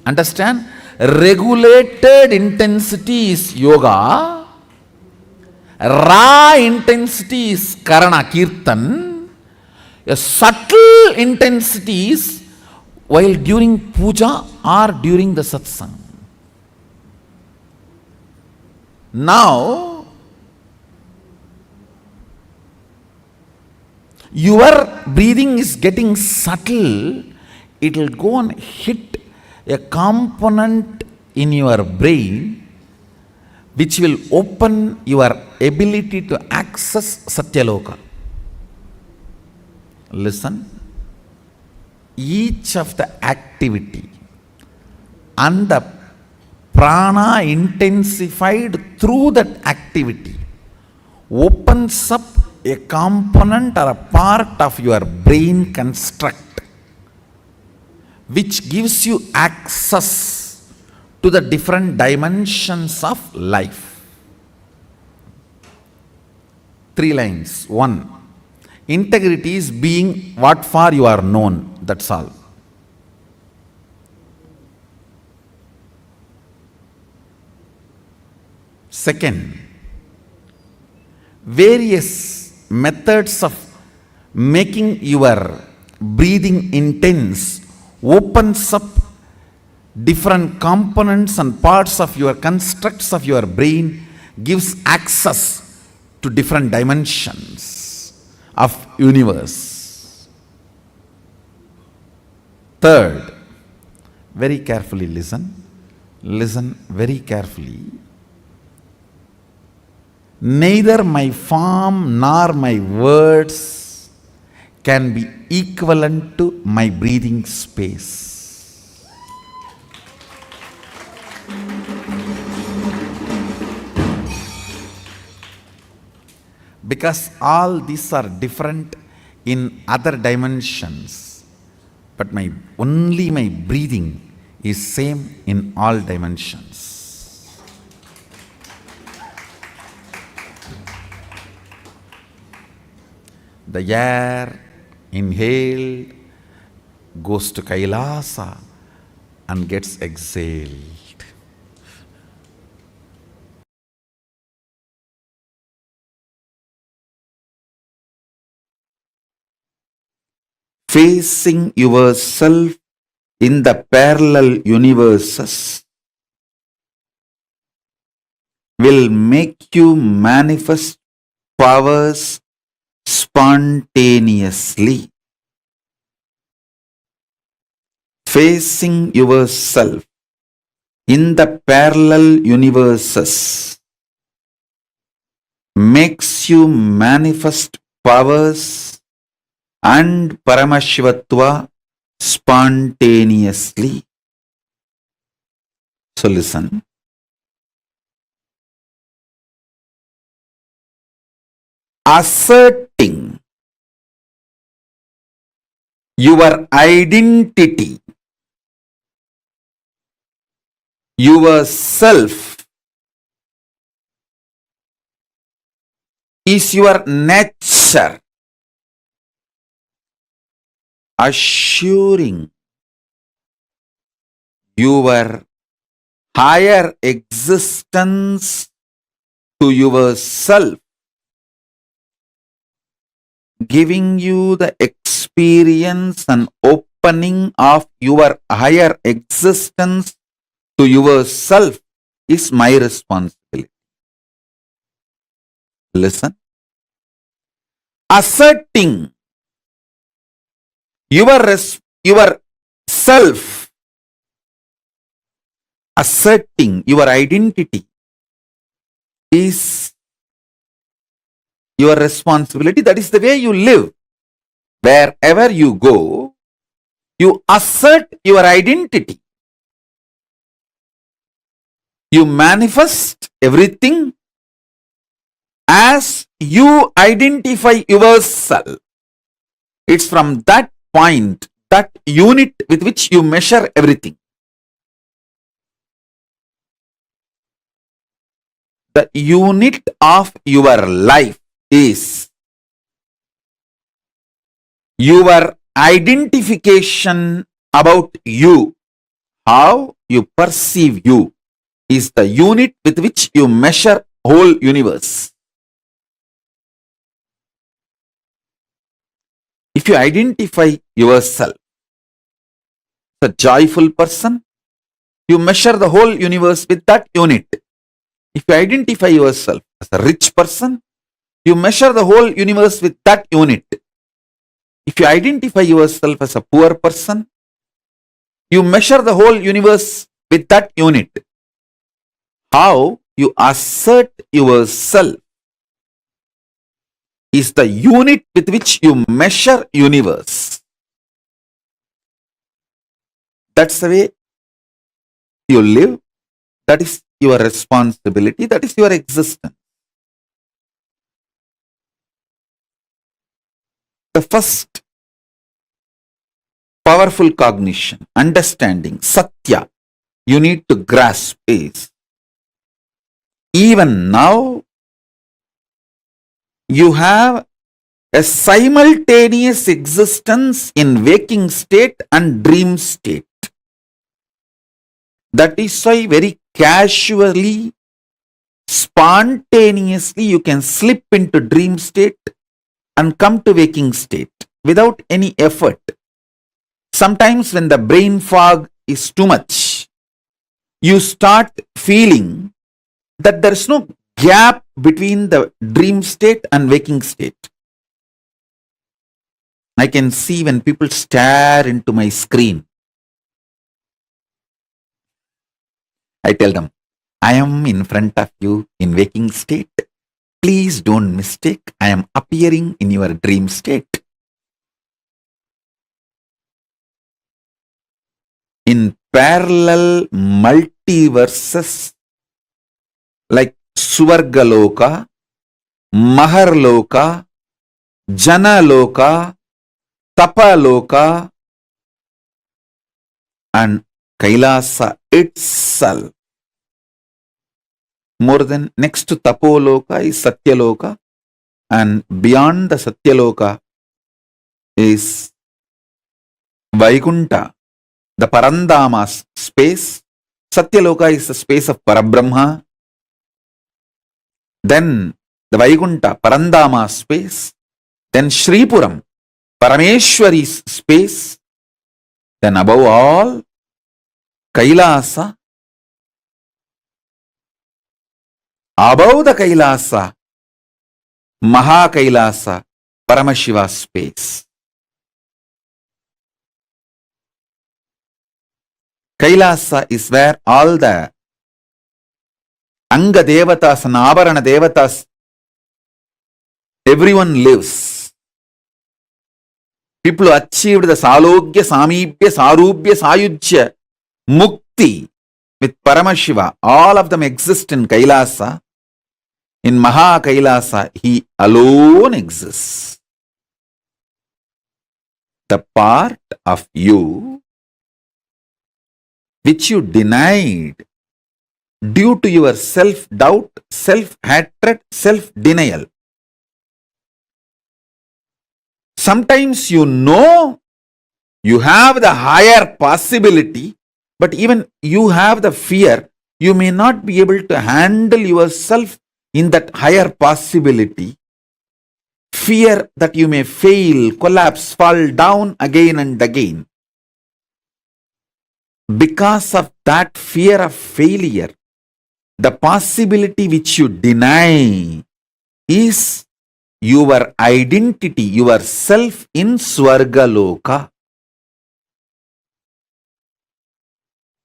Speaker 12: Understand? Regulated intensity is yoga. Raw intensity is karana kirtan. A subtle intensity is while during puja or during the satsang. Now, your breathing is getting subtle, it will go and hit a component in your brain which will open your ability to access Satyaloka. Listen, each of the activity and the prana intensified through that activity opens up a component or a part of your brain construct which gives you access to the different dimensions of life. 3 lines. 1. Integrity is being what for you are known. That's all. Second, various methods of making your breathing intense opens up different components and parts of your constructs of your brain, gives access to different dimensions of universe. Third, very carefully listen very carefully. Neither my form nor my words can be equivalent to my breathing space. Because all these are different in other dimensions, but only my breathing is same in all dimensions. The air inhaled goes to Kailasa and gets exhaled. Facing yourself in the parallel universes will make you manifest powers spontaneously. Facing yourself in the parallel universes makes you manifest powers and Paramashivatva spontaneously. So listen. Asserting your identity, yourself, is your nature. Assuring your higher existence to yourself, giving you the experience and opening of your higher existence to yourself is my responsibility. Listen. Asserting your self, asserting your identity is your responsibility. That is the way you live. Wherever you go, you assert your identity. You manifest everything as you identify yourself. It's from that point, that unit with which you measure everything. The unit of your life is your identification about you, how you perceive you, is the unit with which you measure whole universe. If you identify yourself as a joyful person, you measure the whole universe with that unit. If you identify yourself as a rich person, you measure the whole universe with that unit. If you identify yourself as a poor person, you measure the whole universe with that unit. How you assert yourself is the unit with which you measure universe. That's the way you live. That is your responsibility. That is your existence. The first powerful cognition, understanding, satya, you need to grasp is, even now, you have a simultaneous existence in waking state and dream state. That is why very casually, spontaneously, you can slip into dream state and come to waking state without any effort. Sometimes when the brain fog is too much, you start feeling that there is no gap between the dream state and waking state. I can see when people stare into my screen, I tell them, I am in front of you in waking state. Please don't mistake, I am appearing in your dream state. In parallel multiverses like Suvargaloka, Maharloka, Janaloka, Tapaloka, and Kailasa itself. More than next to Tapoloka is Satyaloka, and beyond the Satyaloka is Vaikunta, the Parandama space. Satyaloka is the space of Parabrahma. Then the Vaikunta, Parandama space. Then Shripuram, Parameshwari's space. Then above all, Kailasa. Above the Kailasa, Mahakailasa, Paramashiva space. Kailasa is where all the Anga Devatas and Avarana Devatas, everyone lives. People who achieved the Salogya, Samibhya, Sarubhya, Sayujya, Mukti with Paramashiva, all of them exist in Kailasa. In Mahakailasa, he alone exists. The part of you which you denied due to your self-doubt, self-hatred, self-denial. Sometimes you know you have the higher possibility, but even you have the fear, you may not be able to handle yourself in that higher possibility. Fear that you may fail, collapse, fall down again and again. Because of that fear of failure, the possibility which you deny is your identity, yourself in Swargaloka.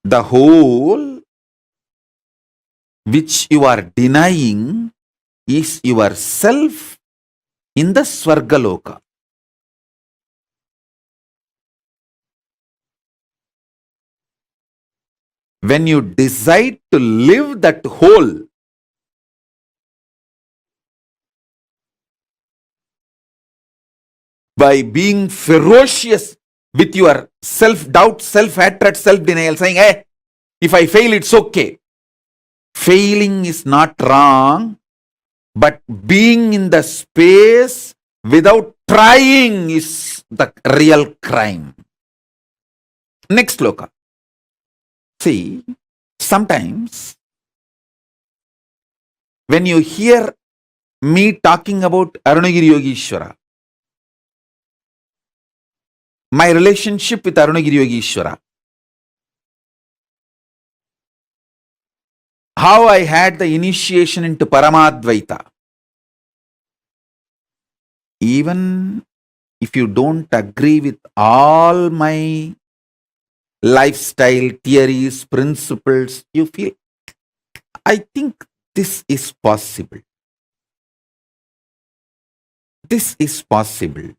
Speaker 12: The whole which you are denying is yourself in the Swargaloka. When you decide to live that whole, by being ferocious with your self-doubt, self-hatred, self-denial, saying, hey, if I fail, it's okay. Failing is not wrong, but being in the space without trying is the real crime. Next loka. See, sometimes when you hear me talking about Arunagiri Yogeshwara, my relationship with Arunagiri Yogeshwara, how I had the initiation into Paramadvaita, even if you don't agree with all my lifestyle, theories, principles, you feel, I think this is possible. This is possible.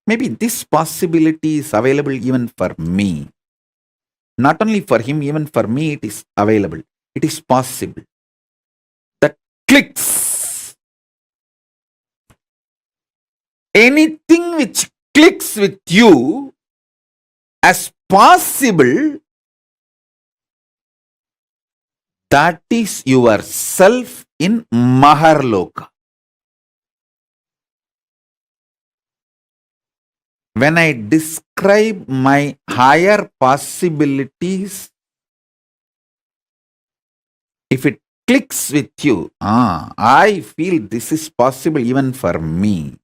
Speaker 12: Maybe this possibility is available even for me. Not only for him, even for me it is available. It is possible. That clicks. Anything which clicks with you as possible, that is yourself in Maharloka. When I describe my higher possibilities, if it clicks with you, I feel this is possible even for me.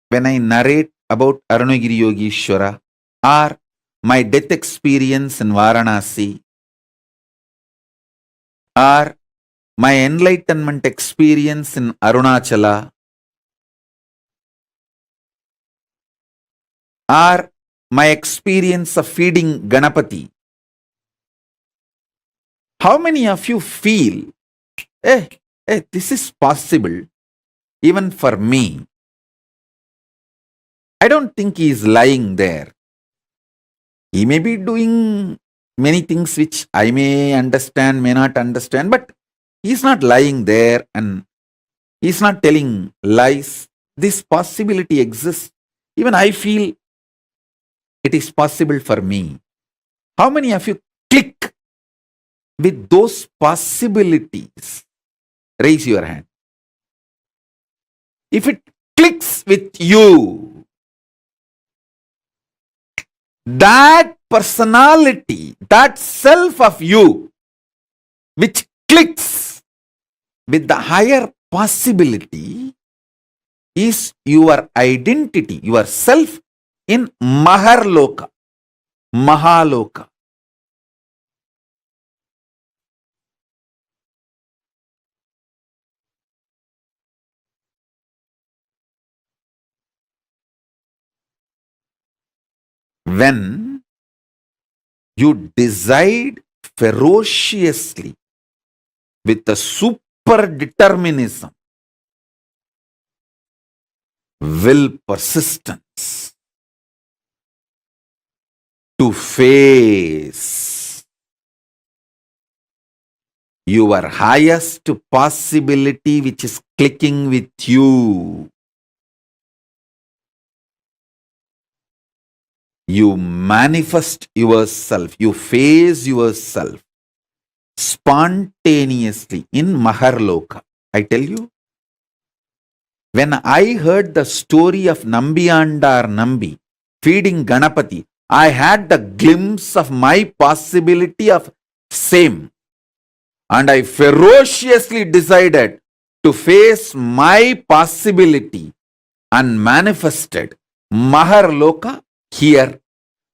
Speaker 12: When I narrate about Arunagiri Yogeshwara or my death experience in Varanasi or my enlightenment experience in Arunachala or my experience of feeding Ganapati, how many of you feel, this is possible even for me? I don't think he is lying there. He may be doing many things which I may understand, may not understand, but he is not lying there and he is not telling lies. This possibility exists. Even I feel it is possible for me. How many of you click with those possibilities? Raise your hand. If it clicks with you, that personality, that self of you, which clicks with the higher possibility, is your identity, your self in Maharloka, Mahaloka. When you decide ferociously with a super determinism, will, persistence to face your highest possibility which is clicking with you, you manifest yourself, you face yourself spontaneously in Maharloka. I tell you, when I heard the story of Nambiyandar Nambi feeding Ganapati, I had the glimpse of my possibility of same. And I ferociously decided to face my possibility and manifested Maharloka here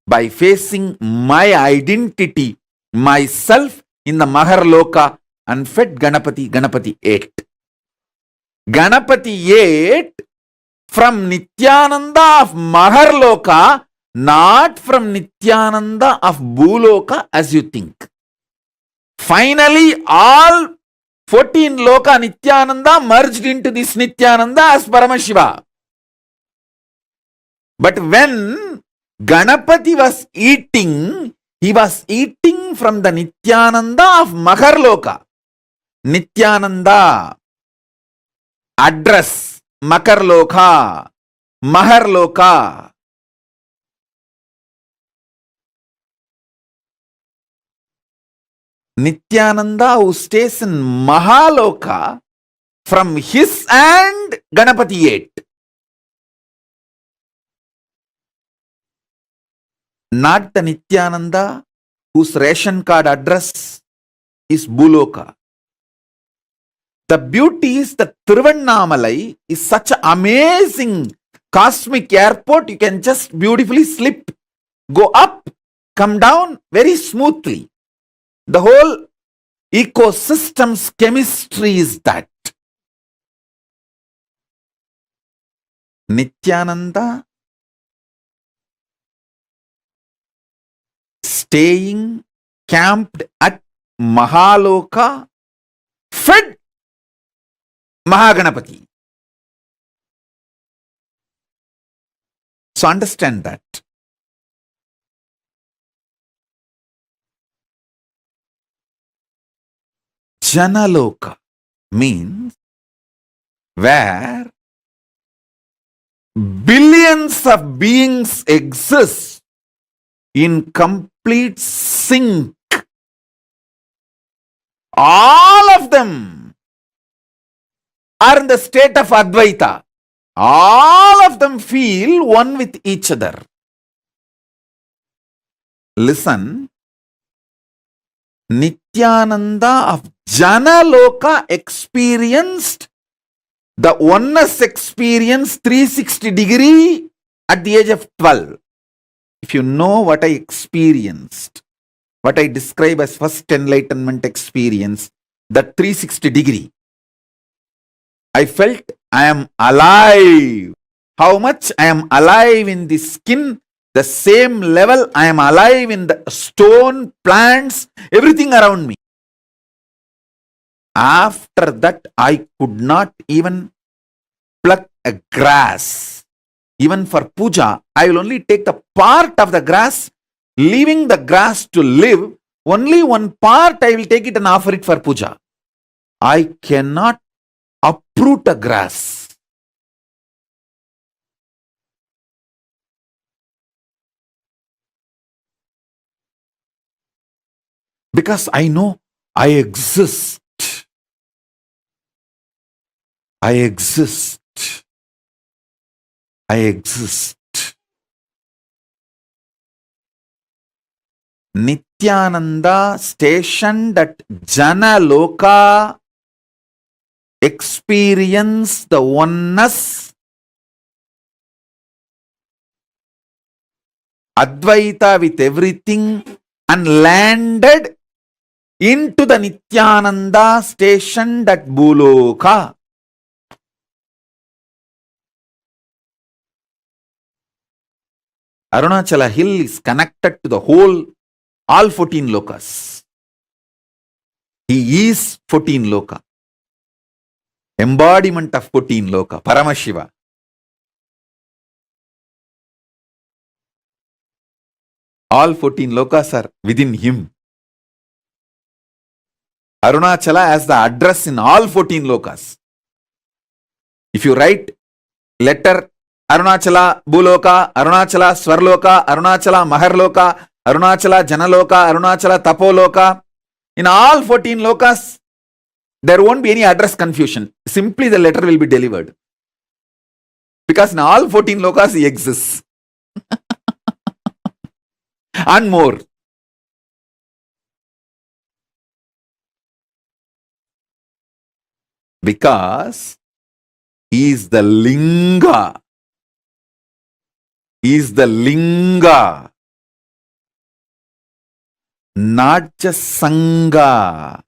Speaker 12: by facing my identity, myself in the Maharloka, and fed Ganapati. Ganapati ate. Ganapati ate from Nityananda of Maharloka, not from Nityananda of Bhuloka as you think. Finally, all 14 Loka Nityananda merged into this Nityananda as Paramashiva. But when Ganapati was eating, he was eating from the Nityananda of Maharloka. Nityananda, address, Makarloka, Maharloka. Nityananda who stays in Mahaloka, from his and Ganapati ate. Not the Nityananda whose ration card address is Buloka. The beauty is that Tiruvannamalai is such an amazing cosmic airport. You can just beautifully slip, go up, come down very smoothly. The whole ecosystem's chemistry is that. Nityananda staying camped at Mahaloka, fed Mahaganapati. So understand that. Janaloka means where billions of beings exist in complete sync. All of them are in the state of Advaita. All of them feel one with each other. Listen, Nityananda of Janaloka experienced the oneness experience 360 degree at the age of 12. If you know what I experienced, what I describe as first enlightenment experience, that 360 degree, I felt I am alive. How much I am alive in the skin, the same level I am alive in the stone, plants, everything around me. After that, I could not even pluck a grass. Even for puja, I will only take the part of the grass, leaving the grass to live. Only one part I will take it and offer it for puja. I cannot uproot a grass. Because I know I exist. I exist. I exist. Nityananda stationed at Janaloka experienced the oneness, Advaita with everything, and landed into the Nityananda stationed at Buloka. Arunachala hill is connected to the whole, all 14 lokas. He is 14 loka. Embodiment of 14 loka, Paramashiva. All 14 lokas are within him. Arunachala has the address in all 14 lokas. If you write letter Arunachala Buloka, Arunachala Swarloka, Arunachala Maharloka, Arunachala Janaloka, Arunachala Tapoloka, in all 14 lokas, there won't be any address confusion. Simply the letter will be delivered. Because in all 14 lokas he exists. And more. Because he is the Linga. He is the Linga. Not just Sangha.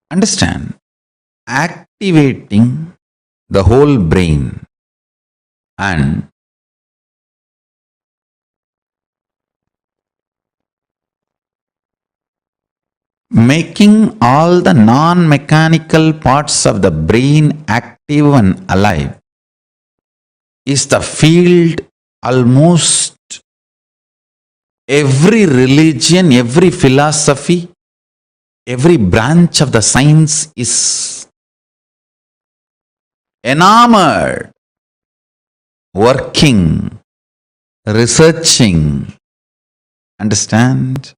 Speaker 12: Understand? Activating the whole brain and making all the non-mechanical parts of the brain active and alive is the field almost every religion, every philosophy, every branch of the science is enamored, working, researching. Understand?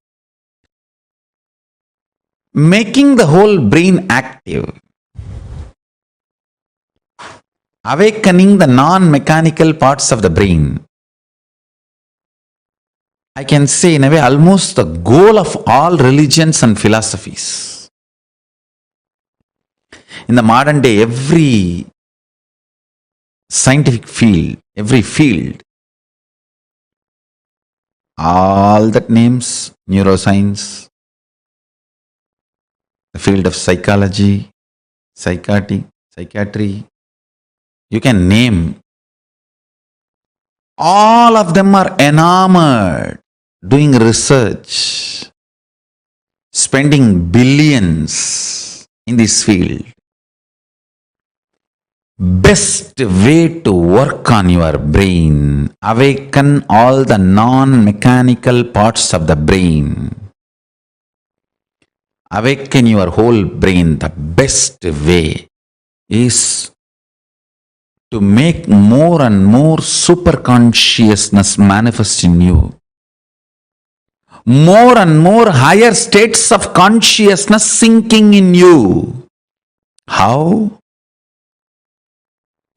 Speaker 12: Making the whole brain active. Awakening the non-mechanical parts of the brain. I can say in a way almost the goal of all religions and philosophies. In the modern day, every scientific field, every field, all that names, neuroscience, the field of psychology, psychiatry, you can name. All of them are enamored, doing research, spending billions in this field. Best way to work on your brain, awaken all the non-mechanical parts of the brain. Awaken your whole brain. The best way is to make more and more super consciousness manifest in you. More and more higher states of consciousness sinking in you. How?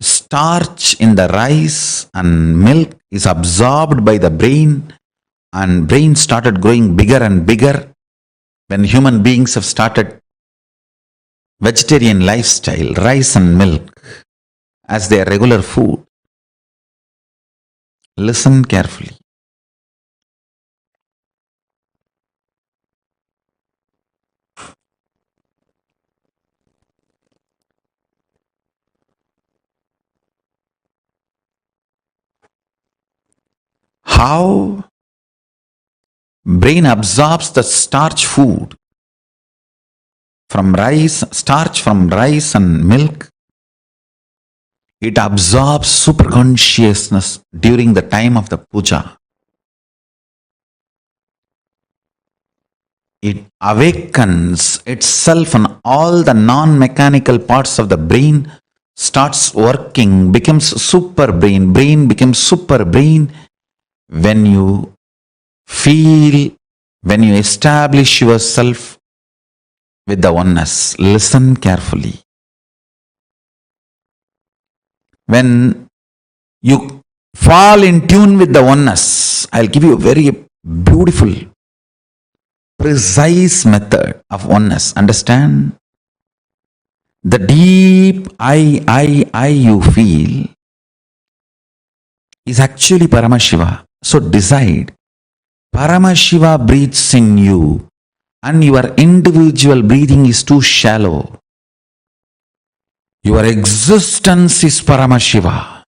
Speaker 12: Starch in the rice and milk is absorbed by the brain, and brain started growing bigger and bigger when human beings have started vegetarian lifestyle, rice and milk as their regular food. Listen carefully. How brain absorbs the starch food from rice, starch from rice and milk. It absorbs super consciousness during the time of the puja. It awakens itself and all the non-mechanical parts of the brain starts working, becomes super brain. Brain becomes super brain when you feel, when you establish yourself with the oneness. Listen carefully. When you fall in tune with the oneness, I'll give you a very beautiful, precise method of oneness. Understand? The deep I you feel is actually Paramashiva. So decide, Paramashiva breathes in you and your individual breathing is too shallow. Your existence is Paramashiva.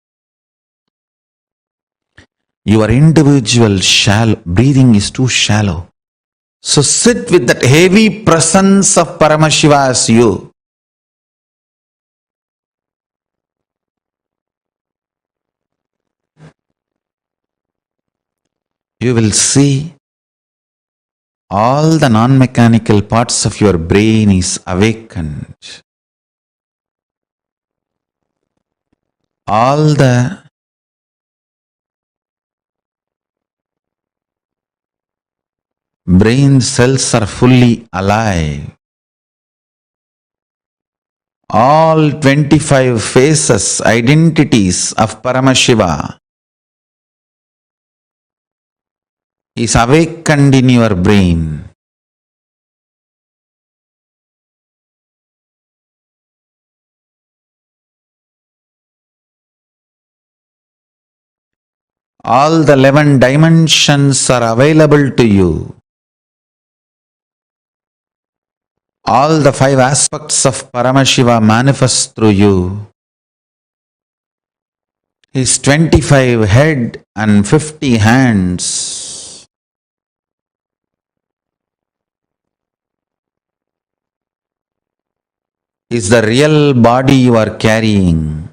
Speaker 12: Your individual breathing is too shallow. So sit with that heavy presence of Paramashiva as you. You will see all the non-mechanical parts of your brain is awakened. All the brain cells are fully alive. All 25 faces, identities of Paramashiva is awakened in your brain. All the 11 dimensions are available to you. All the five aspects of Paramashiva manifest through you. His 25 head and 50 hands is the real body you are carrying.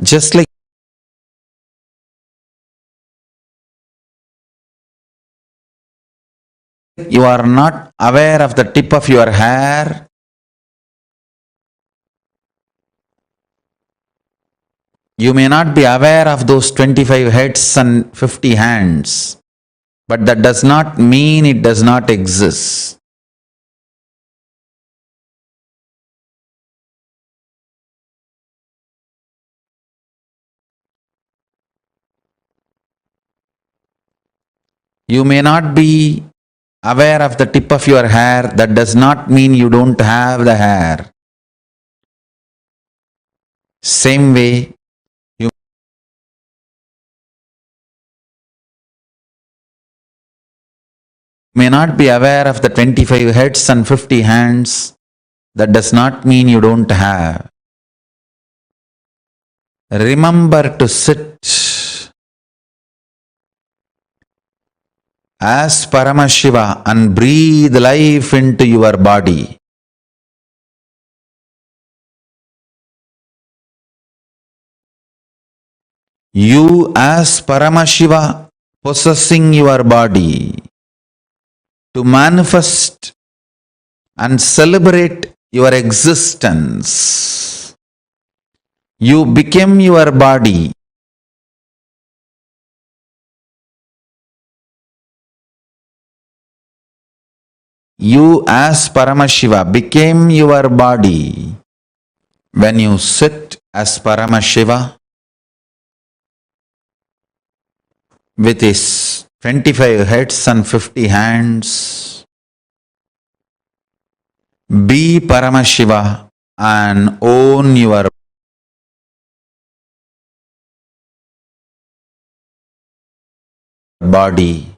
Speaker 12: Just like you are not aware of the tip of your hair, you may not be aware of those 25 heads and 50 hands, but that does not mean it does not exist. You may not be aware of the tip of your hair, that does not mean you don't have the hair. Same way, you may not be aware of the 25 heads and 50 hands, that does not mean you don't have. Remember to sit as Paramashiva and breathe life into your body. You as Paramashiva possessing your body to manifest and celebrate your existence. You became your body. You as Paramashiva became your body. When you sit as Paramashiva with his 25 heads and 50 hands, be Paramashiva and own your body.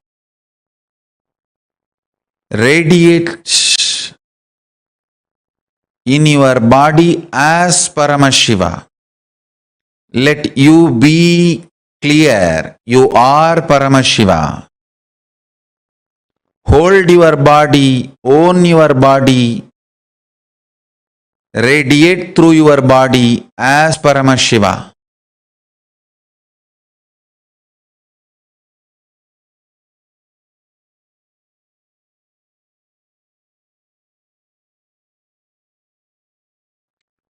Speaker 12: Radiate in your body as Paramashiva. Let you be clear, you are Paramashiva. Hold your body, own your body, radiate through your body as Paramashiva.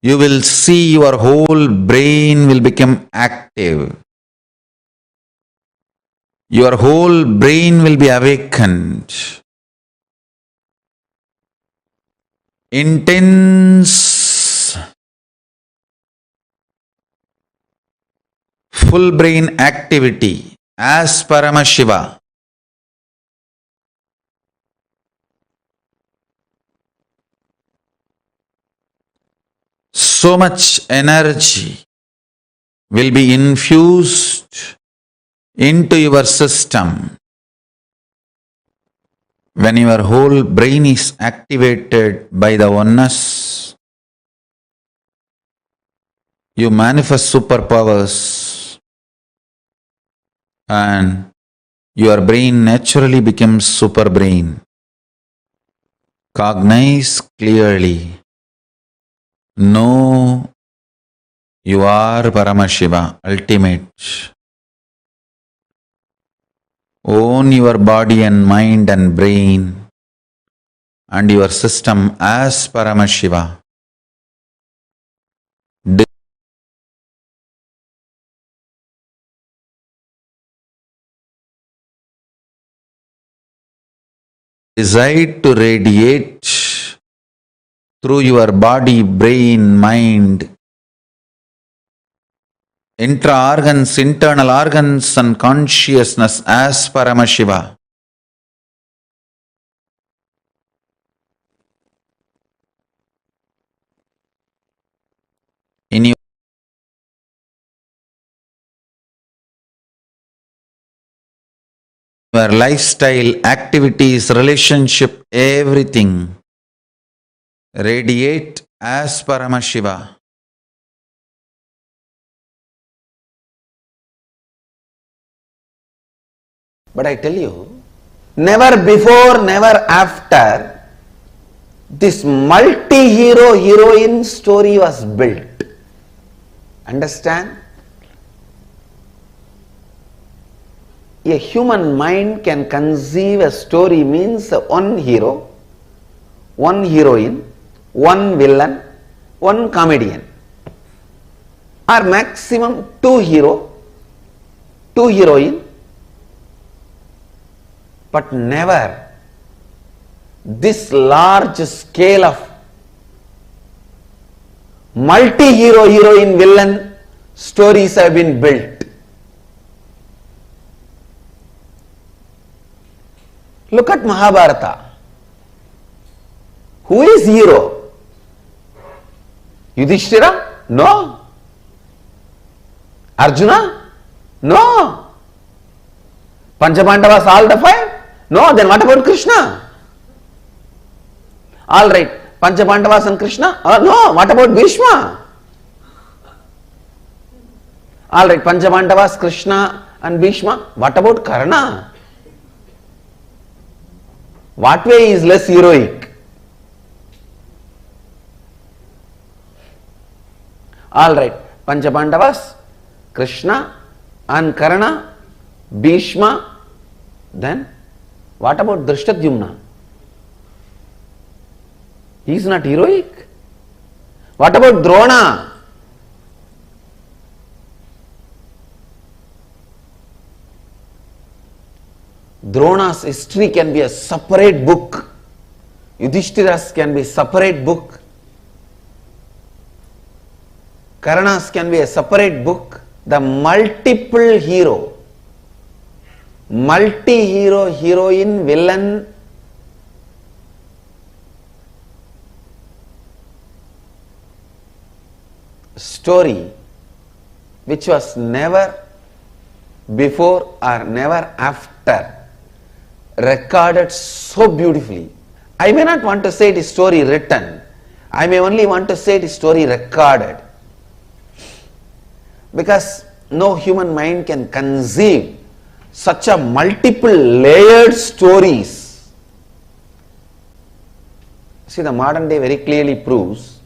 Speaker 12: You will see your whole brain will become active. Your whole brain will be awakened. Intense full brain activity as Paramashiva. So much energy will be infused into your system. When your whole brain is activated by the oneness, you manifest superpowers and your brain naturally becomes super brain. Cognize clearly. Know you are Paramashiva, ultimate. Own your body and mind and brain and your system as Paramashiva. Decide to radiate through your body, brain, mind, intra-organs, internal organs and consciousness as Paramashiva. In
Speaker 4: your lifestyle, activities, relationship, everything radiate as Paramashiva. But I tell you, never before, never after, this multi-hero heroine story was built. Understand? A human mind can conceive a story means one hero, one heroine, one villain, one comedian, or maximum two hero, two heroine, but never this large scale of multi-hero heroine villain stories have been built. Look at Mahabharata. Who is hero? Yudhishthira? No. Arjuna? No. Panchabandavas all the five? No. Then what about Krishna? All right. Panchabandavas and Krishna? No. What about Bhishma? All right. Panchabandavas, Krishna and Bhishma. What about Karna? What way is less heroic? All right, Panchabandavas, Krishna and Karna, Bhishma. Then what about Drishtadyumna? He is not heroic. What about Drona? Drona's history can be a separate book. Yudhishthira's can be a separate book. Karna's can be a separate book. The multiple hero, multi-hero, heroine, villain, story which was never before or never after recorded so beautifully. I may not want to say it is story written. I may only want to say it is story recorded. Because no human mind can conceive such a multiple layered stories. See, the modern day very clearly proves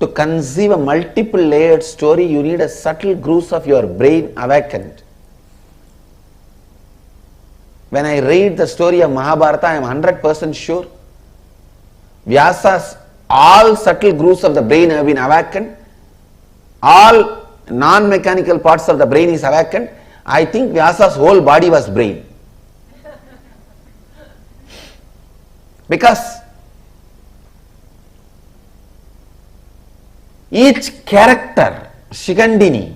Speaker 4: to conceive a multiple layered story, you need a subtle grooves of your brain awakened. When I read the story of Mahabharata, I am 100% sure Vyasa's all subtle grooves of the brain have been awakened. All non-mechanical parts of the brain is awakened. I think Vyasa's whole body was brain. Because each character, Shikandini,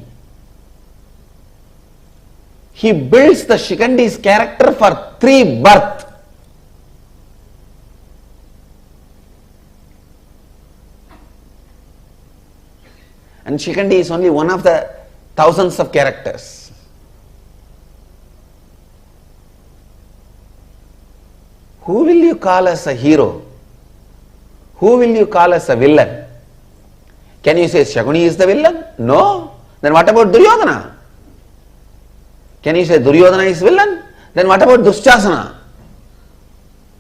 Speaker 4: he builds the Shikandi's character for 3 births. And Shikandi is only one of the thousands of characters. Who will you call as a hero? Who will you call as a villain? Can you say Shakuni is the villain? No. Then what about Duryodhana? Can you say Duryodhana is villain? Then what about Dushasana?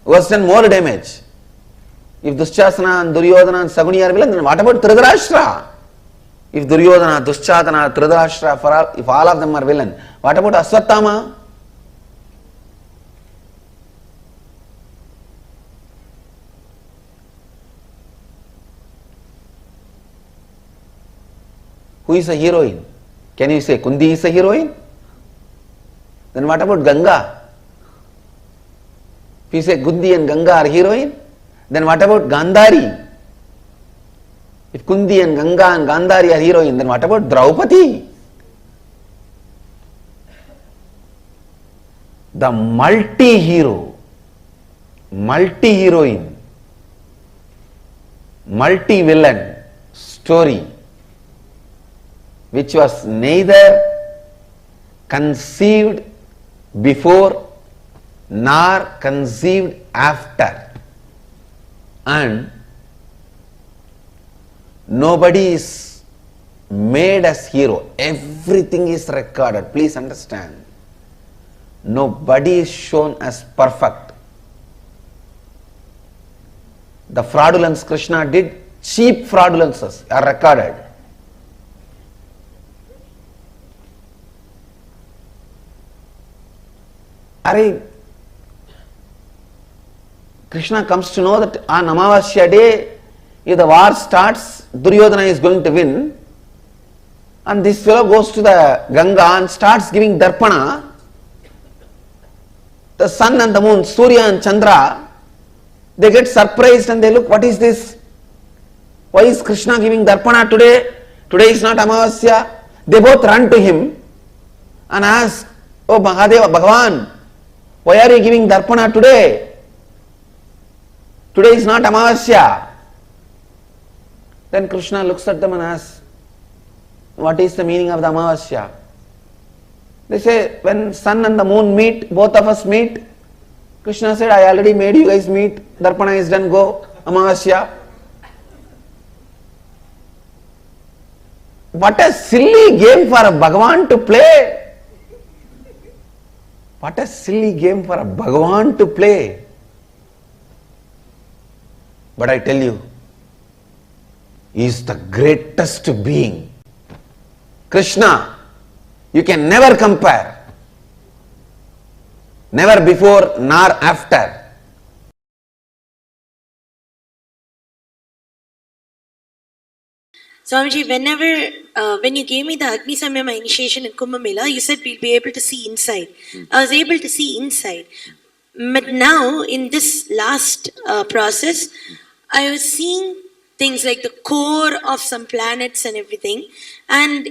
Speaker 4: Who has done more damage? If Dushasana and Duryodhana and Shakuni are villain, then what about Dhritarashtra? If Duryodhana, Dushasana, Dhritarashtra, if all of them are villain, what about Aswathama? Who is a heroine? Can you say Kundi is a heroine? Then what about Ganga? If you say Kundi and Ganga are heroine, then what about Gandhari? If Kundi and Ganga and Gandhari are heroine, then what about Draupadi? The multi-hero, multi-heroine, multi-villain story, which was neither
Speaker 13: conceived before nor conceived after, and nobody is made as hero. Everything is recorded. Please understand. Nobody is shown as perfect. The fraudulence Krishna did, cheap fraudulences are recorded. Krishna comes to know that on Amavasya day, if the war starts, Duryodhana is going to win, and this fellow goes to the Ganga and starts giving darpana. The sun and the moon, Surya and Chandra, they get surprised and they look, what is this? Why is Krishna giving darpana today? Today is not Amavasya. They both run to him and ask, oh Mahadeva, Bhagavan, why are you giving darpana today? Today is not Amavasya. Then Krishna looks at them and asks, what is the meaning of the Amavasya? They say, when sun and the moon meet, both of us meet. Krishna said, I already made you guys meet. Darpana is done, go. Amavasya. What a silly game for a Bhagavan to play. What a silly game for a Bhagavan to play. But I tell you, he is the greatest being. Krishna, you can never compare. Never before nor after.
Speaker 14: Swamiji, when you gave me the Agni Samyama initiation in Kumbh Mela, you said we'll be able to see inside. I was able to see inside. But now, in this last process, I was seeing things like the core of some planets and everything, and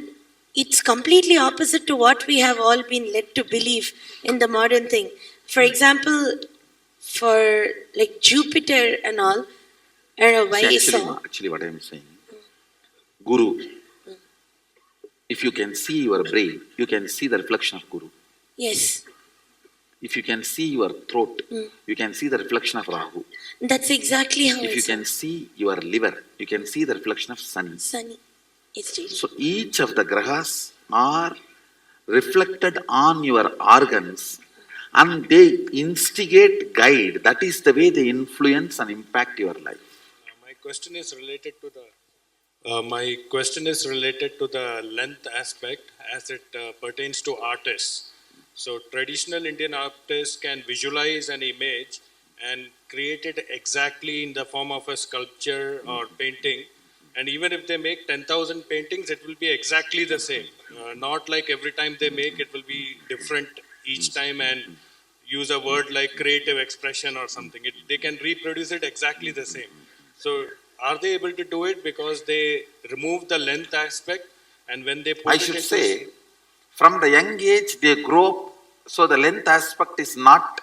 Speaker 14: it's completely opposite to what we have all been led to believe in the modern thing. For example, for like Jupiter and all, I don't know why I saw.
Speaker 12: Actually, what I am saying, Guru, if you can see your brain, you can see the reflection of Guru.
Speaker 14: Yes.
Speaker 12: If you can see your throat, you can see the reflection of Rahu.
Speaker 14: That's exactly how
Speaker 12: If you can see your liver, you can see the reflection of Sunny.
Speaker 14: Sunny. It's really.
Speaker 12: So each of the grahas are reflected on your organs and they instigate, guide. That is the way they influence and impact your life.
Speaker 15: My question is related to the length aspect as it pertains to artists. So traditional Indian artists can visualize an image and create it exactly in the form of a sculpture or painting. And even if they make 10,000 paintings, it will be exactly the same. Not like every time they make, it will be different each time and use a word like creative expression or something. They can reproduce it exactly the same. So are they able to do it because they remove the length aspect, and when they put
Speaker 12: I
Speaker 15: it
Speaker 12: should
Speaker 15: into
Speaker 12: say, from the young age they grow up, so the length aspect is not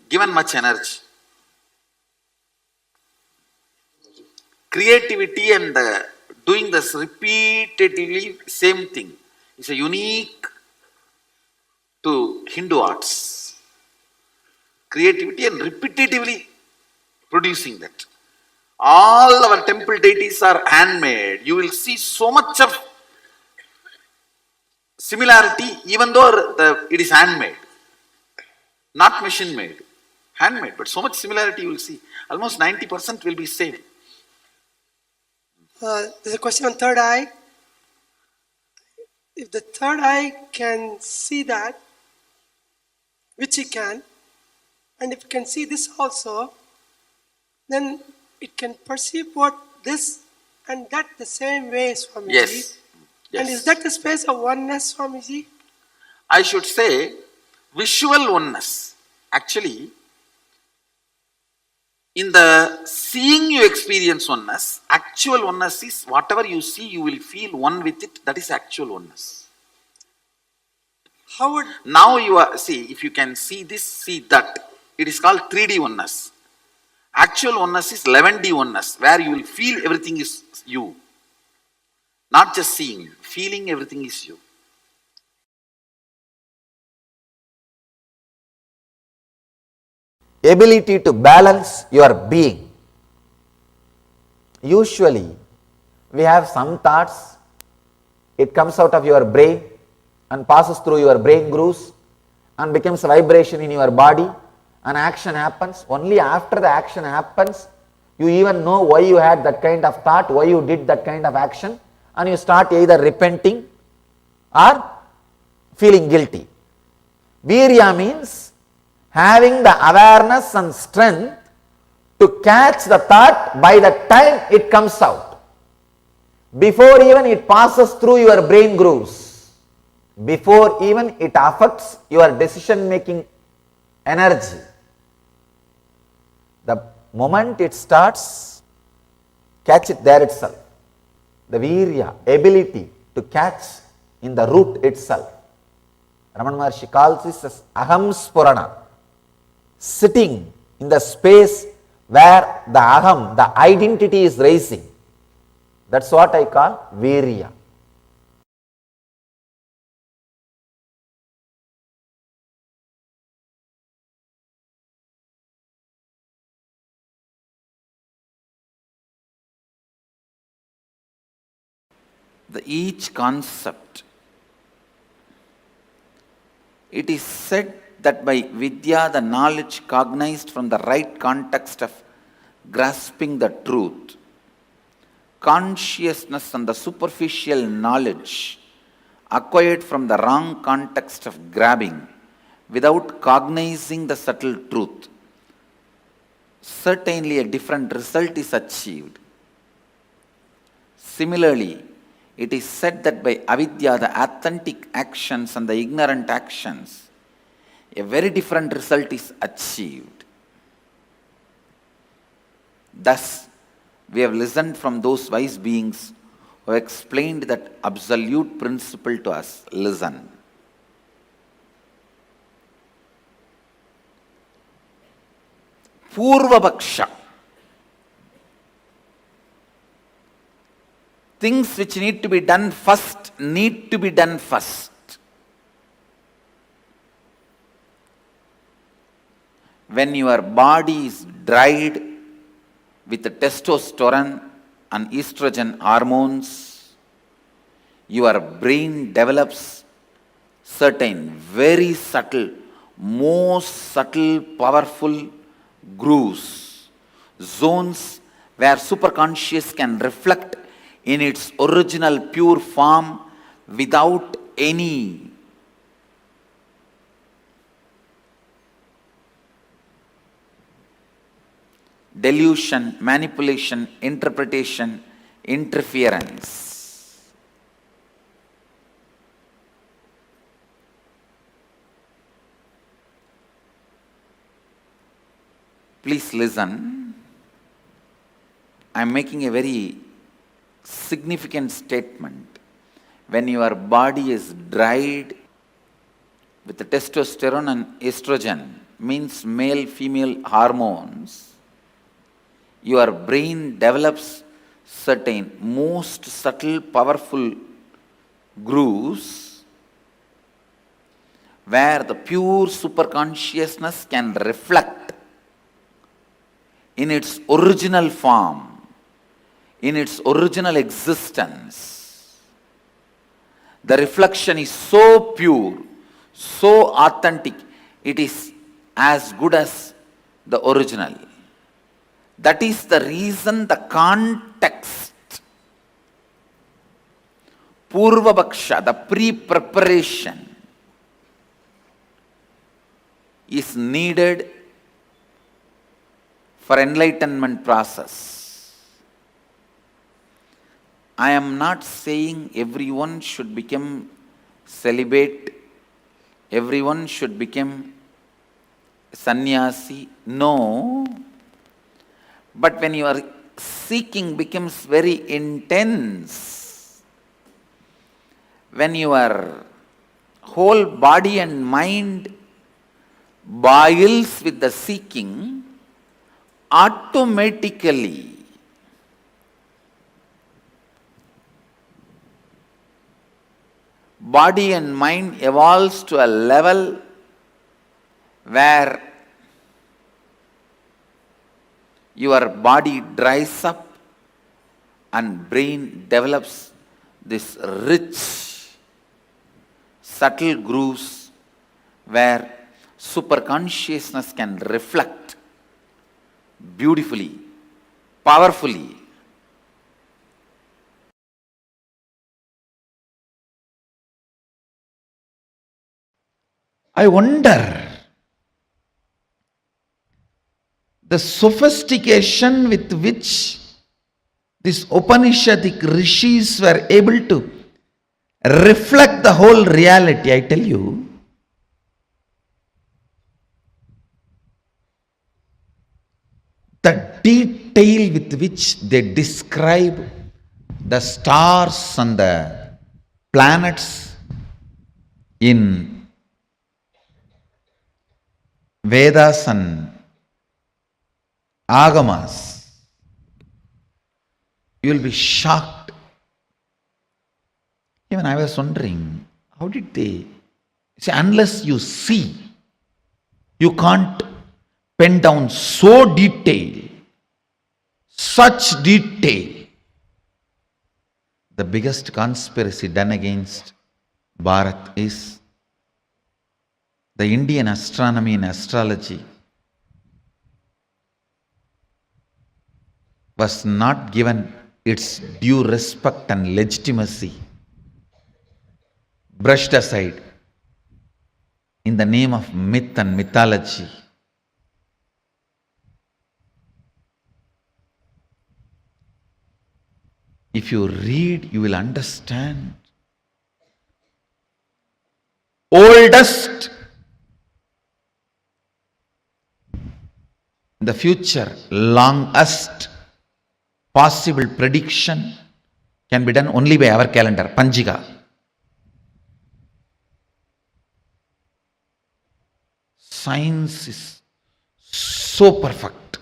Speaker 12: given much energy. Creativity and doing this repeatedly same thing is a unique to Hindu arts. Creativity and repetitively producing that. All our temple deities are handmade. You will see so much of similarity even though it is handmade. Not machine made. Handmade, but so much similarity you will see. Almost 90% will be same.
Speaker 16: There's a question on third eye. If the third eye can see that, which it can, and if it can see this also, then it can perceive what this and that the same way, Swamiji.
Speaker 12: Yes.
Speaker 16: And is that the space of oneness, Swamiji?
Speaker 12: I should say visual oneness. Actually, in the seeing you experience oneness, actual oneness is whatever you see, you will feel one with it. That is actual oneness.
Speaker 16: How would...
Speaker 12: Now you are, see, if you can see this, see that, it is called 3D oneness. Actual oneness is 11D oneness, where you will feel everything is you. Not just seeing, feeling everything is you.
Speaker 13: Ability to balance your being. Usually, we have some thoughts, it comes out of your brain and passes through your brain grooves and becomes a vibration in your body, and action happens. Only after the action happens, you even know why you had that kind of thought, why you did that kind of action, and you start either repenting or feeling guilty. Virya means having the awareness and strength to catch the thought by the time it comes out, before even it passes through your brain grooves, before even it affects your decision making energy. The moment it starts, catch it there itself. The virya, ability to catch in the root itself. Ramana Maharshi calls this as aham spurana, sitting in the space where the aham, the identity is rising. That's what I call virya.
Speaker 12: Each concept, it is said that by vidya, the knowledge cognized from the right context of grasping the truth, consciousness and the superficial knowledge acquired from the wrong context of grabbing without cognizing the subtle truth, certainly a different result is achieved. Similarly, it is said that by avidya, the authentic actions and the ignorant actions, a very different result is achieved. Thus, we have listened from those wise beings who explained that absolute principle to us. Listen. Purvapaksha. Things which need to be done first need to be done first. When your body is dried with the testosterone and estrogen hormones, your brain develops certain very subtle, most subtle, powerful grooves, zones where superconscious can reflect in its original pure form without any delusion, manipulation, interpretation, interference. Please listen. I am making a very significant statement. When your body is dried with the testosterone and estrogen, means male female hormones, your brain develops certain most subtle powerful grooves where the pure superconsciousness can reflect in its original form, in its original existence. The reflection is so pure, so authentic, it is as good as the original. That is the reason the context, Purvapaksha, the pre-preparation, is needed for enlightenment process. I am not saying everyone should become celibate, everyone should become sannyasi. No. But when your seeking becomes very intense, when your whole body and mind boils with the seeking, automatically body and mind evolves to a level where your body dries up and brain develops this rich, subtle grooves where superconsciousness can reflect beautifully, powerfully. I wonder the sophistication with which these Upanishadic rishis were able to reflect the whole reality. I tell you, the detail with which they describe the stars and the planets in Vedas and Agamas, you will be shocked. Even I was wondering, how did they see? Unless you see, you can't pen down so detail, such detail. The biggest conspiracy done against Bharat is the Indian astronomy and astrology was not given its due respect and legitimacy, brushed aside in the name of myth and mythology. If you read, you will understand. Oldest in the future, longest possible prediction can be done only by our calendar, Panjiga. Science is so perfect.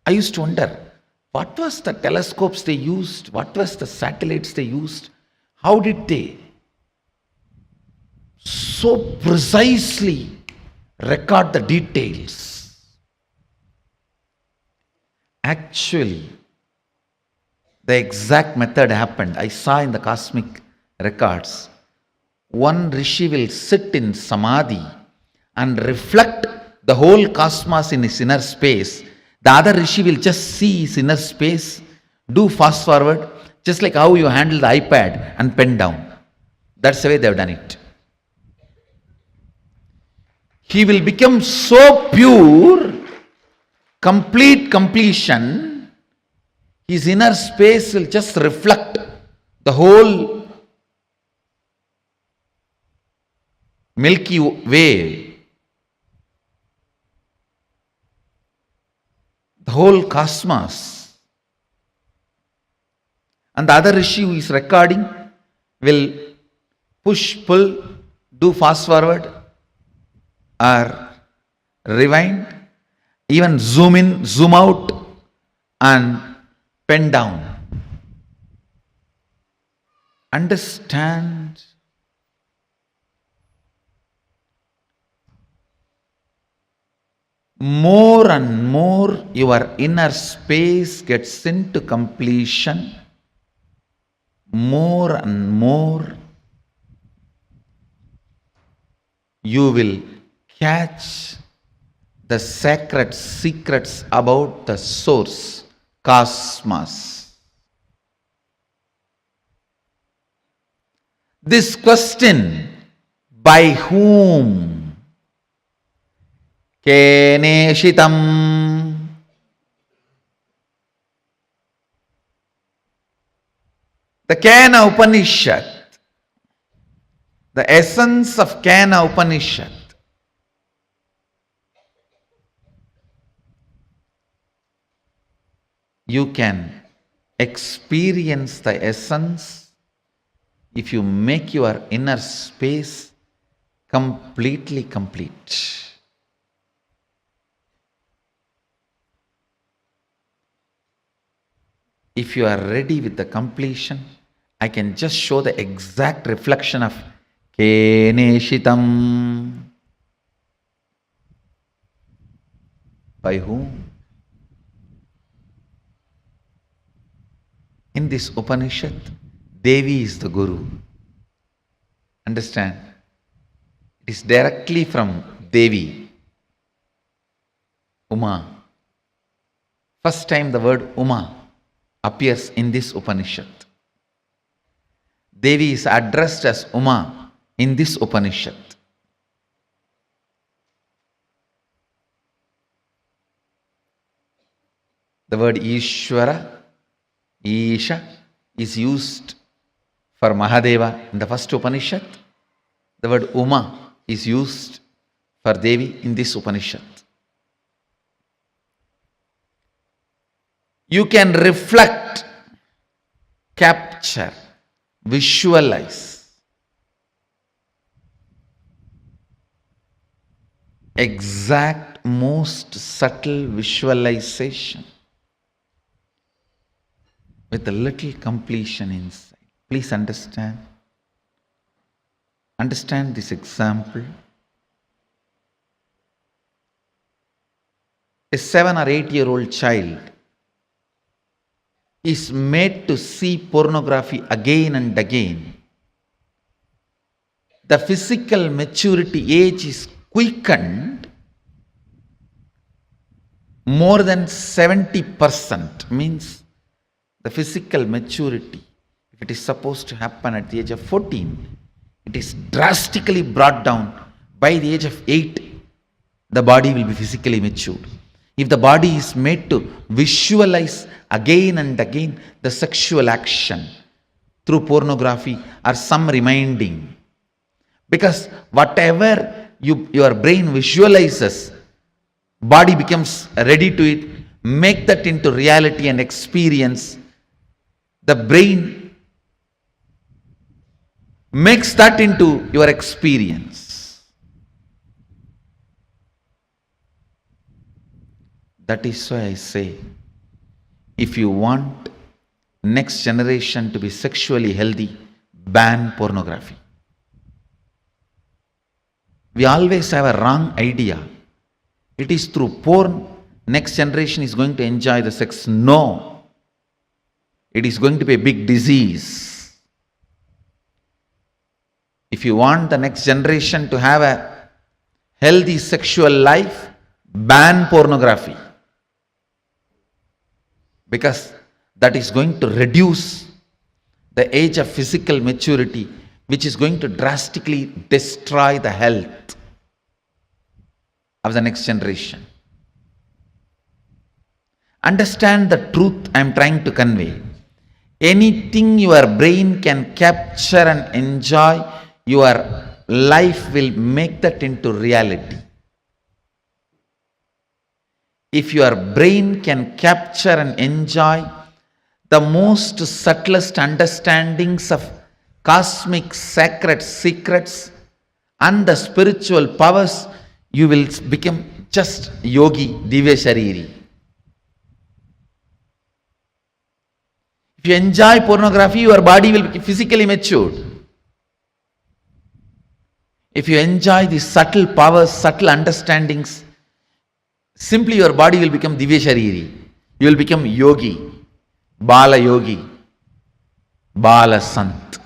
Speaker 12: I used to wonder, what was the telescopes they used? What was the satellites they used? How did they so precisely record the details? Actually, the exact method happened. I saw in the cosmic records. One rishi will sit in samadhi and reflect the whole cosmos in his inner space. The other rishi will just see his inner space, do fast forward, just like how you handle the iPad and pen down. That's the way they have done it. He will become so pure, complete completion, his inner space will just reflect the whole Milky Way, the whole cosmos. And the other rishi who is recording will push, pull, do fast forward or rewind, even zoom in, zoom out and pen down. Understand? More and more your inner space gets into completion, more and more you will catch the sacred secrets about the source, cosmos. This question, by whom? Keneshitam. The Kena Upanishad, the essence of Kena Upanishad, you can experience the essence if you make your inner space completely complete. If you are ready with the completion I can just show the exact reflection of Keneshitam. By whom? In this Upanishad, Devi is the Guru. Understand? It is directly from Devi, Uma. First time the word Uma appears in this Upanishad. Devi is addressed as Uma in this Upanishad. The word Ishvara, Isha, is used for Mahadeva in the first Upanishad. The word Uma is used for Devi in this Upanishad. You can reflect, capture, visualize exact, most subtle visualization with a little completion inside. Please understand. Understand this example. A 7 or 8-year-old child is made to see pornography again and again. The physical maturity age is quickened more than 70%, means the physical maturity, if it is supposed to happen at the age of 14, it is drastically brought down. By the age of 8, the body will be physically matured. If the body is made to visualize again and again the sexual action through pornography or some reminding, because whatever your brain visualizes, body becomes ready to it, make that into reality and experience. The brain makes that into your experience. That is why I say, if you want next generation to be sexually healthy, ban pornography. We always have a wrong idea. It is through porn next generation is going to enjoy the sex. No. It is going to be a big disease. If you want the next generation to have a healthy sexual life, ban pornography. Because that is going to reduce the age of physical maturity, which is going to drastically destroy the health of the next generation. Understand the truth I am trying to convey. Anything your brain can capture and enjoy, your life will make that into reality. If your brain can capture and enjoy the most subtlest understandings of cosmic sacred secrets and the spiritual powers, you will become just yogi, divya shariri. If you enjoy pornography, your body will be physically matured. If you enjoy the subtle powers, subtle understandings, simply your body will become divya shariri. You will become yogi, bala yogi, bala sant.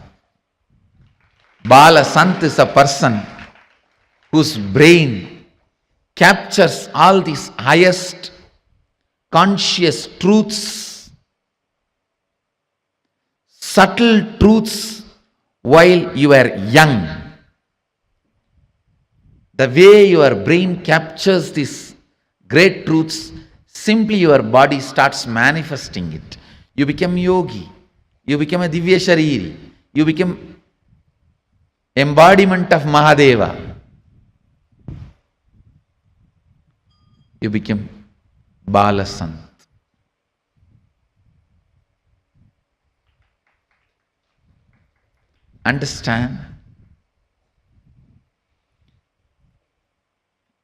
Speaker 12: Bala sant is a person whose brain captures all these highest conscious truths, subtle truths while you are young. The way your brain captures these great truths, simply your body starts manifesting it. You become yogi. You become a divya shariri. You become embodiment of Mahadeva. You become Balasant. Understand?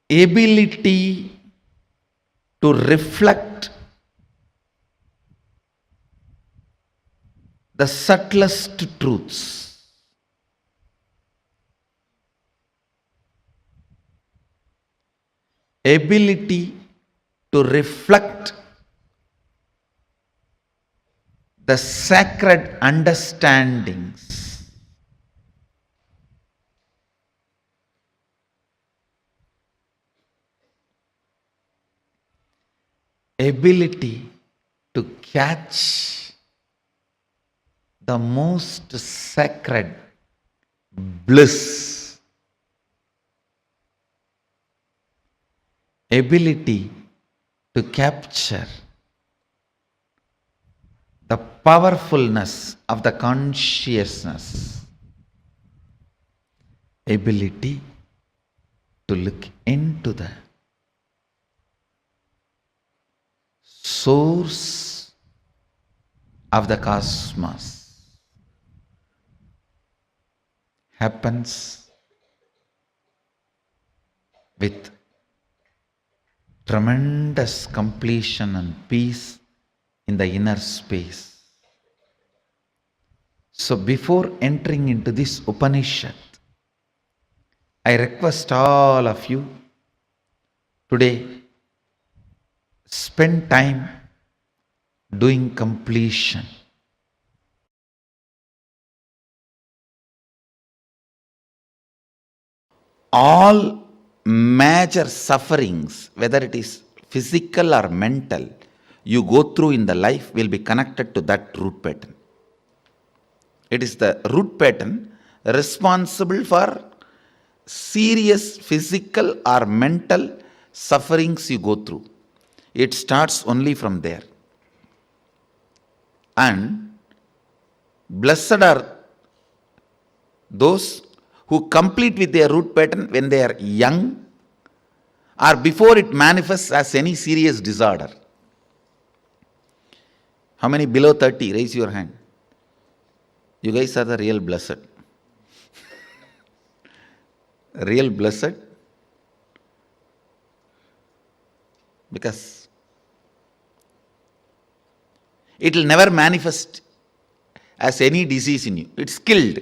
Speaker 12: Ability to reflect the subtlest truths. Ability to reflect the sacred understandings. Ability to catch the most sacred bliss. Ability to capture the powerfulness of the consciousness. Ability to look into the source of the cosmos happens with tremendous completion and peace in the inner space. So before entering into this Upanishad, I request all of you today spend time doing completion. All major sufferings, whether it is physical or mental, you go through in the life will be connected to that root pattern. It is the root pattern responsible for serious physical or mental sufferings you go through. It starts only from there. And blessed are those who complete with their root pattern when they are young or before it manifests as any serious disorder. How many below 30? Raise your hand. You guys are the real blessed. Real blessed. Because it will never manifest as any disease in you. It's killed.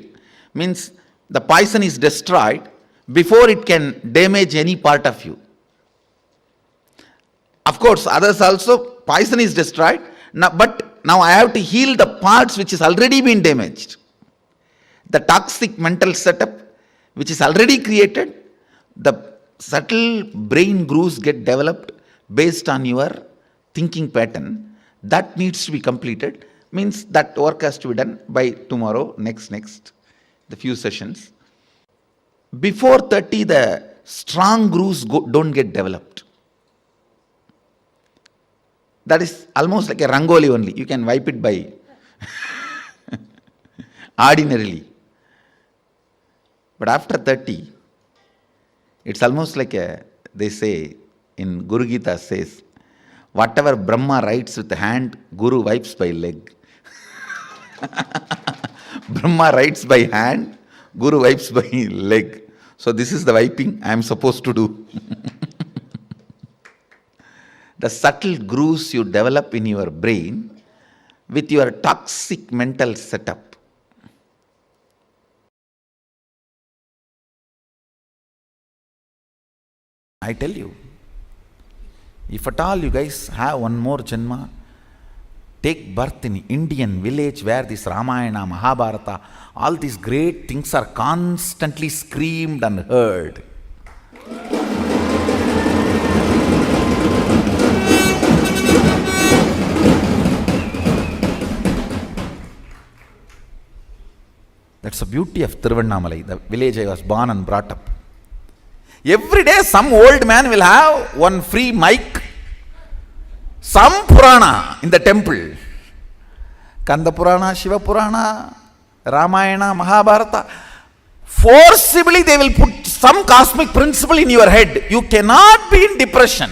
Speaker 12: Means the poison is destroyed before it can damage any part of you. Of course, others also, poison is destroyed. But now I have to heal the parts which has already been damaged. The toxic mental setup which is already created, the subtle brain grooves get developed based on your thinking pattern. That needs to be completed. Means that work has to be done by tomorrow, next, the few sessions. Before 30, the strong grooves don't get developed. That is almost like a rangoli only. You can wipe it by ordinarily. But after 30, it's almost like they say in Guru Gita says, whatever Brahma writes with the hand, Guru wipes by leg. Brahma writes by hand, Guru wipes by leg. So this is the wiping I am supposed to do. The subtle grooves you develop in your brain with your toxic mental setup. I tell you, if at all you guys have one more janma, take birth in Indian village where this Ramayana, Mahabharata, all these great things are constantly screamed and heard. That's the beauty of Tiruvannamalai, the village I was born and brought up. Every day some old man will have one free mic, some Purana in the temple. Kanda Purana, Shiva Purana, Ramayana, Mahabharata. Forcibly they will put some cosmic principle in your head. You cannot be in depression.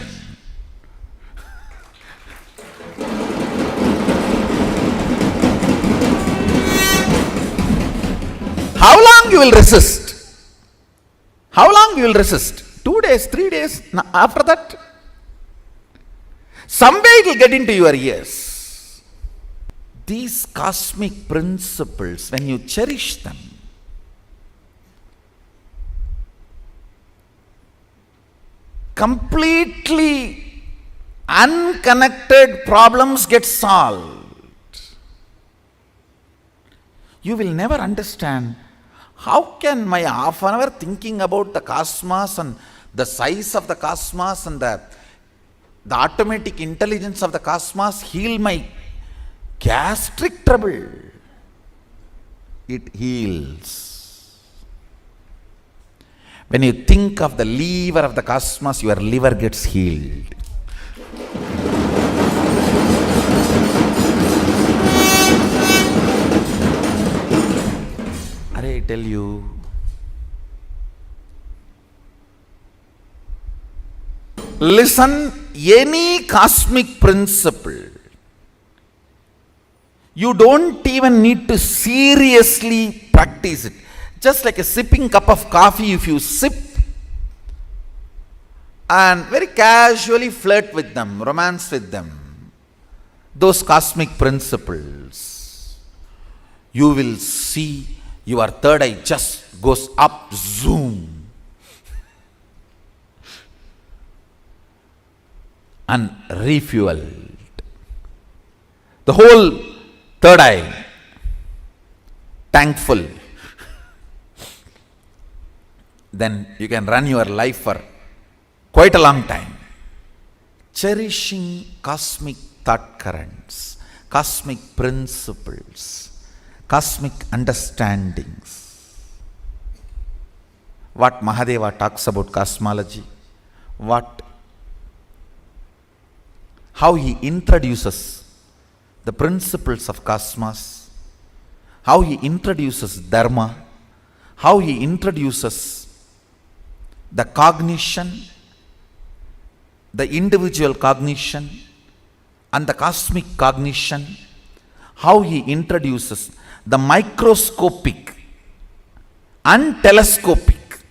Speaker 12: How long you will resist? How long you will resist? 2 days, 3 days, after that? Someday it will get into your ears. these cosmic principles, when you cherish them, completely unconnected problems get solved. You will never understand how can my half an hour thinking about the cosmos and the size of the cosmos and the automatic intelligence of the cosmos heal my gastric trouble. It heals. When you think of the lever of the cosmos, your liver gets healed. I tell you, listen, any cosmic principle, you don't even need to seriously practice it. Just like a sipping cup of coffee, if you sip and very casually flirt with them, romance with them, those cosmic principles, you will see your third eye just goes up, zoom, and refueled. The whole third eye tank full. Then you can run your life for quite a long time. Cherishing cosmic thought currents, cosmic principles, cosmic understandings. What Mahadeva talks about cosmology, how he introduces the principles of cosmos, how he introduces dharma, how he introduces the cognition, the individual cognition and the cosmic cognition, how he introduces the microscopic and telescopic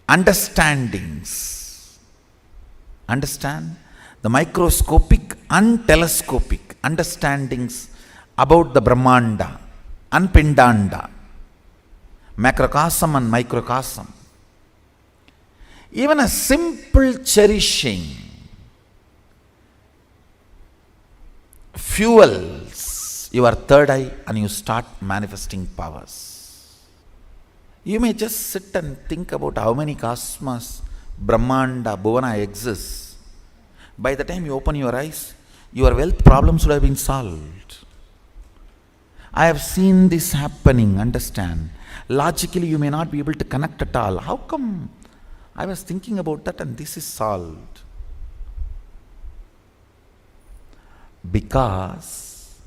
Speaker 12: understandings. Understand? The microscopic and telescopic understandings about the Brahmanda and Pindanda, macrocosm and microcosm. Even a simple cherishing fuels your third eye and you start manifesting powers. You may just sit and think about how many cosmos, Brahmanda, Bhuvana exists. By the time you open your eyes, your wealth problems would have been solved. I have seen this happening, understand. Logically, you may not be able to connect at all. How come I was thinking about that and this is solved? Because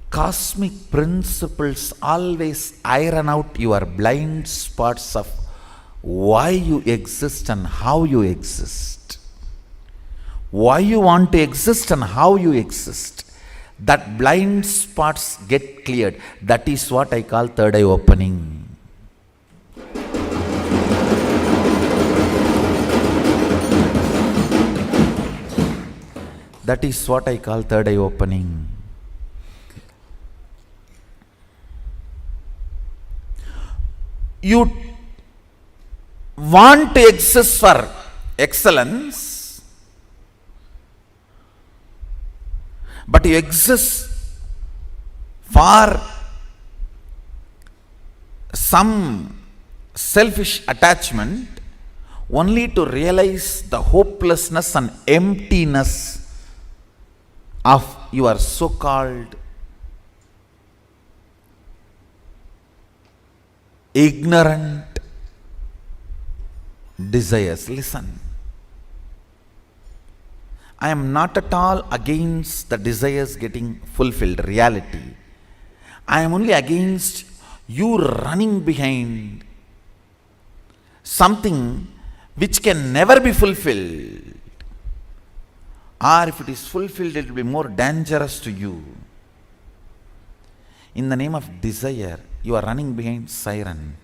Speaker 12: cosmic principles always iron out your blind spots of why you exist and how you exist. Why you want to exist and how you exist. That blind spots get cleared. That is what I call third eye opening. That is what I call third eye opening. You want to exist for excellence, but you exist for some selfish attachment only to realize the hopelessness and emptiness of your so-called ignorant desires. Listen, I am not at all against the desires getting fulfilled, reality. I am only against you running behind something which can never be fulfilled. Or if it is fulfilled, it will be more dangerous to you. In the name of desire, you are running behind siren.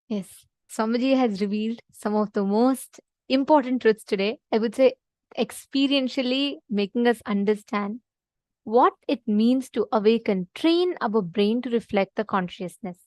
Speaker 2: Yes, Swamiji has revealed some of the most important truths today. I would say experientially making us understand what it means to awaken, train our brain to reflect the consciousness.